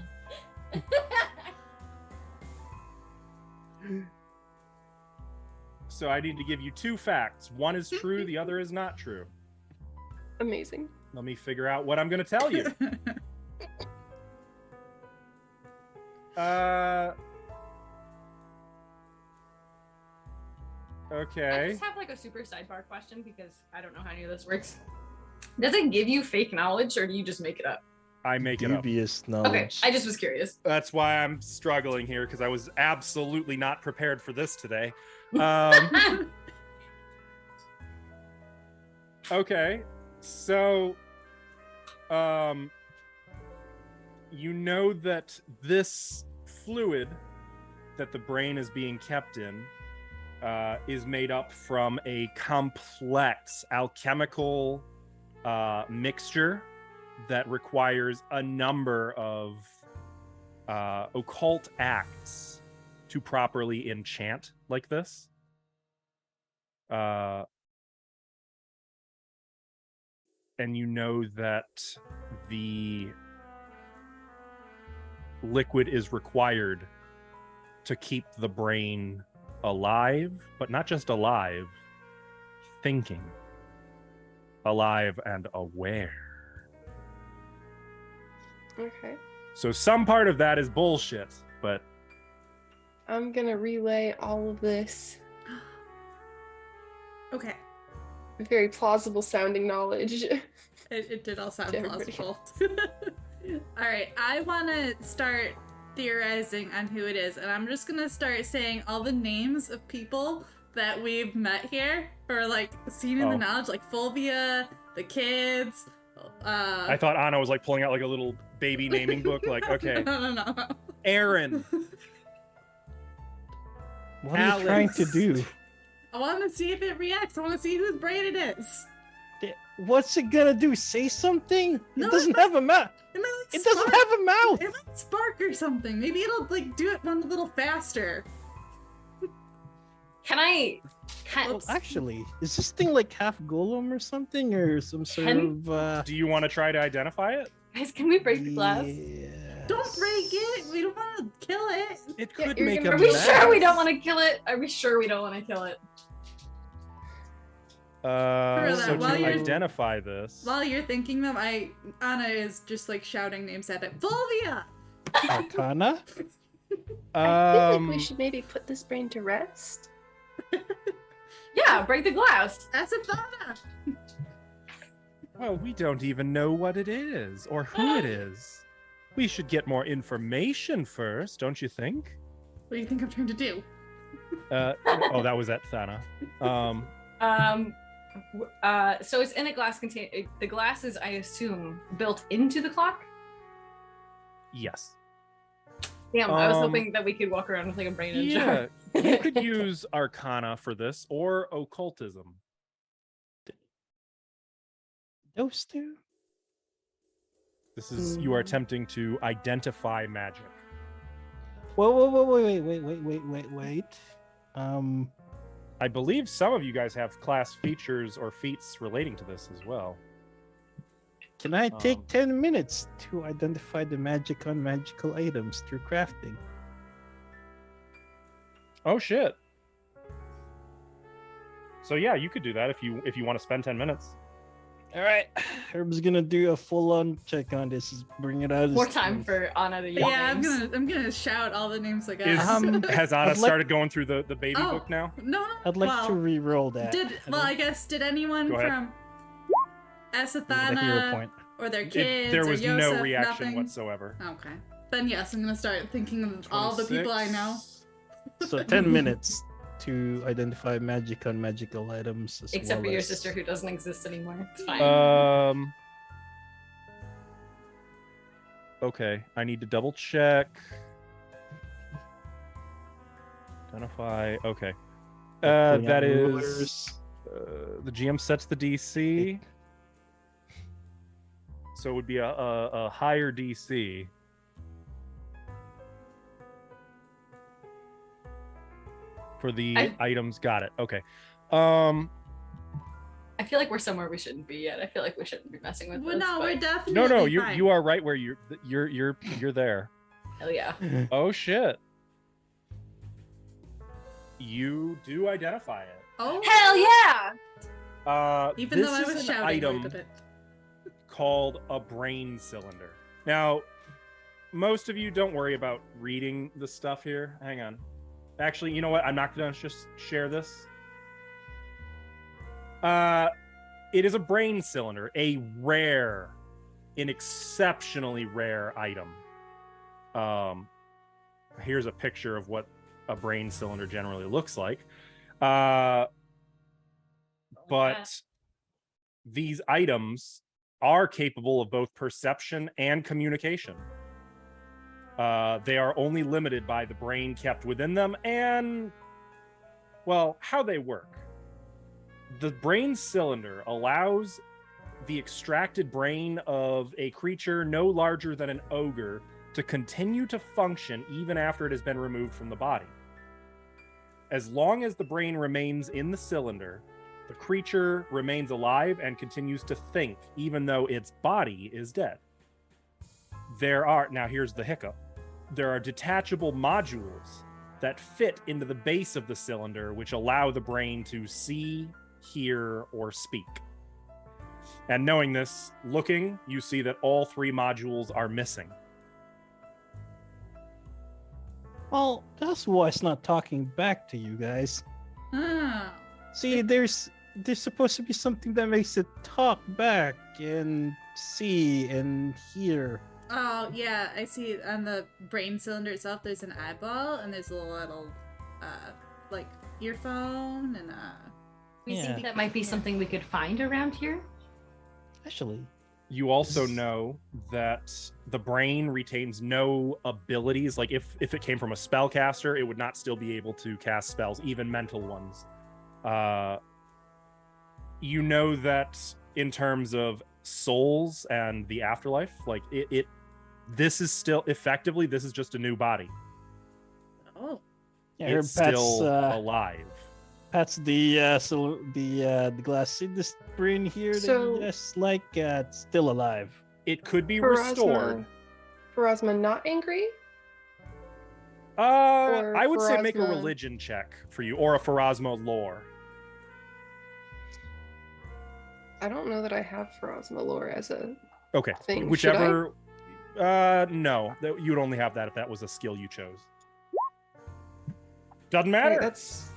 it. So I need to give you 2 facts. One is true, the other is not true. Amazing. Let me figure out what I'm gonna tell you. I Okay. just have like a super sidebar question because I don't know how any of this works. Does it give you fake knowledge or do you just make it up? I make it up. Dubious knowledge. Okay, I just was curious. That's why I'm struggling here because I was absolutely not prepared for this today. Okay, so, you know that this fluid that the brain is being kept in is made up from a complex alchemical mixture that requires a number of occult acts to properly enchant like this. And you know that the liquid is required to keep the brain alive, but not just alive, thinking, alive and aware. Okay. So some part of that is bullshit, but I'm gonna relay all of this Okay. very plausible sounding knowledge. It did all sound To everybody plausible. All right, I want to start theorizing on who it is, and I'm just gonna start saying all the names of people that we've met here, or like seen in the Oh. knowledge, like Fulvia, the kids. I thought Anna was like pulling out like a little baby naming book, like, okay, No. Aaron, What are you trying to Alex. do? I want to see if it reacts. I want to see whose brain it is. What's it gonna do? Say something? No, It doesn't have a mouth. It might, like, It doesn't spark- have a mouth. It might spark or something. Maybe it'll like do it one a little faster. Can I? Well, actually, is this thing like half golem or something, or some sort Can- of? do you want to try to identify it? Guys, can we break the glass? Don't break it. We don't want to kill it. It Yeah, could you're make gonna- a Are we mess. sure we don't want to kill it? Are we sure we don't want to kill it? So while to you're- identify this, While you're thinking them, Anna is just like shouting names at it. Fulvia. Arcana? I feel like we should maybe put this brain to rest. Yeah, break the glass. That's a thought. well, we don't even know what it is or who it is. We should get more information first, don't you think? What do you think I'm trying to do? Oh, that was at Thana. So it's in a glass container. The glass is, I assume, built into the clock. Yes. Damn, I was hoping that we could walk around with like a brain in a jar. You could use Arcana for this or Occultism. Those two? This is you are attempting to identify magic. Wait. I believe some of you guys have class features or feats relating to this as well. Can I take 10 minutes to identify the magic on magical items through crafting? Oh shit. So yeah, you could do that if you want to spend 10 minutes. All right, Herb's gonna do a full-on check on this. Bring it out. More time for Anna to use Yeah, names. I'm gonna shout all the names I got. Has Anna I'd like- started going through the baby Oh. book now? No. I'd like well, to re-roll that. I guess did anyone Go ahead. from The hero Esethana point. or their kids? There or was Yosef, no reaction nothing? whatsoever. Okay. Then yes, I'm gonna start thinking of all the people I know. 26. So 10 minutes to identify magic on magical items. Except for your sister who doesn't exist anymore. It's fine. Okay, I need to double check. Identify. Okay. That is the GM sets the DC. So it would be a higher DC. For the items, got it. Okay. I feel like we're somewhere we shouldn't be yet. I feel like we shouldn't be messing with Well, this. no, but we're definitely No, fine. you are right where you're there. hell yeah. Oh shit. You do identify it. Oh, Hell yeah! even this though I was is an shouting item a bit. called a brain cylinder. Now, most of you don't worry about reading the stuff here. Hang on. Actually, you know what? I'm not going to just share this. It is a brain cylinder, an exceptionally rare item. Here's a picture of what a brain cylinder generally looks like. But these items are capable of both perception and communication. They are only limited by the brain kept within them and, well, how they work. The brain cylinder allows the extracted brain of a creature no larger than an ogre to continue to function even after it has been removed from the body. As long as the brain remains in the cylinder, the creature remains alive and continues to think, even though its body is dead. Now here's the hiccup. There are detachable modules that fit into the base of the cylinder, which allow the brain to see, hear, or speak. And knowing this, looking, you see that all three modules are missing. Well, that's why it's not talking back to you guys. Ah. See, there's supposed to be something that makes it talk back and see and hear. Oh yeah, I see on the brain cylinder itself there's an eyeball and there's a little like earphone and We Yeah. think that might be something we could find around here. Actually, You also know that the brain retains no abilities. Like if it came from a spellcaster, it would not still be able to cast spells, even mental ones. You know that in terms of souls and the afterlife, like this is still effectively, this is just a new body. oh. yeah, her It's still pats alive. pats the glass in this brain here. So- that you just like it's still alive. It could be restored. Pharasma not angry? I would say make a Pharasma- religion check for you, or a Pharasma lore. I don't know that I have Pharasma lore as a Okay, thing. whichever. No, you would only have that if that was a skill you chose. Doesn't matter. Okay, that's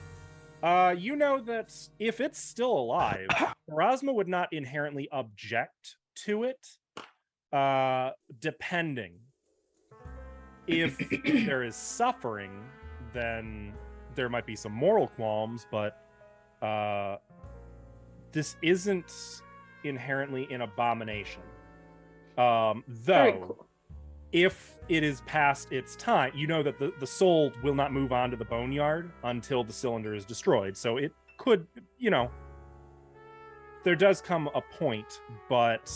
You know that if it's still alive, Pharasma would not inherently object to it, depending. If there is suffering, then there might be some moral qualms, but this isn't inherently an abomination. Very Though, cool. if it is past its time, you know that the soul will not move on to the boneyard until the cylinder is destroyed. So it could, there does come a point, but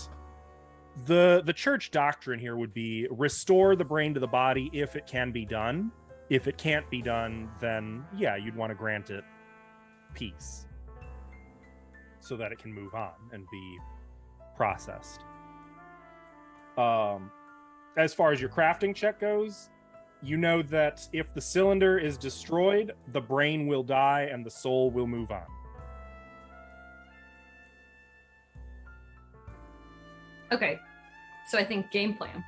the church doctrine here would be restore the brain to the body if it can be done. If it can't be done, then yeah, you'd want to grant it peace so that it can move on and be processed. As far as your crafting check goes, you know that if the cylinder is destroyed, the brain will die and the soul will move on. Okay, so I think game plan.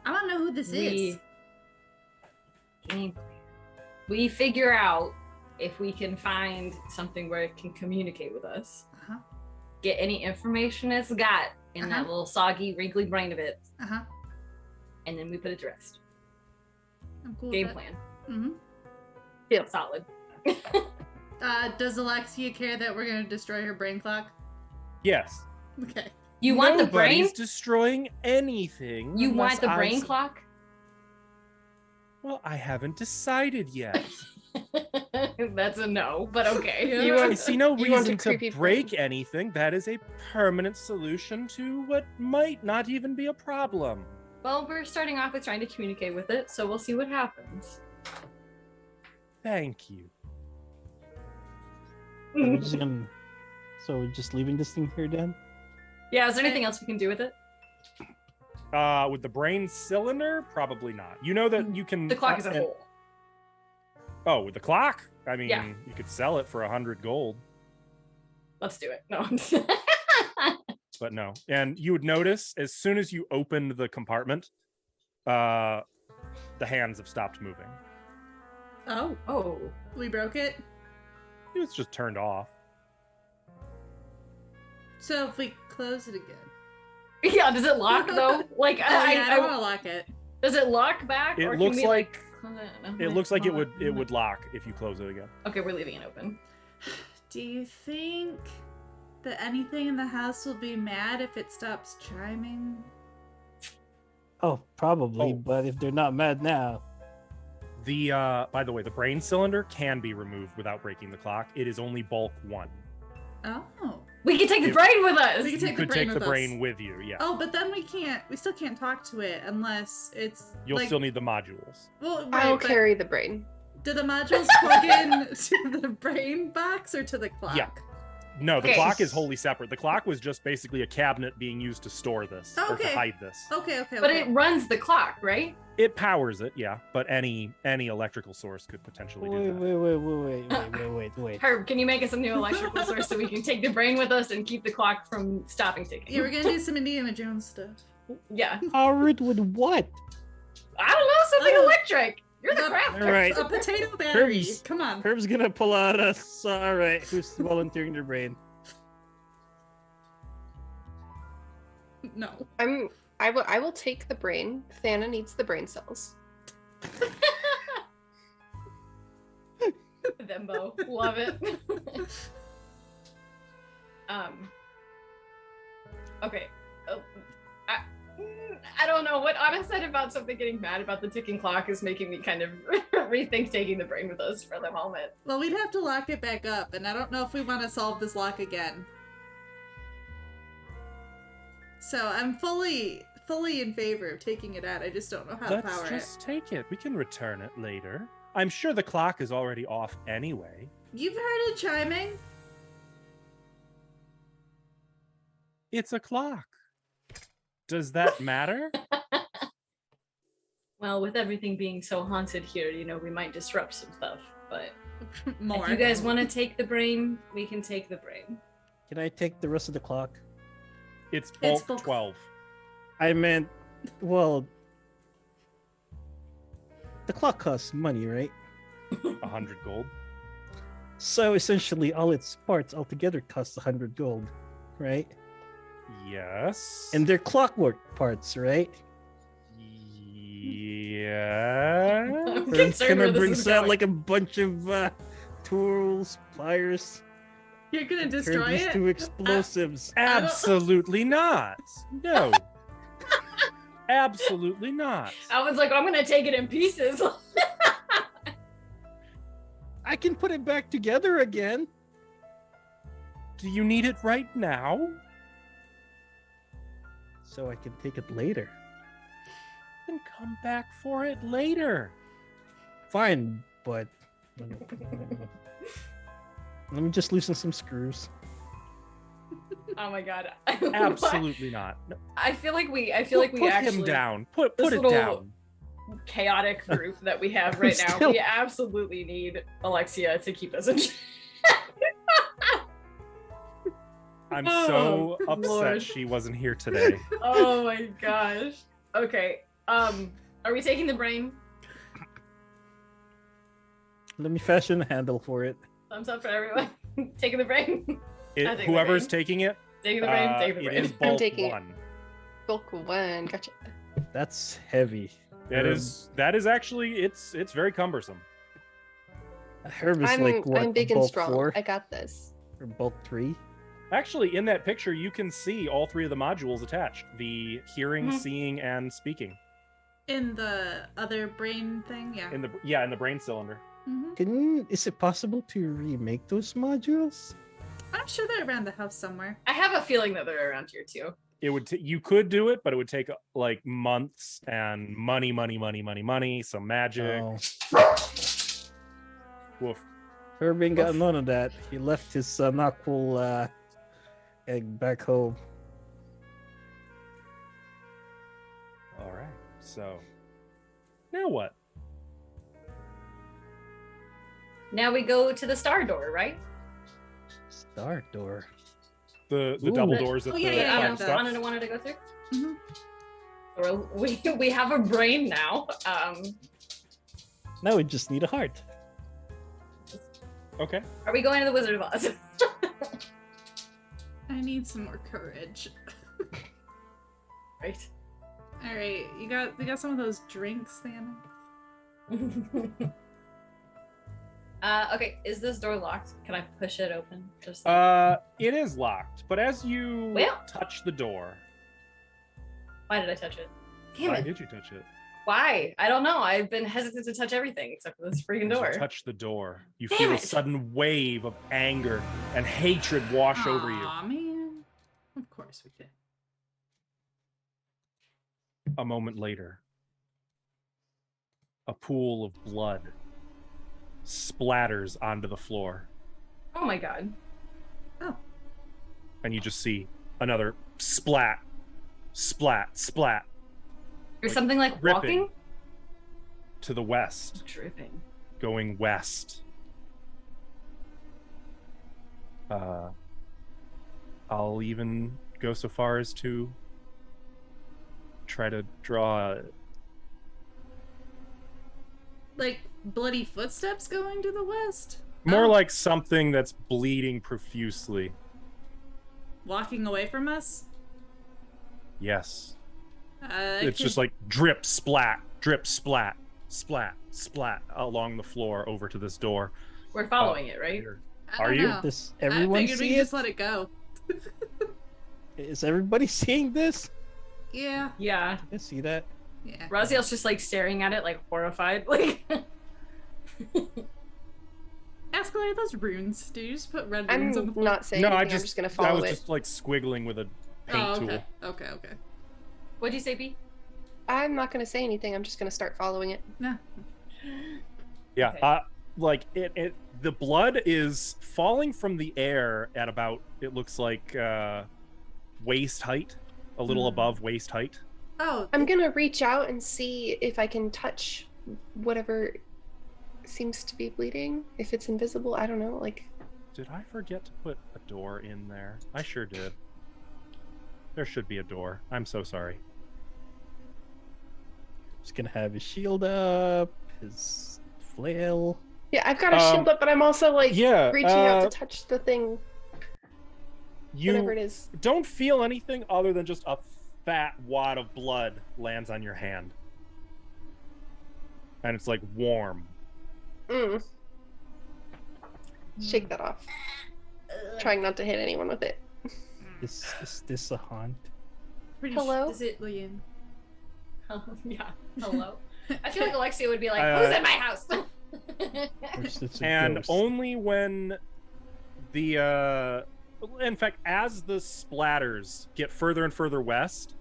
I don't know who this is. Game plan. We figure out if we can find something where it can communicate with us. Uh-huh. Get any information it's got in that little soggy, wrinkly brain of it. Uh-huh. And then we put it to rest. I'm cool Game with that. plan. Mm-hmm. Feel solid. Does Alexia care that we're gonna destroy her brain clock? Yes. Okay. You want the brain? Nobody's destroying anything. You unless want the brain I- clock? Well, I haven't decided yet. That's a no, but okay. Yeah. You I want- see no you want a reason to creepy break brain. anything. That is a permanent solution to what might not even be a problem. Well, we're starting off with trying to communicate with it, so we'll see what happens. Thank you. We're just gonna... So we're just leaving this thing here then? Yeah, is there anything else we can do with it? With the brain cylinder, probably not. You know that you can. The clock is a and- whole. Oh, with the clock? I mean, Yeah. you could sell it for 100 gold, Let's do it. No. but no. And you would notice as soon as you opened the compartment, the hands have stopped moving. Oh, Oh. we broke it. It was just turned off. So if we close it again. Yeah, does it lock though? Like, I don't want to lock it. does it lock back? It or looks can we, like it it looks like it would lock if you close it again. Okay, we're leaving it open. Do you think that anything in the house will be mad if it stops chiming? Oh, probably, Oh. but if they're not mad now... The by the way, the brain cylinder can be removed without breaking the clock. It is only bulk 1. Oh. We can take the If- brain with us. We can You take the could brain take the with us. brain with you, yeah. Oh, but then we still can't talk to it unless it's You'll like, still need the modules. well, I'll right, but carry the brain. do the modules plug in to the brain box or to the clock? Yeah. No, the Okay. clock is wholly separate. The clock was just basically a cabinet being used to store this or to Okay. hide this. Okay, But okay. it runs the clock, right? It powers it, yeah, but any electrical source could potentially do that. Wait. Herb, can you make us a new electrical source so we can take the brain with us and keep the clock from stopping ticking? Yeah, we're gonna do some Indiana Jones stuff. Yeah. Power it with what? I don't know, something Oh. electric. You're the The- crafter. All right. A potato battery. Herbs. Come on. Herb's gonna pull out a... All right, who's volunteering their brain? No. I will take the brain. Thana needs the brain cells. Thembo. Love it. Okay. Oh, I don't know what Anna said about something getting mad about the ticking clock is making me kind of rethink taking the brain with us for the moment. Well, we'd have to lock it back up, and I don't know if we want to solve this lock again. So I'm fully in favor of taking it out. I just don't know how to Let's power just take it. We can return it later. I'm sure the clock is already off anyway. it. You've heard it chiming? It's a clock. Does that matter? Well, with everything being so haunted here, we might disrupt some stuff. But More. if you guys want to take the brain, we can take the brain. Can I take the rest of the clock? It's It's bulk bulk. 12. I meant, well... The clock costs money, right? 100 gold. So essentially all its parts altogether cost 100 gold, right? Yes. And they're clockwork parts, right? Yeah. I'm Herb's concerned gonna where this bring is out going. like a bunch of tools, pliers. You're gonna Turn destroy these it? two explosives. Absolutely not. No. Absolutely not. Alan's like, I'm gonna take it in pieces. I can put it back together again. Do you need it right now? So I can take it later. Then come back for it later. Fine, but let me just loosen some screws. Oh my god. Absolutely not. No, I feel like we put actually him down. Put this it little down. chaotic group that we have right now. Still- We absolutely need Alexia to keep us in check. I'm Oh, so upset Lord. she wasn't here today. Oh my gosh. Okay. Are we taking the brain? Let me fashion a handle for it. Thumbs up for everyone. Taking the brain. I think Whoever's the taking it, Taking the brain. Taking the it brain. is bulk taking it. 1. Bulk 1. Gotcha. That's heavy. That is actually it's very cumbersome. A herb is like what? I'm big a and bulk strong. 4 I got this. or bulk 3? Actually, in that picture, you can see all 3 of the modules attached: the hearing, Mhm. seeing, and speaking. In the other brain thing, yeah. In the brain cylinder. Is it possible to remake those modules? I'm sure they're around the house somewhere. I have a feeling that they're around here too. It would you could do it, but it would take like months and money, some magic. Oh, Woof. Herb ain't got none of that. He left his knuckle egg back home. All right. So now what? Now we go to the star door, right? Star door. The Ooh. double doors that Oh, yeah, the yeah, climb yeah. steps? Wanted to go through. Mhm. Or we have a brain now. Now we just need a heart. Okay. Are we going to the Wizard of Oz? I need some more courage. Right. All right, you got some of those drinks, Santa? Okay, is this door locked? Can I push it open? Just It is locked, but as you Well. touch the door, why did I touch it? Damn why it. did you touch it? Why? I don't know. I've been hesitant to touch everything except for this freaking As door. you touch the door, you Damn feel a it. sudden wave of anger and hatred wash over you. Aw, man. Of course we did. A moment later, a pool of blood splatters onto the floor, Oh my god. Oh, and you just see another splat, splat, splat There's Like something like dripping. walking? to the west, Dripping. going west. I'll even go so far as to try to draw like bloody footsteps going to the west? more Oh, like something that's bleeding profusely. walking away from us? Yes. It It's just could- like drip, splat, splat, splat along the floor over to this door. We're following it, right? I Are don't you? know. Does I everyone figured we see could it? just let it go. Is everybody seeing this? Yeah. Yeah. I see that. Yeah. Raziel's just like staring at it, like horrified. Like Ask are those runes? Do you just put red I'm runes on the floor? not saying No, anything. I I'm just, just gonna I follow was it. just like squiggling with a paint Oh, tool. okay. Okay, okay. what'd you say, B? I'm not gonna say anything. I'm just gonna start following it. Yeah. Yeah, Okay. like the blood is falling from the air at about, it looks like waist height, a little Hmm. above waist height. Oh, I'm gonna reach out and see if I can touch whatever seems to be bleeding. If it's invisible, I don't know. Like, Did I forget to put a door in there? I sure did. There should be a door. I'm so sorry. He's gonna have his shield up, his flail. yeah, I've got a shield up, but I'm also like yeah, reaching out to touch the thing, whatever it You is. don't feel anything other than just a fat wad of blood lands on your hand. And it's like warm. Mm. Shake that off. trying not to hit anyone with it. Is this a haunt? Pretty Hello? Is it? Julian. Yeah. Hello. I feel like Alexia would be like, Uh, "Who's in my house?" Or is this a And ghost? only when in fact, as the splatters get further and further west,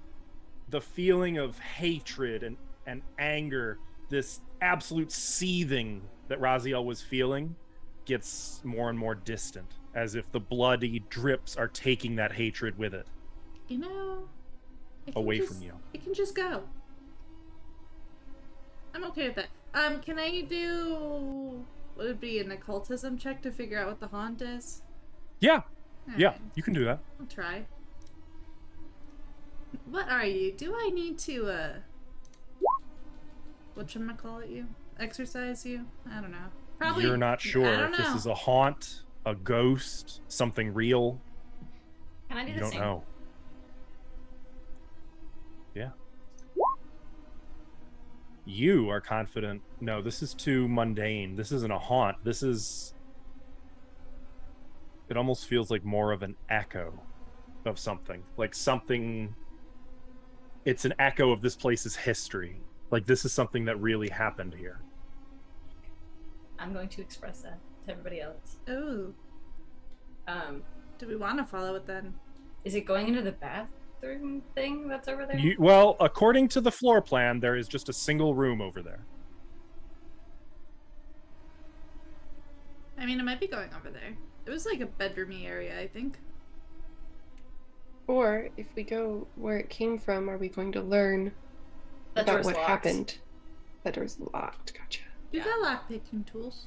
the feeling of hatred and anger, this absolute seething that Raziel was feeling, gets more and more distant, as if the bloody drips are taking that hatred with it You know, it can away just- from you. It can just go. I'm okay with that. Can I do what would be an occultism check to figure out what the haunt is? Yeah, yeah, Alright, you can do that. I'll try. What are you? Do I need to whatchamacallit you? Exercise you? I don't know. Probably You're not I sure don't if this know. is a haunt, a ghost, something real. Can I do You the don't same? know. Yeah. You are confident. No, this is too mundane. This isn't a haunt. This is. It almost feels like more of an echo of something. Like something. It's an echo of this place's history. Like this is something that really happened here. I'm going to express that to everybody else. Oh, do we want to follow it then? Is it going into the bathroom thing that's over there? Well, according to the floor plan, there is just a single room over there. I mean, it might be going over there. It was like a bedroomy area, I think. Or if we go where it came from, are we going to learn That about door's what locked. happened? That door's locked. Gotcha. You Yeah. got lockpicking tools.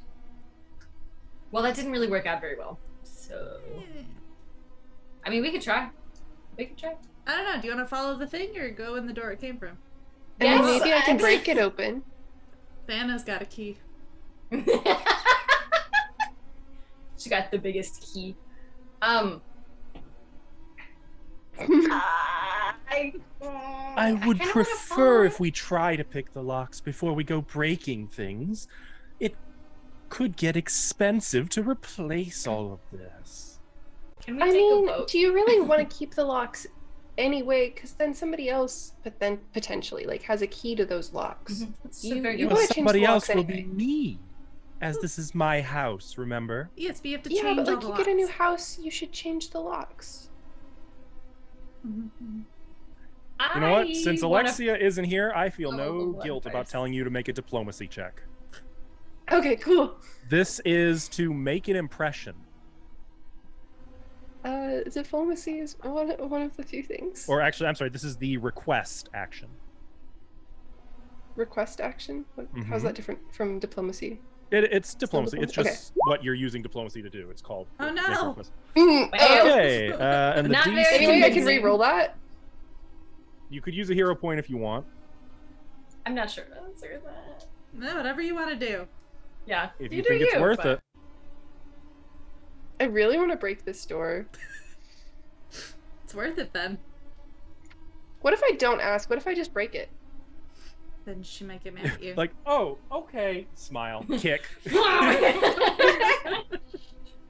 Well, that didn't really work out very well. So, Yeah. I mean, we could try. We could try. I don't know. Do you want to follow the thing or go in the door it came from? I mean, Yes, maybe I can break it open. Vanna's got a key. She got the biggest key. I would kinda wanna prefer if follow. we try to pick the locks before we go breaking things. It could get expensive to replace all of this. Can we I take mean, a vote? do you really want to keep the locks anyway? Because then somebody else, but then potentially, like, has a key to those locks. That's a You- very you good Well, wanna point. change somebody the else locks will be anyway. me, as this is my house, remember? Yes, but you have to Yeah, change but all like, the you locks. get a new house, you should change the locks. Mhm. You know what? Since I wanna- Alexia isn't here, I feel follow the no one guilt about first. telling you to make a diplomacy check. Okay, cool. This is to make an impression. Diplomacy is one of the few things. Or actually, I'm sorry, this is the request action. Request action? How's Mhm. that different from diplomacy? It's diplomacy. It's diplomacy. just what you're using diplomacy to do. It's called. Oh, make a no. request. Oh, Okay, and the Not very DC. anyway, I can convincing. re-roll that. You could use a hero point if you want. I'm not sure. Answer that. No, whatever you want to do. Yeah. If you you do think it's you, worth but- it. I really want to break this door. It's worth it then. What if I don't ask? What if I just break it? Then she might get mad at you. Like, oh, okay. Smile. Kick.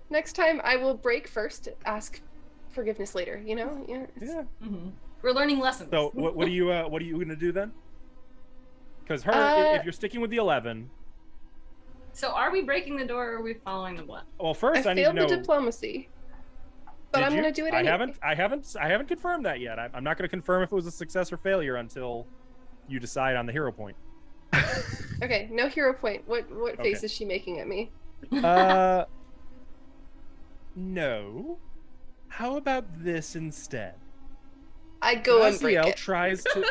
Next time, I will break first, ask forgiveness later. You know? Yeah. Yeah. Mhm. We're learning lessons. So what are you gonna do then? Because if you're sticking with the 11, So are we breaking the door or are we following the what? well, first I, I need to failed know. the diplomacy, but did I'm you? gonna do it I anyway. haven't confirmed that yet. I'm not gonna confirm if it was a success or failure until you decide on the hero point. Okay, no hero point. What face Okay. is she making at me? No. How about this instead? I go and break Raziel it. tries to.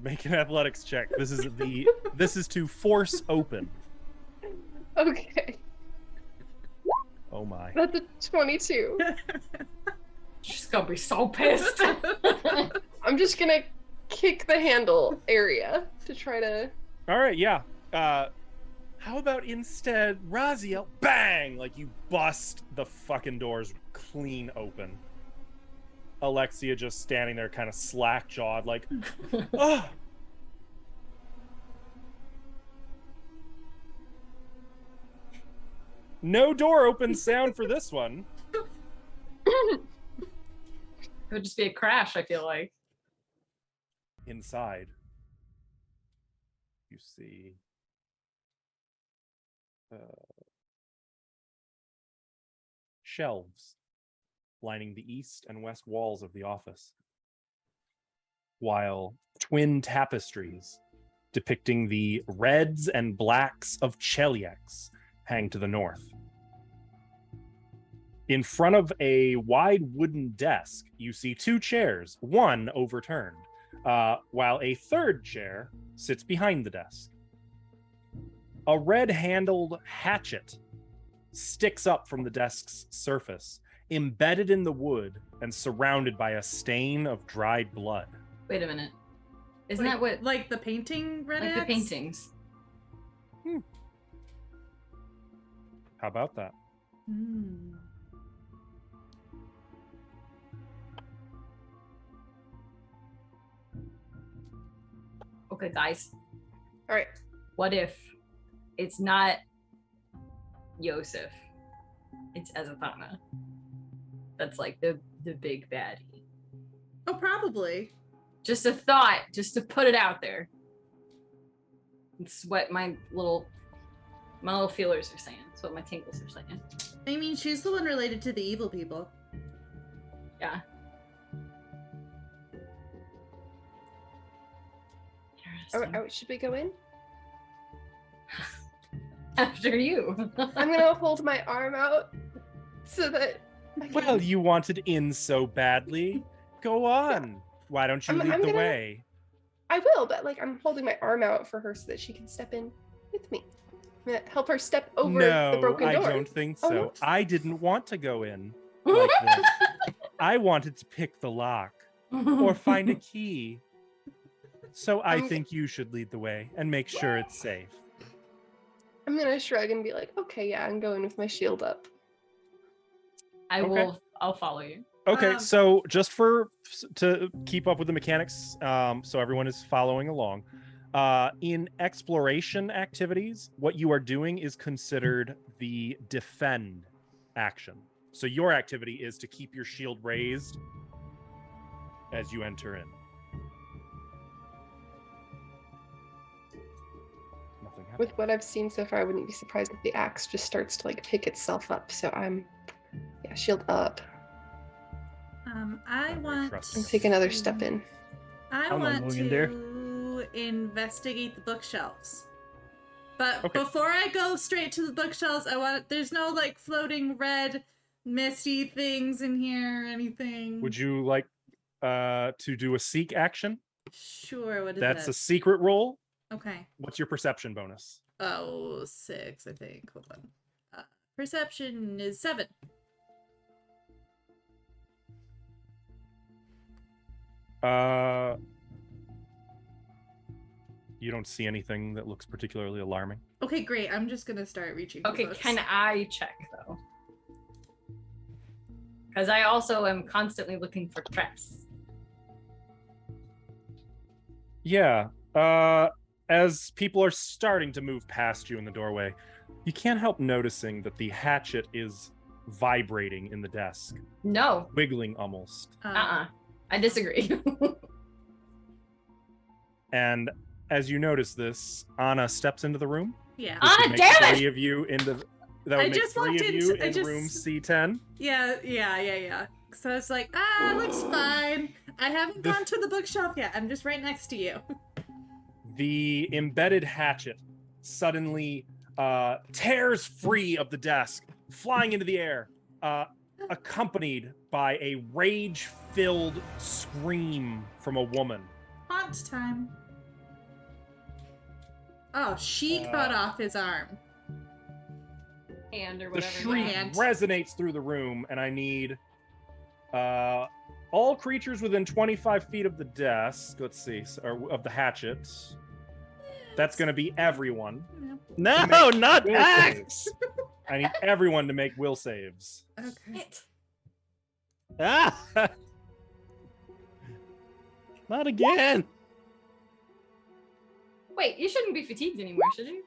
Make an athletics check. This is to force open. Okay, Oh my. that's a 22. She's gonna be so pissed. I'm just gonna kick the handle area to try to. All right, yeah. How about instead, Raziel, bang! Like you bust the fucking doors clean open. Alexia just standing there, kind of slack jawed, like, oh. No door open sound for this one. It would just be a crash, I feel like. Inside, you see shelves lining the east and west walls of the office, while twin tapestries depicting the reds and blacks of Cheliax hang to the north. In front of a wide wooden desk, you see two chairs, one overturned, while a third chair sits behind the desk. A red-handled hatchet sticks up from the desk's surface, embedded in the wood and surrounded by a stain of dried blood. Wait a minute. Isn't that what... Like the painting red Like axe? the paintings. How about that? Hmm. Okay, guys. All right. What if it's not Yosef? It's Azatana. That's like the big baddie. Oh, probably. Just a thought, just to put it out there. It's what my little feelers are saying. It's what my tingles are saying. I mean, she's the one related to the evil people. Yeah. Should we go in? After you. I'm gonna hold my arm out so that. Well, you wanted in so badly. Go on. Why don't you lead the way? I will, but like I'm holding my arm out for her so that she can step in with me. I'm gonna help her step over the broken door. I don't think so. Oh. I didn't want to go in like this. I wanted to pick the lock or find a key. So I think you should lead the way and make sure it's safe. I'm gonna shrug and be like, okay, yeah, I'm going with my shield up. I'll follow you. Okay, so just to keep up with the mechanics, so everyone is following along. In exploration activities, what you are doing is considered the defend action. So your activity is to keep your shield raised as you enter in. Nothing happened. With what I've seen so far, I wouldn't be surprised if the axe just starts to like pick itself up. So I'm, shield up. I'm take another step in. I want to investigate the bookshelves. But before I go straight to the bookshelves, there's no like floating red misty things in here or anything. Would you like to do a seek action? Sure, what is That's that? a secret roll. Okay. What's your perception bonus? Oh, 6, I think. Hold on. Perception is 7. You don't see anything that looks particularly alarming. Okay, great. I'm just gonna start reaching. Okay, books. can I check though? Because I also am constantly looking for traps. Yeah. As people are starting to move past you in the doorway, you can't help noticing that the hatchet is vibrating in the desk. No. Wiggling almost. I disagree. And as you notice this, Anna steps into the room. Yeah. Anna, damn it! Three of you into. That would make three of you in room C10. Yeah. So it's like, looks fine. I haven't gone to the bookshelf yet. I'm just right next to you. The embedded hatchet suddenly tears free of the desk, flying into the air, accompanied by a rage-filled scream from a woman. Haunt time. Oh, she cut off his arm. Hand or The whatever. shriek resonates through the room, and I need all creatures within 25 feet of the desk. Let's see, or of the hatchet. That's going to be everyone. No, not axe. I need everyone to make will saves. Okay. Ah! Not again. Wait, you shouldn't be fatigued anymore, should you?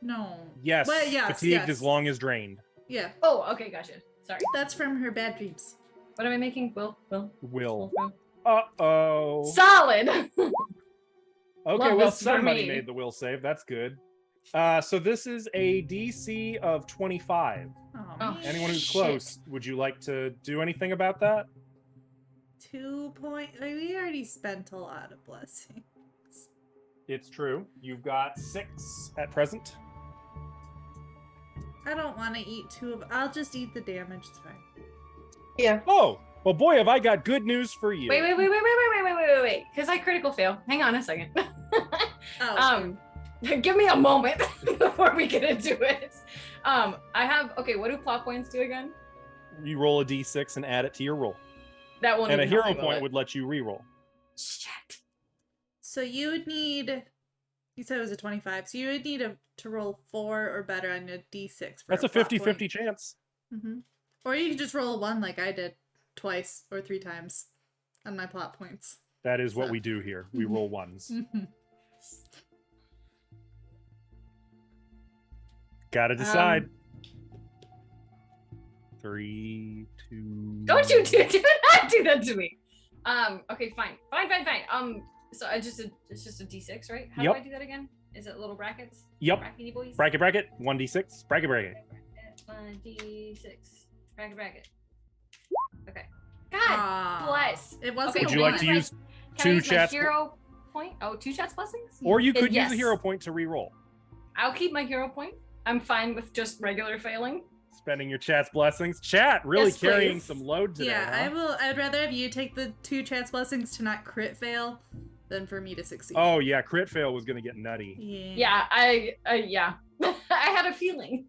No. Yes. Well, yes, Fatigued yes. as long as drained. Yeah. Oh, okay, gotcha. Sorry. That's from her bad dreams. What am I making? Will. Will. Uh-oh. Solid. Okay, Love well, this for somebody me. made the will save. That's good. So this is a DC of 25. Oh, Anyone who's shit. close, would you like to do anything about that? 2 point. We already spent a lot of blessings. It's true. You've got 6 at present. I don't want to eat 2 of. I'll just eat the damage. It's fine. Yeah. Oh, well, boy, have I got good news for you. Wait. Because I critical fail. Hang on a second. Oh. Give me a moment before we get into it. I have. Okay, what do plot points do again? You roll a d6 and add it to your roll. That won't. And a even help hero me, will point it? would let you re-roll. Shit. So you would need. You said it was a 25. So you would need to roll 4 or better on a d6. For That's a plot 50-50 point. chance. Mm-hmm. Or you could just roll a 1 like I did twice or 3 times on my plot points. That is what So- we do here. We roll ones. Mm-hmm. Gotta decide. 3, 2. Don't you do not do that to me. Okay, fine. So it's just a d6, right? How Yep. do I do that again? Is it little brackets? Yep. Brackety boys. Bracket. 1d6. Bracket. 1d6. Bracket. Okay. God bless. It wasn't. Okay, Would a you like one. to Can I use Can I 2 use my chats? hero point? Oh, 2 chats blessings? Or you could use Yes. a hero point to re-roll. I'll keep my hero point. I'm fine with just regular failing. Spending your chat's blessings. Chat really Yes, carrying please. some load today. Yeah, huh? I will. I'd rather have you take the 2 chance blessings to not crit fail than for me to succeed. Oh yeah, crit fail was gonna get nutty. Yeah, I had a feeling.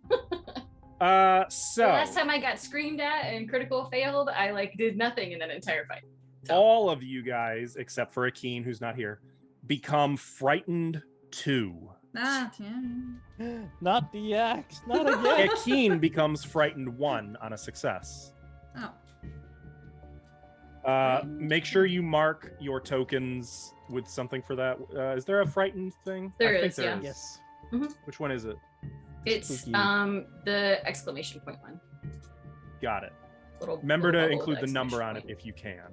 So The last time I got screamed at and critical failed, I like did nothing in that entire fight. So, all of you guys, except for Akeen, who's not here, become frightened 2. Ah, yeah. Not the axe. Not again. Akeen becomes frightened 1 on a success. Oh. Make sure you mark your tokens with something for that. Is there a frightened thing? There I think is, there yeah. Yes. Which one is it? it's Spooky. the exclamation point one. Got it. Little Remember little to bubble include with the number on exclamation it point. if you can.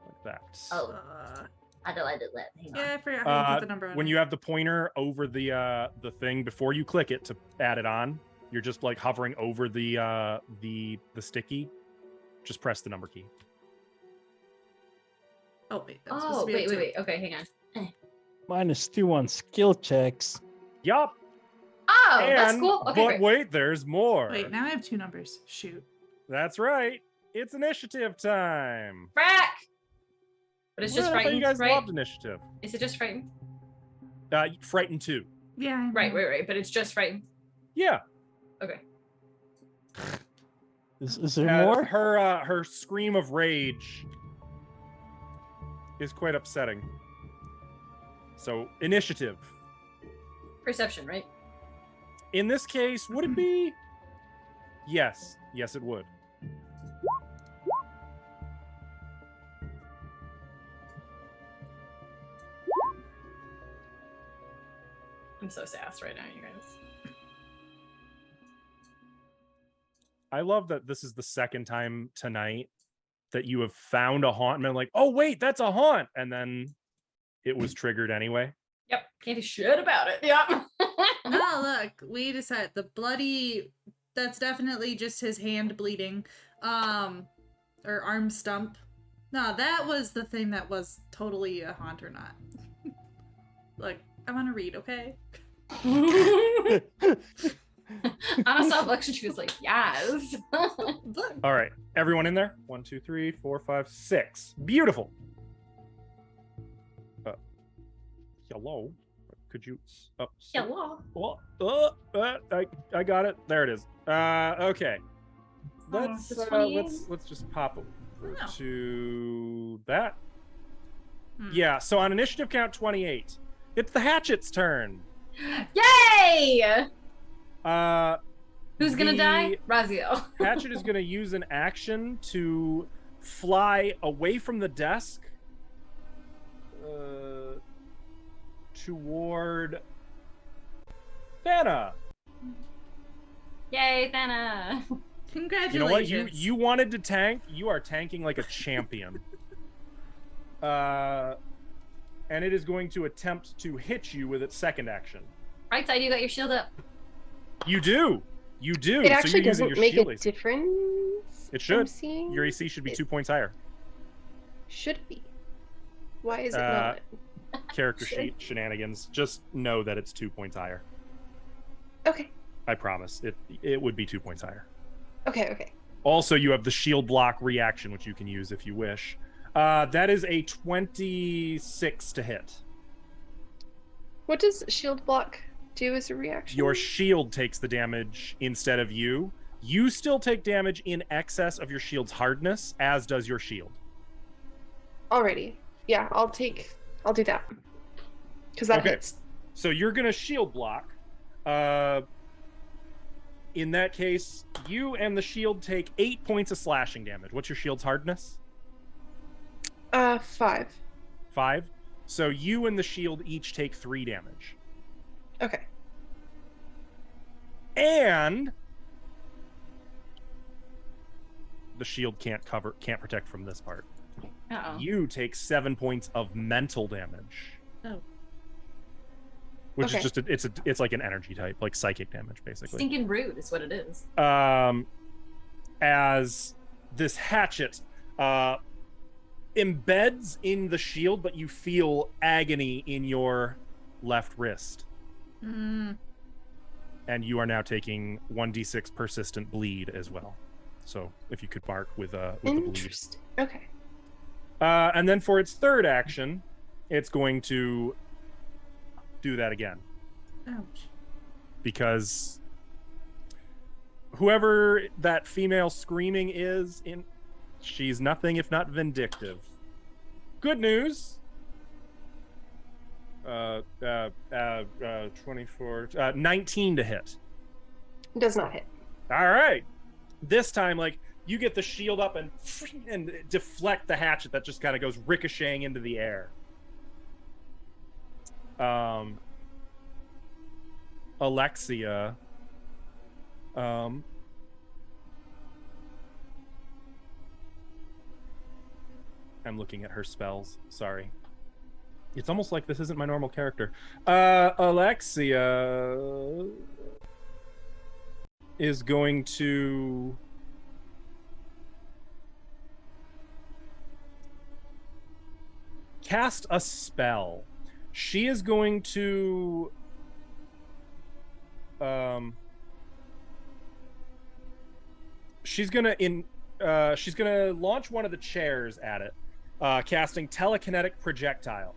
Like that. Oh, Uh, I know I did that. Hang on. yeah, I forgot how to put the number on. When it. you have the pointer over the thing before you click it to add it on, you're just like hovering over the sticky. Just press the number key. Oh wait. That's supposed Oh, to be a two. wait. Okay, hang on. -2 on skill checks. Yup. Oh, and, that's cool. Okay, but great. wait, there's more. Wait, now I have 2 numbers. Shoot. That's right. It's initiative time. Frack! But it's just Well, I thought frightened, you guys right? loved initiative. Is it just frightened? Frightened 2. Yeah. I Right, know. right. But it's just frightened. Yeah. Okay. Is there more? Her scream of rage is quite upsetting. So initiative. Perception, right? In this case, would it be? Yes. Yes, it would. I'm so sassed right now, you guys. I love that this is the second time tonight that you have found a haunt and been like, oh wait, that's a haunt, and then it was triggered anyway. Yep. Can't do shit about it. Yep. No, look, we decided the bloody. That's definitely just his hand bleeding, or arm stump. No, that was the thing that was totally a haunt or not. Look, I want to read, okay? On a self-election, she was like, yes. Look. All right, everyone in there? 1, 2, 3, 4, 5, 6. Beautiful. Hello. Could you? Hello. I got it. There it is. Okay. Let's swing. let's just pop over Oh. to that. Hmm. Yeah. So on initiative count 28, it's the Hatchet's turn. Yay! Who's gonna The die? Razio. Hatchet is gonna use an action to fly away from the desk toward Vanna. Yay, Thana! Congratulations. You know what? You wanted to tank. You are tanking like a champion. And it is going to attempt to hit you with its second action. Right side, you got your shield up. You do. You do. It actually so you're using doesn't your make shield a AC. difference. It should. I'm seeing. Your AC should be 2 points higher. Should be. Why is it not? Character sheet shenanigans. Just know that it's 2 points higher. Okay. I promise. It would be 2 points higher. Okay. Also, you have the shield block reaction, which you can use if you wish. That is a 26 to hit. What does shield block do as a reaction? Your shield takes the damage instead of you. You still take damage in excess of your shield's hardness, as does your shield. Alrighty. Yeah, I'll do that. Because that hits. So you're going to shield block. In that case, you and the shield take 8 points of slashing damage. What's your shield's hardness? 5. 5. So you and the shield each take 3 damage. Okay. And the shield can't protect from this part. Uh-oh. You take 7 points of mental damage. Oh. Which is just it's like an energy type, like psychic damage, basically. Stinking rude is what it is. As this hatchet embeds in the shield, but you feel agony in your left wrist. Mm. And you are now taking 1d6 persistent bleed as well. So if you could mark with the bleed. Interesting. Okay. And then for its third action, it's going to do that again. Ouch. Because whoever that female screaming is, she's nothing if not vindictive. Good news. 24, 19 to hit. Does not hit. All right. This time, you get the shield up and deflect the hatchet that just kind of goes ricocheting into the air. Alexia. I'm looking at her spells. Sorry. It's almost like this isn't my normal character. Alexia is going to cast a spell. She is going to she's gonna launch one of the chairs at it, casting telekinetic projectile,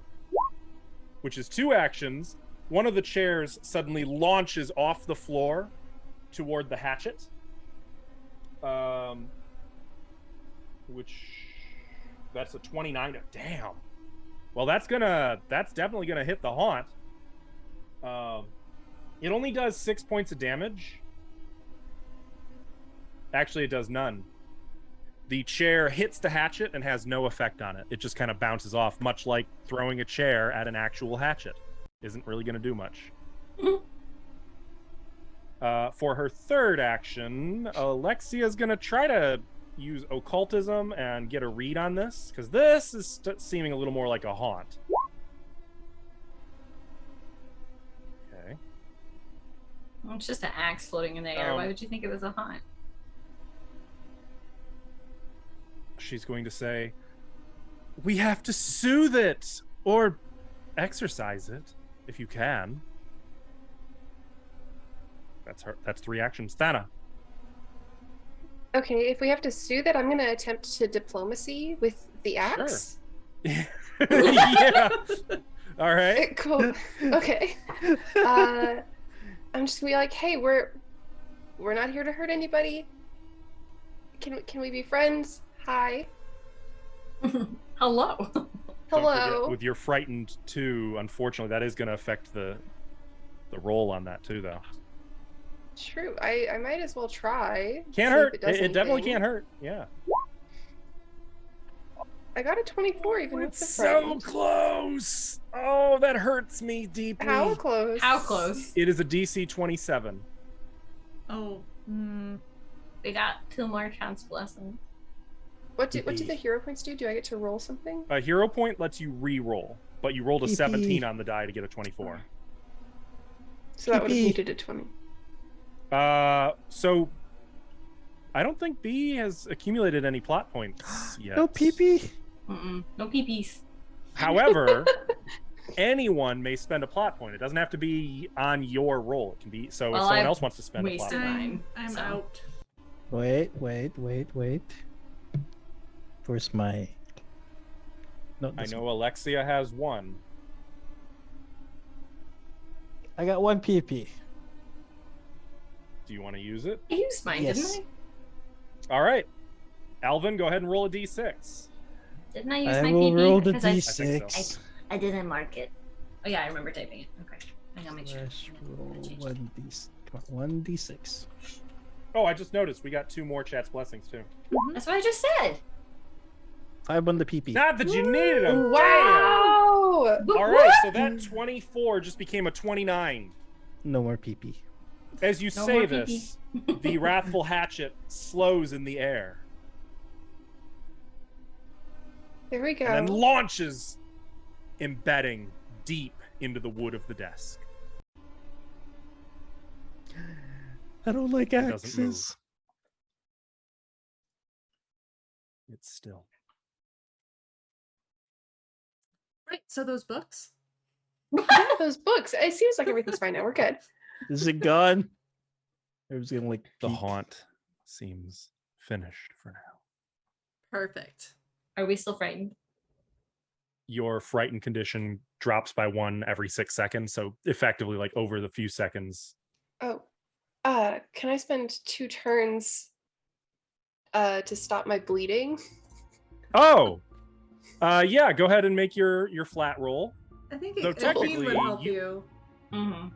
which is 2 actions. One of the chairs suddenly launches off the floor toward the hatchet, which that's a 29. Damn. Well, that's definitely gonna hit the haunt. It only does 6 points of damage. Actually, it does none. The chair hits the hatchet and has no effect on it. It just kind of bounces off, much like throwing a chair at an actual hatchet. Isn't really going to do much. For her third action, Alexia is going to try to use occultism and get a read on this, because this is seeming a little more like a haunt. Okay. Well, it's just an axe floating in the air. Why would you think it was a haunt? She's going to say, "We have to soothe it or exercise it if you can." That's 3 actions. Thana. Okay, if we have to soothe it, I'm going to attempt to diplomacy with the axe. Sure. Yeah. All right. Cool. Okay. I'm just gonna be like, "Hey, we're not here to hurt anybody. Can we be friends? Hi. Hello. Hello." With your frightened 2, unfortunately, that is going to affect the roll on that too, though. True. I might as well try. Can't hurt. It definitely can't hurt. Yeah. I got a 24 even with the so friend. close. Oh, that hurts me deeply. How close? How close? It is a DC 27. Oh, We got 2 more chance blessings. What do the hero points do? Do I get to roll something? A hero point lets you re-roll, but you rolled a PP. 17 on the die to get a 24. So that would have PP. needed a 20. So I don't think B has accumulated any plot points yet. No PP. No peepees. However, anyone may spend a plot point. It doesn't have to be on your roll. It can be so if someone else wants to spend a plot wasted point. mine. I'm so. out. Wait. Where's my? No, I this know one. Alexia has 1. I got 1 PP. Do you want to use it? I used mine, Yes. didn't All right. Alvin, go ahead and roll a d6. I? Didn't I use I my will PP? roll the 'Cause I- d6. I didn't mark it. Oh yeah, I remember typing it. Okay. I gotta make sure. Slash roll 1d6. Oh, I just noticed we got 2 more chat's blessings too. That's what I just said. 5 on the PP. Not that you needed them. Wow! Damn. All right, so that 24 just became a 29. No more PP. As you No say more this, the wrathful hatchet slows in the air There we go. and then launches, embedding deep into the wood of the desk. I don't like It doesn't move. axes. It's still. Right. So those books. Yeah, those books. It seems like everything's fine now. We're good. Is it gone? I was gonna like The peek. haunt seems finished for now. Perfect. Are we still frightened? Your frightened condition drops by 1 every 6 seconds. So effectively, like over the few seconds. Oh, can I spend 2 turns to stop my bleeding? Oh, yeah. Go ahead and make your flat roll. I think Though a keen technically would help you- you. Mm-hmm.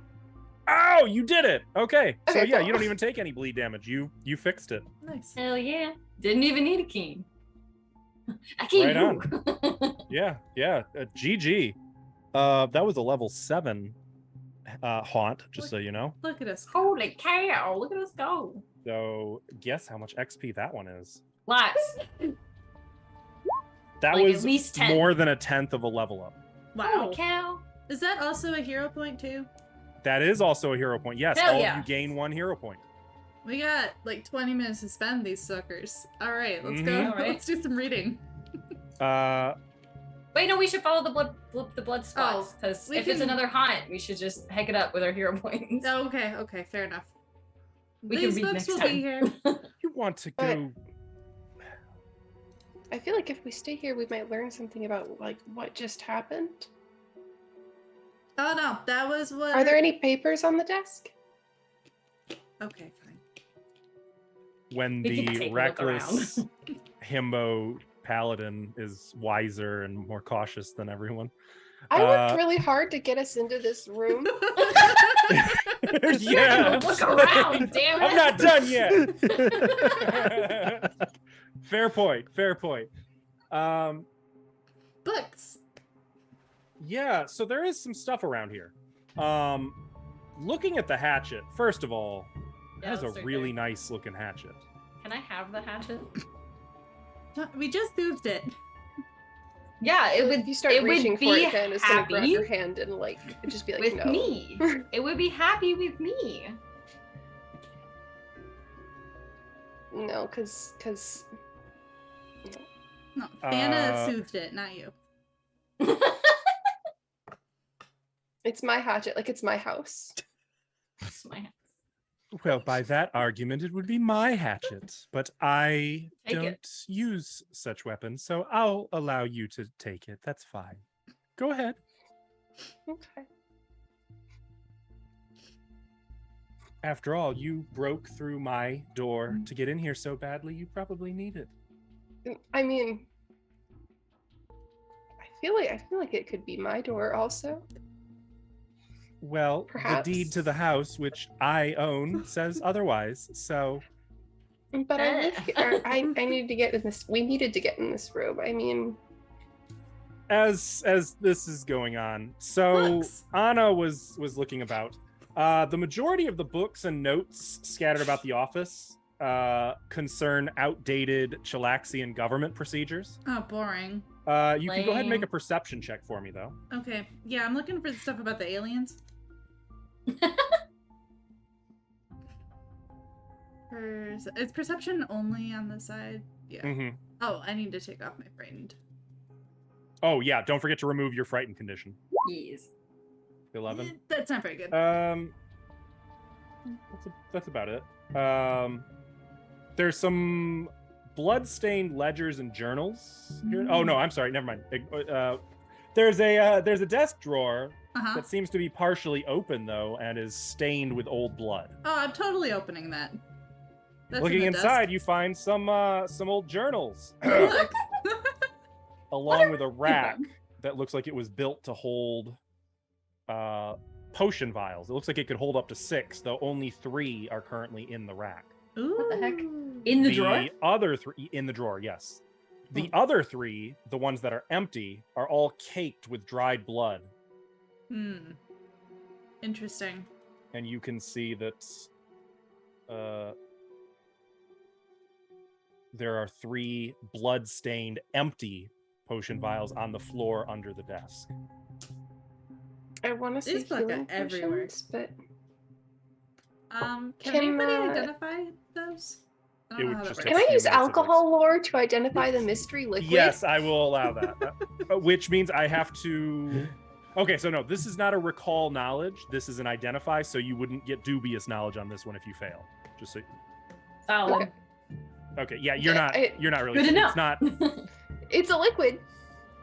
Oh, you did it. Okay. So Okay, yeah, cool. you don't even take any bleed damage. You fixed it. Nice. Hell yeah. Didn't even need a keen. A keen. Right on. Yeah. GG. That was a level 7 haunt, just so you know. Look at us. Holy cow. Look at us go. So guess how much XP that one is. Lots. That Like, at was least 10. more than a 10th of a level up. Wow. Holy cow. Is that also a hero point too? That is also a hero point. Yes, Hell all yeah. of you gain 1 hero point. We got like 20 minutes to spend these suckers. All right, let's go. Mhm. All right. Let's do some reading. Wait, no, we should follow the blood spots. Because we if it's can- another haunt, we should just heck it up with our hero points. Oh, okay, fair enough. We can These read books next will time. be here. You want to But- go. I feel like if we stay here, we might learn something about like what just happened. Oh no, that was what. Are there any papers on the desk? Okay, fine. When We can the take a look reckless around. himbo paladin is wiser and more cautious than everyone. I worked really hard to get us into this room. Yeah. Look around, damn it. I'm not done yet. Fair point. Books. Yeah, so there is some stuff around here. Looking at the hatchet, first of all, it Yeah, has a let's start really there. nice looking hatchet. Can I have the hatchet? We just moved it. Yeah, it would. If you start it reaching would for be it, then it's gonna grab happy your hand and like just be like, with no. me. It would be happy with me. No, because No, Anna Uh, soothed it, not you. it's my hatchet. Like it's my house. That's my- Well, by that argument, it would be my hatchet, but I Take don't it. use such weapons, so I'll allow you to take it. That's fine. Go ahead. Okay. After all, you broke through my door to get in here so badly, you probably need it. I mean, I feel like it could be my door also. Well, Perhaps. the deed to the house, which I own, says otherwise. So, But I live here. I needed to get in this. We needed to get in this room. I mean, as this is going on, so Books. Anna was looking about. The majority of the books and notes scattered about the office concern outdated Chilaxian government procedures. Oh, boring. You can go ahead and make a Lame. perception check for me, though. Okay. Yeah, I'm looking for the stuff about the aliens. Is perception only on the side? Yeah. Mm-hmm. Oh, I need to take off my frightened. Oh, yeah. Don't forget to remove your frightened condition. Yes. 11. That's not very good. That's about it. There's some blood-stained ledgers and journals here. Oh no, I'm sorry. Never mind. There's a desk drawer Uh-huh. that seems to be partially open though, and is stained with old blood. Oh, I'm totally opening that. That's Looking in the inside, you find some old journals, desk. Look. along with a rack that looks like it was built to hold potion vials. It looks like it could hold up to 6, though only 3 are currently in the rack. Ooh. What the heck? In the drawer? Other 3 in the drawer, yes. The other 3, the ones that are empty, are all caked with dried blood. Interesting. And you can see that there are 3 blood-stained, empty potion vials on the floor under the desk. I want to say These look healing everywhere. potions, but Can Can, anybody uh, identify those? I It don't know would how that just works. take can I few use minutes of alcohol lore to identify the mystery liquid? Yes, I will allow that. Which means I have to... Okay, so no, this is not a recall knowledge. This is an identify, so you wouldn't get dubious knowledge on this one if you fail. Just so... Solid. Okay, yeah, you're not really... Good to know. It's not... It's a liquid.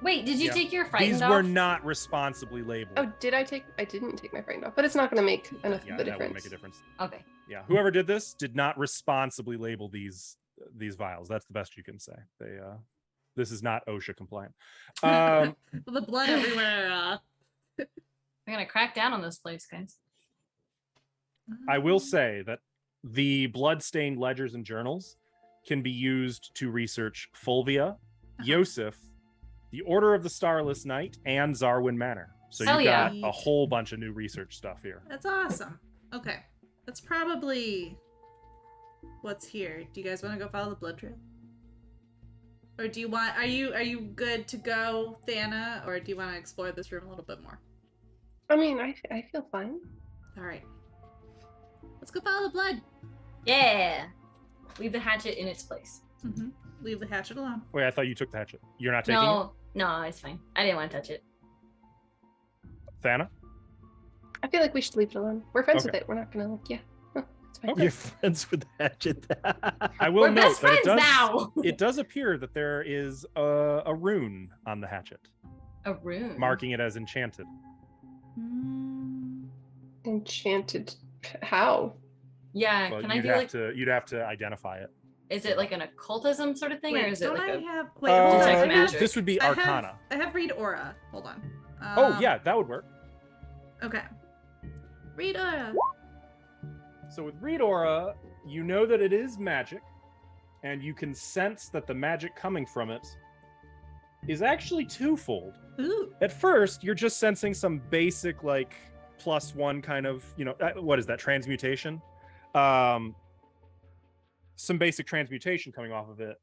Wait, did you Yeah. take your frightened These off? were not responsibly labeled. Oh, did I take? I didn't take my friend off, but it's not going to make enough Yeah, of a that would difference. make a difference. Okay. Yeah, whoever did this did not responsibly label these vials. That's the best you can say. They this is not OSHA compliant. The blood everywhere. I'm gonna crack down on this place, guys. I will say that the blood-stained ledgers and journals can be used to research Fulvia, Yosef, the Order of the Starless Night, and Zarwin Manor. So Hell you've got yeah. a whole bunch of new research stuff here. That's awesome. Okay. That's probably what's here. Do you guys want to go follow the blood trail? Or do you want are you good to go, Thana, or do you want to explore this room a little bit more? I mean, I feel fine. Alright. Let's go follow the blood. Yeah. Leave the hatchet in its place. Mm-hmm. Leave the hatchet alone. Wait, I thought you took the hatchet. You're not taking No, it's fine. I didn't want to touch it. it? Thana? I feel like we should leave it alone. We're friends Okay. with it. We're not gonna it's fine. Okay. You're friends with Hatchet. I will We're note best that friends now. it does appear that there is a rune on the hatchet, A rune. marking it as enchanted. Enchanted. How? Yeah. But Can I you'd do have like? to you'd have to identify it. Is it like an occultism sort of thing, or Wait, is it don't like I a? have wait, hold on. Detect I have- magic. This would be I have- Arcana. I have read aura. Hold on. Oh yeah, that would work. Okay. Read aura. So with Read Aura, you know that it is magic, and you can sense that the magic coming from it is actually twofold. Ooh. At first, you're just sensing some basic, like, +1 kind of, what is that, transmutation? Some basic transmutation coming off of it,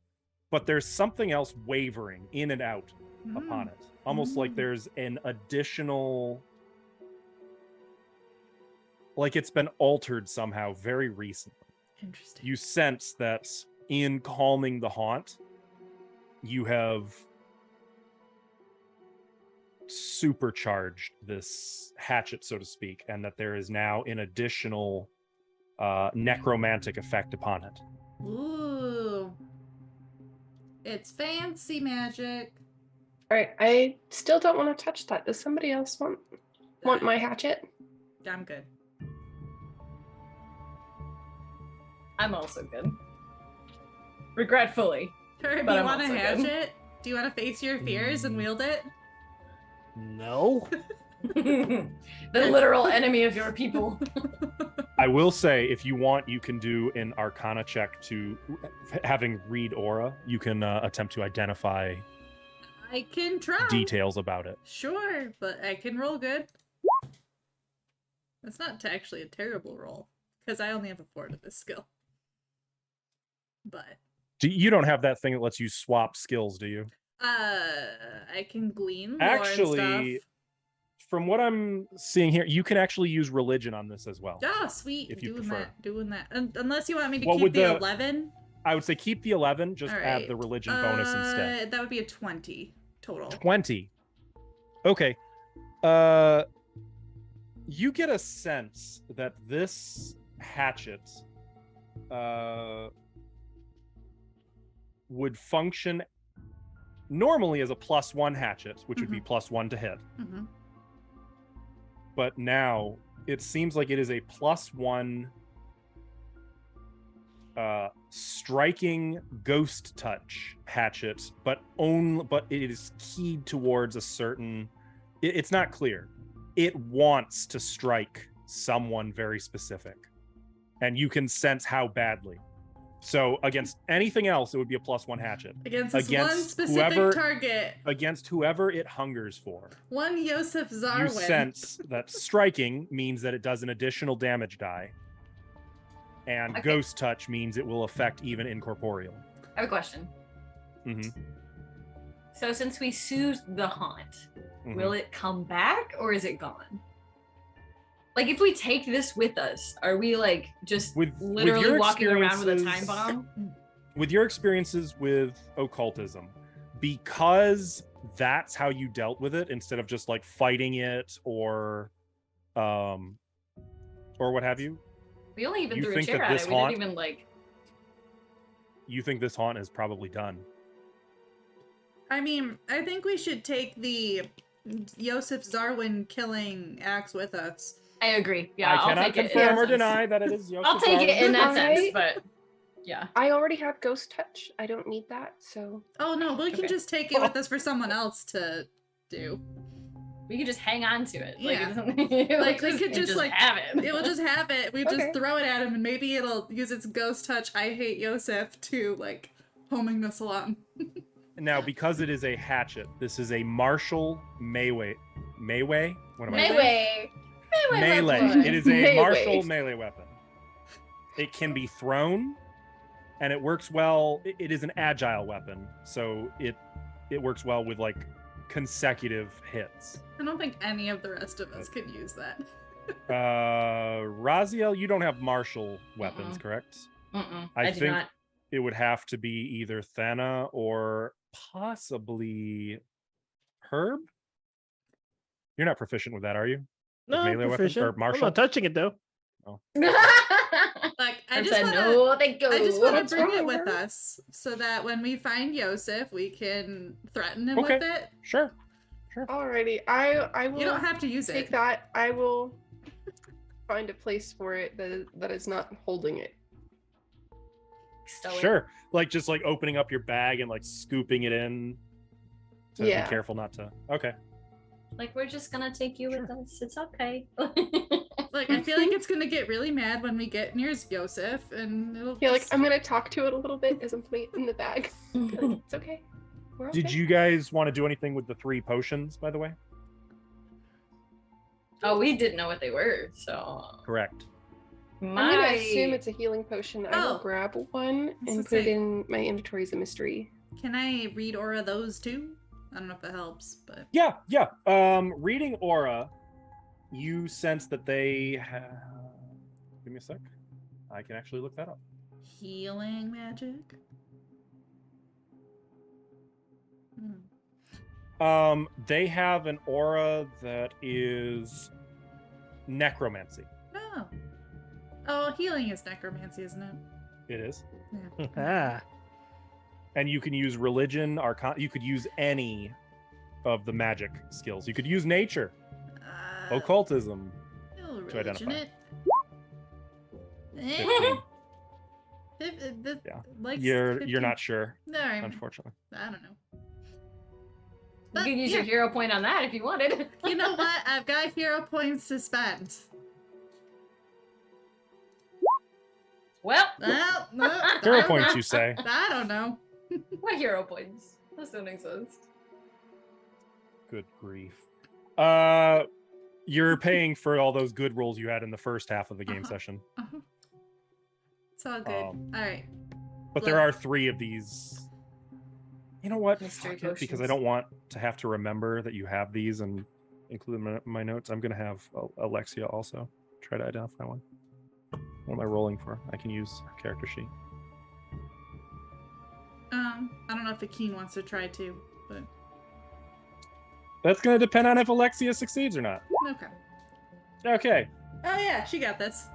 but there's something else wavering in and out upon it. Almost like there's an additional... like it's been altered somehow very recently. Interesting. You sense that in calming the haunt, you have supercharged this hatchet, so to speak, and that there is now an additional necromantic effect upon it. Ooh. It's fancy magic. All right. I still don't want to touch that. Does somebody else want my hatchet? I'm good. I'm also good. Regretfully. Kirby, But you I'm want a also good. hatchet? Do you want to face your fears and wield it? No. The literal enemy of your people. I will say, if you want, you can do an Arcana check to, having Read Aura, you can attempt to identify I can try. details about it. Sure, but I can roll good. That's not actually a terrible roll, because I only have a 4 to this skill. But You don't have that thing that lets you swap skills, do you? I can glean lore Actually, and stuff. from what I'm seeing here, you can actually use religion on this as well. Oh, sweet. If you doing prefer. doing that. Unless you want me to Well, keep with the the- 11. I would say keep the 11, just All add right. the religion bonus instead. That would be a 20 total. 20. Okay. You get a sense that this hatchet would function normally as a +1 hatchet, which would be +1 to hit. Mm-hmm. But now it seems like it is a +1 striking ghost touch hatchet, but it is keyed towards a certain. It's not clear. It wants to strike someone very specific, and you can sense how badly. So against anything else, it would be a +1 hatchet. Against this one specific target. Against whoever it hungers for. One Yosef Zarwin. You sense that striking means that it does an additional damage die. And Okay. ghost touch means it will affect even incorporeal. I have a question. Mm-hmm. So since we soothed the haunt, will it come back or is it gone? Like if we take this with us, are we like just literally your walking around with a time experiences- bomb? With your experiences with occultism, because that's how you dealt with it instead of just like fighting it or what have you, We only even You threw a think chair that at this it. We haunt- didn't even like. you think this haunt is probably done. I mean, I think we should take the Yosef Zarwin killing axe with us. I agree. Yeah, I I'll cannot take it. in confirm that or sense. deny that it is Yosef I'll take it in that Zarwin. sense, but yeah. I already have ghost touch. I don't need that, so Oh no, we can Okay. just take it with us for someone else to do. We could just hang on to it. Yeah. Like, we could just like have it. It will just have it. We Okay. just throw it at him, and maybe it'll use its ghost touch. I hate Yosef to like homing missile on. Now, because it is a hatchet, this is a martial melee. What am I saying? Melee. Melee. weapon. It is a Melee. martial melee weapon. It can be thrown, and it works well. It is an agile weapon, so it works well with like consecutive hits. I don't think any of the rest of us can use that. Raziel, you don't have martial weapons, Mm-mm. correct? Mm-mm, I I do think- not. It would have to be either Thana or possibly Herb. You're not proficient with that, are you? No, melee weapon proficient. or I'm martial? not touching it though. Like I I just said wanna, no, thank you. I just want What's to bring wrong it with with her? us so that when we find Yosef, we can threaten him Okay. with it. Sure. alrighty. I will You don't have to use take it. that. I will find a place for it that is not holding it. Stow it. Sure. Like just like opening up your bag and like scooping it in. So Yeah. be careful not to. Okay. Like we're just gonna take you with us. It's okay. Like I feel like it's gonna get really mad when we get near Yosef, and it'll. Yeah, like just- I'm gonna talk to it a little bit as I'm putting it in the bag. Be like, it's okay. We're okay. Did you guys want to do anything with the 3 potions, by the way? Oh, we didn't know what they were, so Correct. I'm my gonna assume it's a healing potion. I will Oh. grab one was and gonna put it say- in my inventory as a mystery. Can I read aura those too? I don't know if that helps, but Yeah. Reading aura, you sense that they have. Give me a sec. I can actually look that up. healing magic. They have an aura that is necromancy. Oh. Oh, healing is necromancy, isn't it? It is. Ah, And you can use religion, arcana. You could use any of the magic skills. You could use nature, occultism. I'll to religion identify. it. 15. Yeah. Like You're 15. not sure, No, I unfortunately. don't know. you But, could use your yeah, hero point on that if you wanted. you know what? I've got hero points to spend. Well, Well, no, Hero I don't points, know. you say? I don't know. what hero points? Those don't exist. Good grief. You're paying for all those good rolls you had in the first half of the game session. It's all good. All right. But there are 3 of these. You know what? Mystery Fuck it, because I potions. don't want to have to remember that you have these and include them in my notes. I'm going to have Alexia also try to identify one. What am I rolling for? I can use her character sheet. I don't know if Akeen wants to try to, but That's going to depend on if Alexia succeeds or not. okay. Okay. Oh yeah, she got this.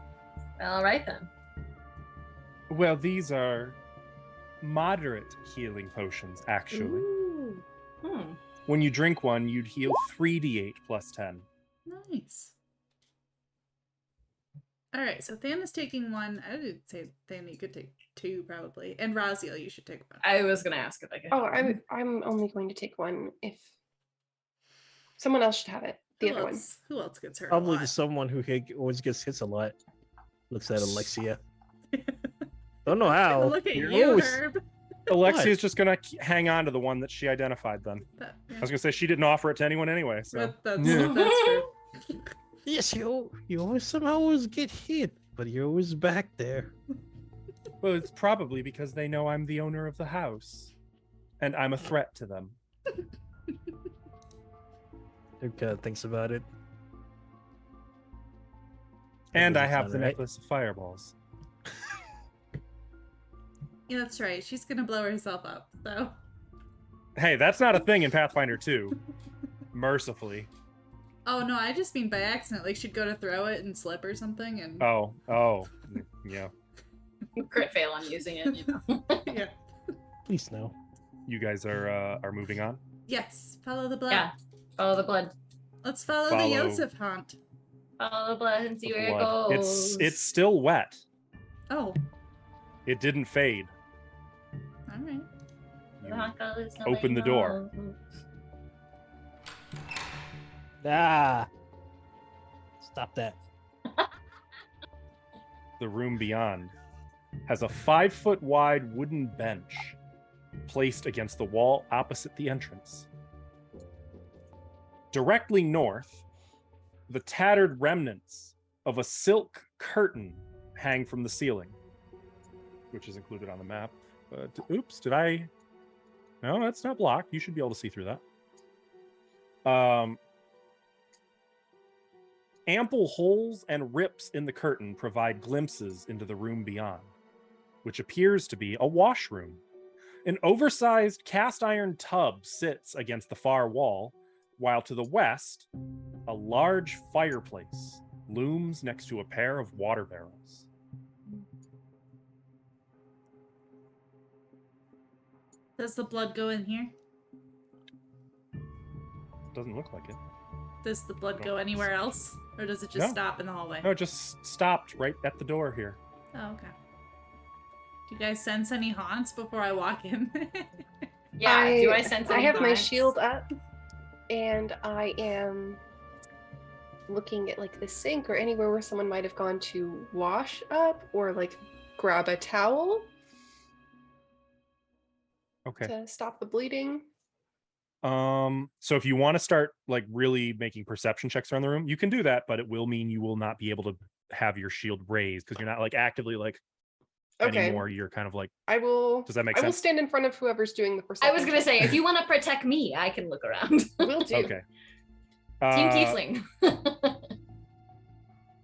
All right then. Well, these are moderate healing potions, actually. Ooh. When you drink one, you'd heal 3d8 plus 10. Nice. All right, so Than is taking one. I would say Than, you could take 2 probably, and Raziel, you should take one. I was gonna ask if I could. Oh, I'm only going to take one if someone else should have it. The other one. Who else gets hurt? Probably a lot? someone who always gets hits a lot. Looks at Alexia. Don't know how. Look at You're you, always- Herb. Alexia's just going to hang on to the one that she identified then. That- I was going to say she didn't offer it to anyone anyway, so. that's Yeah. that's true. Yes, you always somehow always get hit, but you're always back there. Well, it's probably because they know I'm the owner of the house. And I'm a threat to them. Who kind of thinks about it? And I doesn't have sound the right. necklace of fireballs. Yeah, that's right. She's gonna blow herself up. So Hey, that's not a thing in Pathfinder 2. Mercifully. oh no, I just mean by accident. Like she'd go to throw it and slip or something, and Oh, yeah. Crit fail on using it, you know. yeah. Please no. You guys are moving on. Yes, follow the blood. Yeah. Follow the blood. Let's follow Follow- the Yosef haunt. Follow the blood and see The where blood. it goes. It's still wet. Oh, It didn't fade. all right. The hot colors, Open the door. knows. Ah! Stop that. The room beyond has a 5-foot wide wooden bench placed against the wall opposite the entrance. Directly north, the tattered remnants of a silk curtain hang from the ceiling, which is included on the map. Oops, did I? No, that's not blocked. You should be able to see through that. Ample holes and rips in the curtain provide glimpses into the room beyond, which appears to be a washroom. An oversized cast iron tub sits against the far wall, while to the west, a large fireplace looms next to a pair of water barrels. Does the blood go in here? Doesn't look like it. Does the blood go anywhere else, or does it just No. stop in the hallway? No, it just stopped right at the door here. Oh, okay. Do you guys sense any haunts before I walk in? Yeah, do I sense I any have my haunts? shield up, and I am looking at like the sink or anywhere where someone might have gone to wash up or like grab a towel Okay. to stop the bleeding. So if you want to start like really making perception checks around the room, you can do that, but it will mean you will not be able to have your shield raised because you're not like actively like Okay. anymore. You're kind of like, I will. does that make I will sense? stand in front of whoever's doing the perception. I was gonna say, if you want to protect me, I can look around. will do. Okay. Team Tiefling.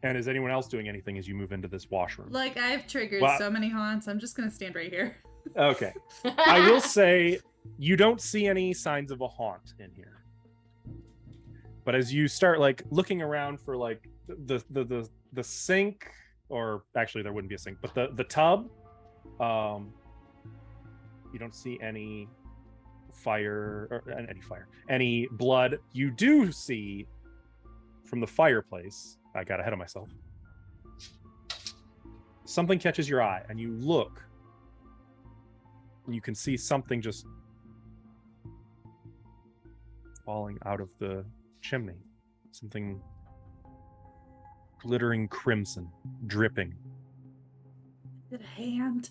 And is anyone else doing anything as you move into this washroom? Like, I've triggered Well- so many haunts. I'm just gonna stand right here. Okay. I will say you don't see any signs of a haunt in here. But as you start like looking around for like the sink, or actually there wouldn't be a sink, but the tub, you don't see any fire or any blood. You do see from the fireplace, I got ahead of myself, something catches your eye and you look and you can see something just falling out of the chimney, something glittering crimson, dripping. Is it a hand?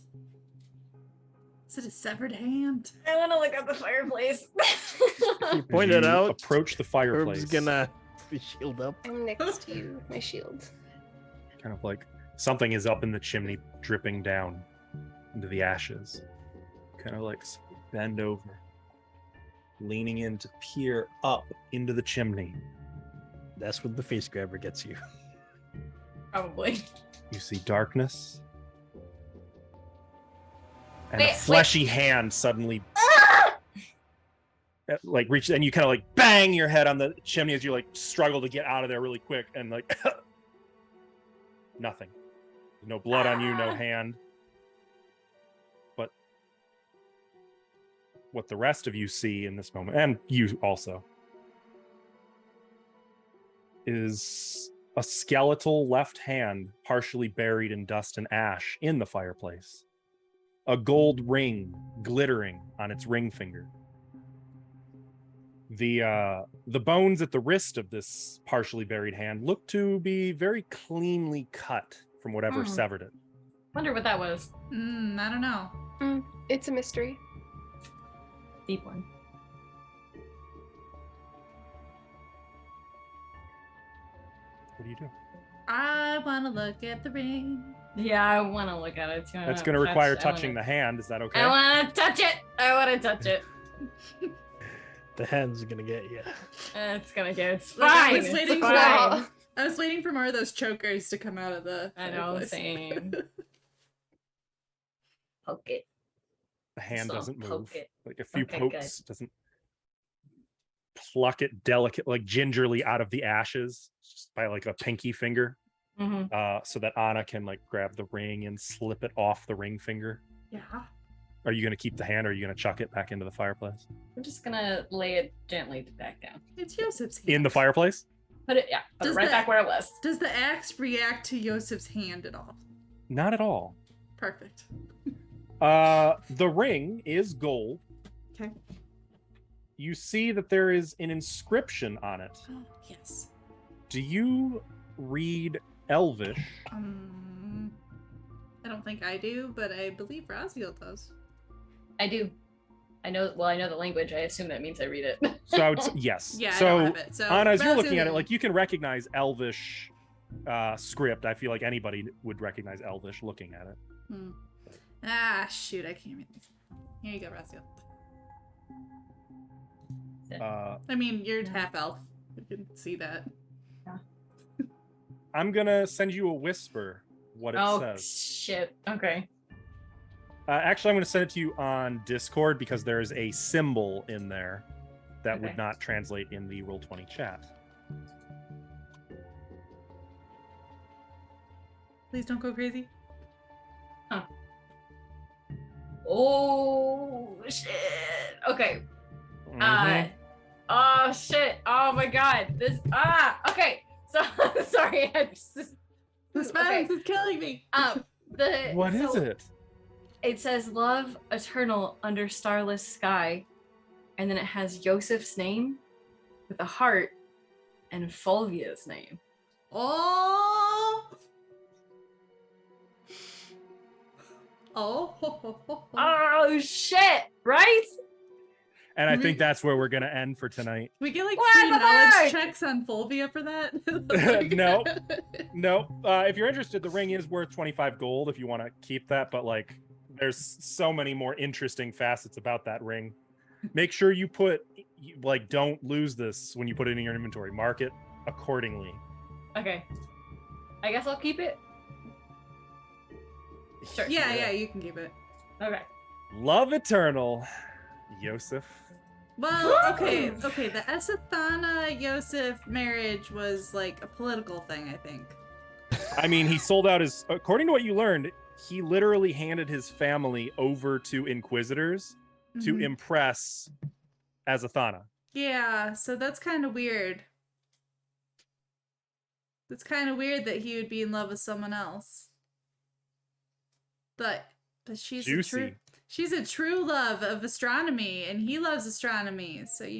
Is it a severed hand? I want to look at the fireplace. You point As it you out. approach the fireplace. Herb's gonna the shield up. I'm next to you, my shield. Kind of like something is up in the chimney, dripping down into the ashes. Kind of like bend over, leaning in to peer up into the chimney. That's when the face grabber gets you. Probably. You see darkness. And Wait, a fleshy hand suddenly Ah! like reaches, and you kind of like bang your head on the chimney as you like struggle to get out of there really quick, and like nothing. No blood on you, no hand. But what the rest of you see in this moment, and you also, is a skeletal left hand partially buried in dust and ash in the fireplace. A gold ring glittering on its ring finger. The bones at the wrist of this partially buried hand look to be very cleanly cut from whatever severed it. Wonder what that was. I don't know. It's a mystery. Deep one. What do you do? I want to look at the ring. Yeah, I want to look at it too. That's going to require touching the hand. Is that okay? I want to touch it. I want to touch it. The hand's gonna get you. It's gonna get. It's Like, I fine. was It's waiting for- fine. I was waiting for more of those chokers to come out of the. I know, fireplace. same. Poke it. The hand So, doesn't move. poke it. Like a few Okay, pokes, doesn't pluck it delicate, like gingerly out of the ashes just by like a pinky finger, so that Anna can like grab the ring and slip it off the ring finger. Yeah. Are you going to keep the hand, or are you going to chuck it back into the fireplace? We're just gonna lay it gently back down. It's Yosef's hand. In the fireplace? Put it, yeah, put it Does right the- back where it was. Does the axe react to Yosef's hand at all? Not at all. Perfect. The ring is gold. Okay. You see that there is an inscription on it. Oh, yes. Do you read Elvish? I don't think I do, but I believe Raziel does. I do. I know. Well, I know the language. I assume that means I read it. So I would say yes. Yeah, I So don't have it. So Anna, as you're looking at it, Raziel- like you can recognize Elvish script. I feel like anybody would recognize Elvish looking at it. Ah, shoot! I can't read these. Here you go, Raziel. I mean, you're half elf. You can see that. I'm gonna send you a whisper. What it Oh says. shit. Okay. Actually, I'm going to send it to you on Discord because there's a symbol in there that would Okay. not translate in the Roll20 chat. Please don't go crazy. Oh shit. Okay. Mhm. Oh shit. Oh my god. This. Okay. So sorry. I just. The silence is killing me. What is so it? It says "Love Eternal Under Starless Sky," and then it has Yosef's name with a heart and Fulvia's name. Oh. Oh shit! Right? And I think that's where we're going to end for tonight. We get like What free the knowledge fuck? checks on Fulvia for that. No. No. If you're interested, the ring is worth 25 gold if you want to keep that. But like, there's so many more interesting facets about that ring. Make sure you don't lose this when you put it in your inventory. Mark it accordingly. Okay. I guess I'll keep it. Sure. Yeah, you can keep it. Okay. Love eternal, Yosef. Well, okay. The Esethana Yosef marriage was like a political thing, I think. I mean, he sold out his, according to what you learned, he literally handed his family over to inquisitors to Mhm. impress Esethana. Yeah, so that's kind of weird. It's kind of weird that he would be in love with someone else. But she's Juicy. she's a true love of astronomy, and he loves astronomy. So I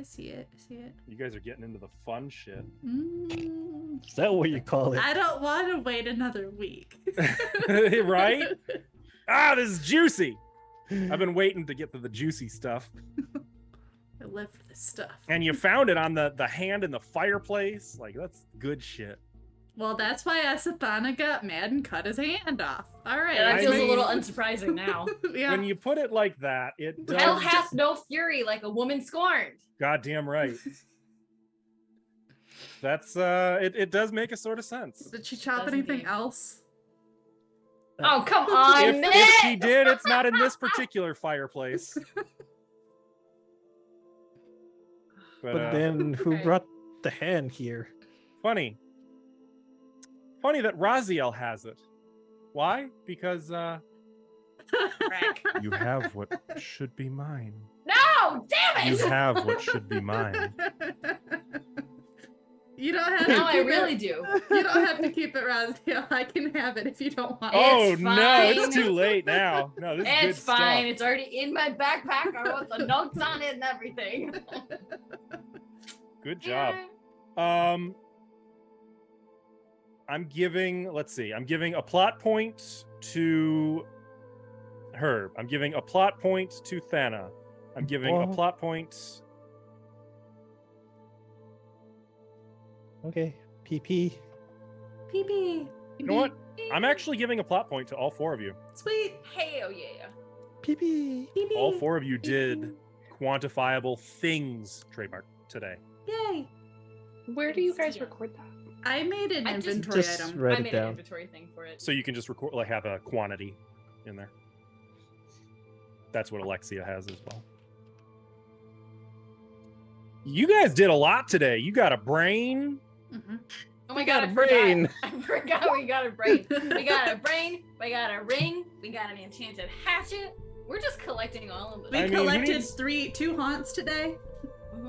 see it. You guys are getting into the fun shit. Is that what you call it? I don't want to wait another week. Right? This is juicy. I've been waiting to get to the juicy stuff. I live for this stuff. And you found it on the hand in the fireplace. Like, that's good shit. Well, that's why Asapana got mad and cut his hand off. All right. Yeah, that feels I a little mean- unsurprising now. Yeah. When you put it like that, it does. Hell hath no fury like a woman scorned. Goddamn right. That's it does make a sort of sense. Did she chop Does anything indeed. else? Oh, come on, If Nick! she did, it's not in this particular fireplace. But then who Okay. brought the hand here? funny that Raziel has it. Why? Because Frack. you have what should be mine. No, damn You it! have what should be mine. You don't have Now to I keep really it. do. You don't have to keep it, Raziel. I can have it if you don't want it. Oh It's no, fine. it's too late now. No, this is good It's fine. stuff. It's already in my backpack. I wrote the notes on it and everything. Good job. I'm giving, let's see, I'm giving a plot point to Herb. I'm giving a plot point to Thana. I'm giving a Oh. plot point. Okay, PP. PP. You know what? I'm actually giving a plot point to all four of you. Sweet. Hell yeah. PP. PP. All four of you did quantifiable things trademark today. Yay. Where do you guys Yeah. record that? I made an I just- inventory Just item. write I it made an down. inventory thing for it. So you can just record, like, have a quantity in there. That's what Alexia has as well. You guys did a lot today. You got a brain. Mhm. Oh my We god, got I a brain. forgot. I forgot we got a brain. We got a brain. We got a ring. We got an enchanted hatchet. We're just collecting all of We them. I mean, who collected needs- 2 haunts today.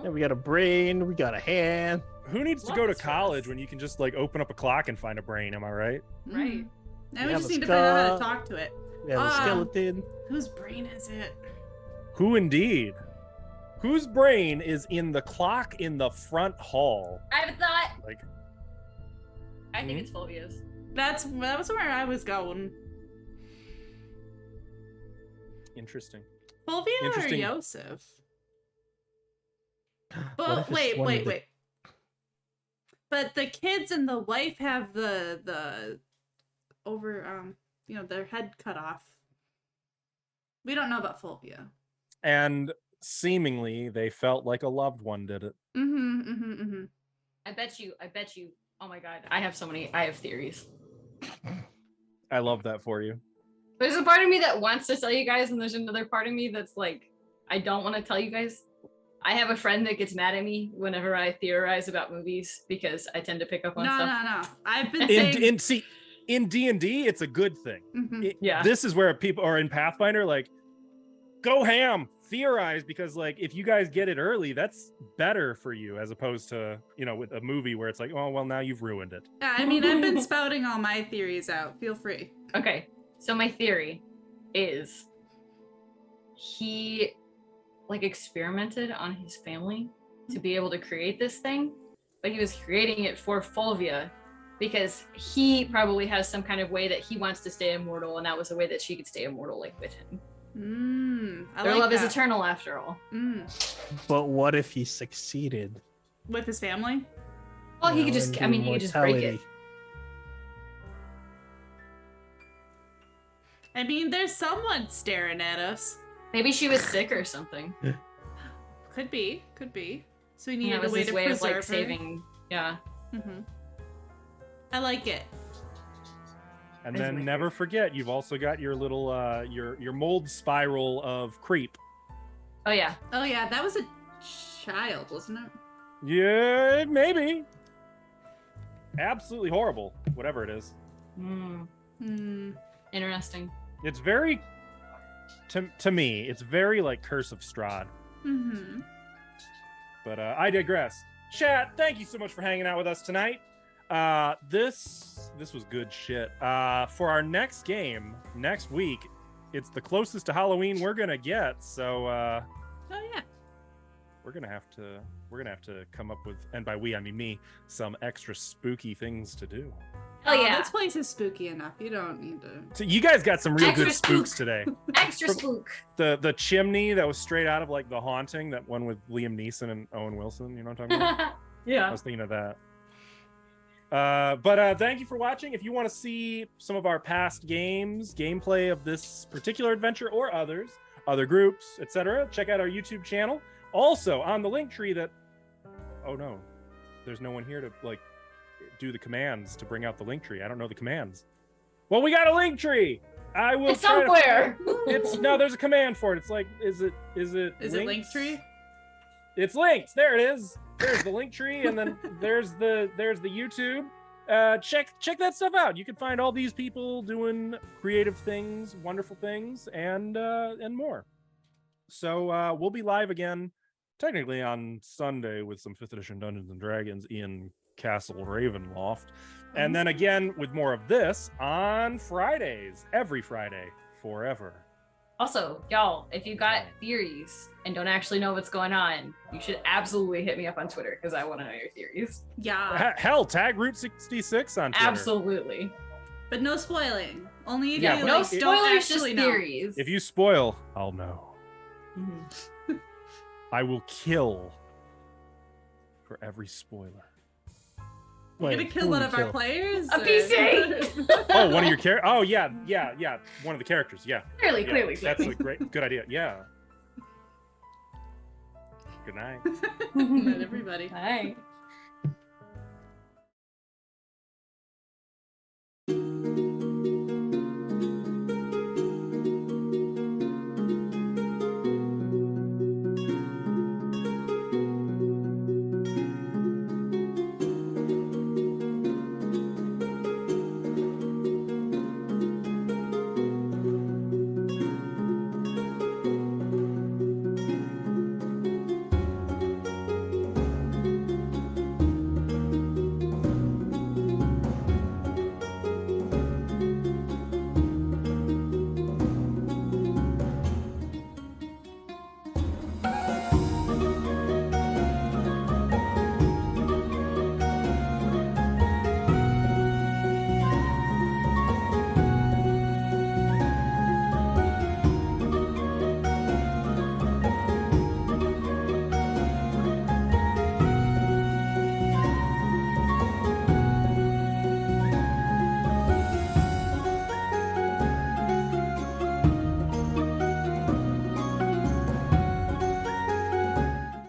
Yeah, we got a brain, we got a hand. Who needs to Love go to this for us. college when you can just like open up a clock and find a brain? Am I right? Right. Mhm. Now we We have just a need to find out how to skull. talk to it. We have a skeleton. Whose brain is it? Who indeed? Whose brain is in the clock in the front hall? I have a thought. Like, I think Mhm. it's Fulvia's. That was where I was going. interesting. Fulvia or Interesting. Yosef? What Well, if it's wait. one of the- But the kids and the wife have the over their head cut off. We don't know about Fulvia. And seemingly they felt like a loved one did it. I bet you. Oh my god, I have theories. I love that for you. There's a part of me that wants to tell you guys, and there's another part of me that's like, I don't want to tell you guys. I have a friend that gets mad at me whenever I theorize about movies because I tend to pick up on stuff. No. I've been saying. In D&D, it's a good thing. Mhm. Yeah. This is where people are in Pathfinder, like, go ham, theorize, because like if you guys get it early, that's better for you as opposed to, with a movie where it's like, oh well, now you've ruined it. Yeah, I mean, I've been spouting all my theories out. Feel free. Okay, so my theory is he experimented on his family to be able to create this thing, but he was creating it for Fulvia because he probably has some kind of way that he wants to stay immortal, and that was a way that she could stay immortal with him. Their love is eternal after all. But what if he succeeded? With his family. Well, he You could know, just, in he could just break it. immortality? I mean, there's someone staring at us. Maybe she was sick or something. Could be. So we And needed that a was way his to way of preserve her. saving. Yeah. I like it. And That's then my never forget, you've also got your little your mold spiral of creep. Oh yeah. Oh yeah, that was a child, wasn't it? Yeah, maybe. Absolutely horrible, whatever it is. Interesting. It's very, to me, it's very like Curse of Strahd. But I digress. Chat, thank you so much for hanging out with us tonight. This was good shit. For our next game next week, it's the closest to Halloween we're gonna get. So Oh yeah. we're gonna have to come up with, and by we I mean me, some extra spooky things to do. Oh yeah, This place is spooky enough. You don't need to. So you guys got some real Extra good spooks today. extra spook. The chimney that was straight out of like The Haunting, that one with Liam Neeson and Owen Wilson. You know what I'm talking about? I Yeah. was thinking of that. But thank you for watching. If you want to see some of our past gameplay of this particular adventure or others, other groups, etc., check out our YouTube channel. Also on the link tree that, oh no, there's no one here to like do the commands to bring out the link tree. I don't know the commands. Well, we got a link tree. I will It's try somewhere. no, there's a command for it. It's like, is it Is it link links? tree? It's links. There it is. There's the link tree, and then there's the YouTube. Check that stuff out. You can find all these people doing creative things, wonderful things, and more. So we'll be live again, technically on Sunday with some 5th edition Dungeons and Dragons in Castle Ravenloft, and then again with more of this on Fridays, every Friday, forever. Also, y'all, if you got theories and don't actually know what's going on, you should absolutely hit me up on Twitter because I want to know your theories. Yeah. Hell, tag Route 66 on Twitter. Absolutely. But no spoiling. Only if Yeah, you No like, don't spoilers, just actually know. theories. If you spoil, I'll know. Mhm. I will kill for every spoiler. You're gonna Wait, kill who one would of you our kill? players? A or- PC! Oh, one of your characters. Oh yeah, one of the characters. Yeah, Clearly, yeah. clearly. That's a good idea. Yeah. Good night. Good night, everybody. Bye.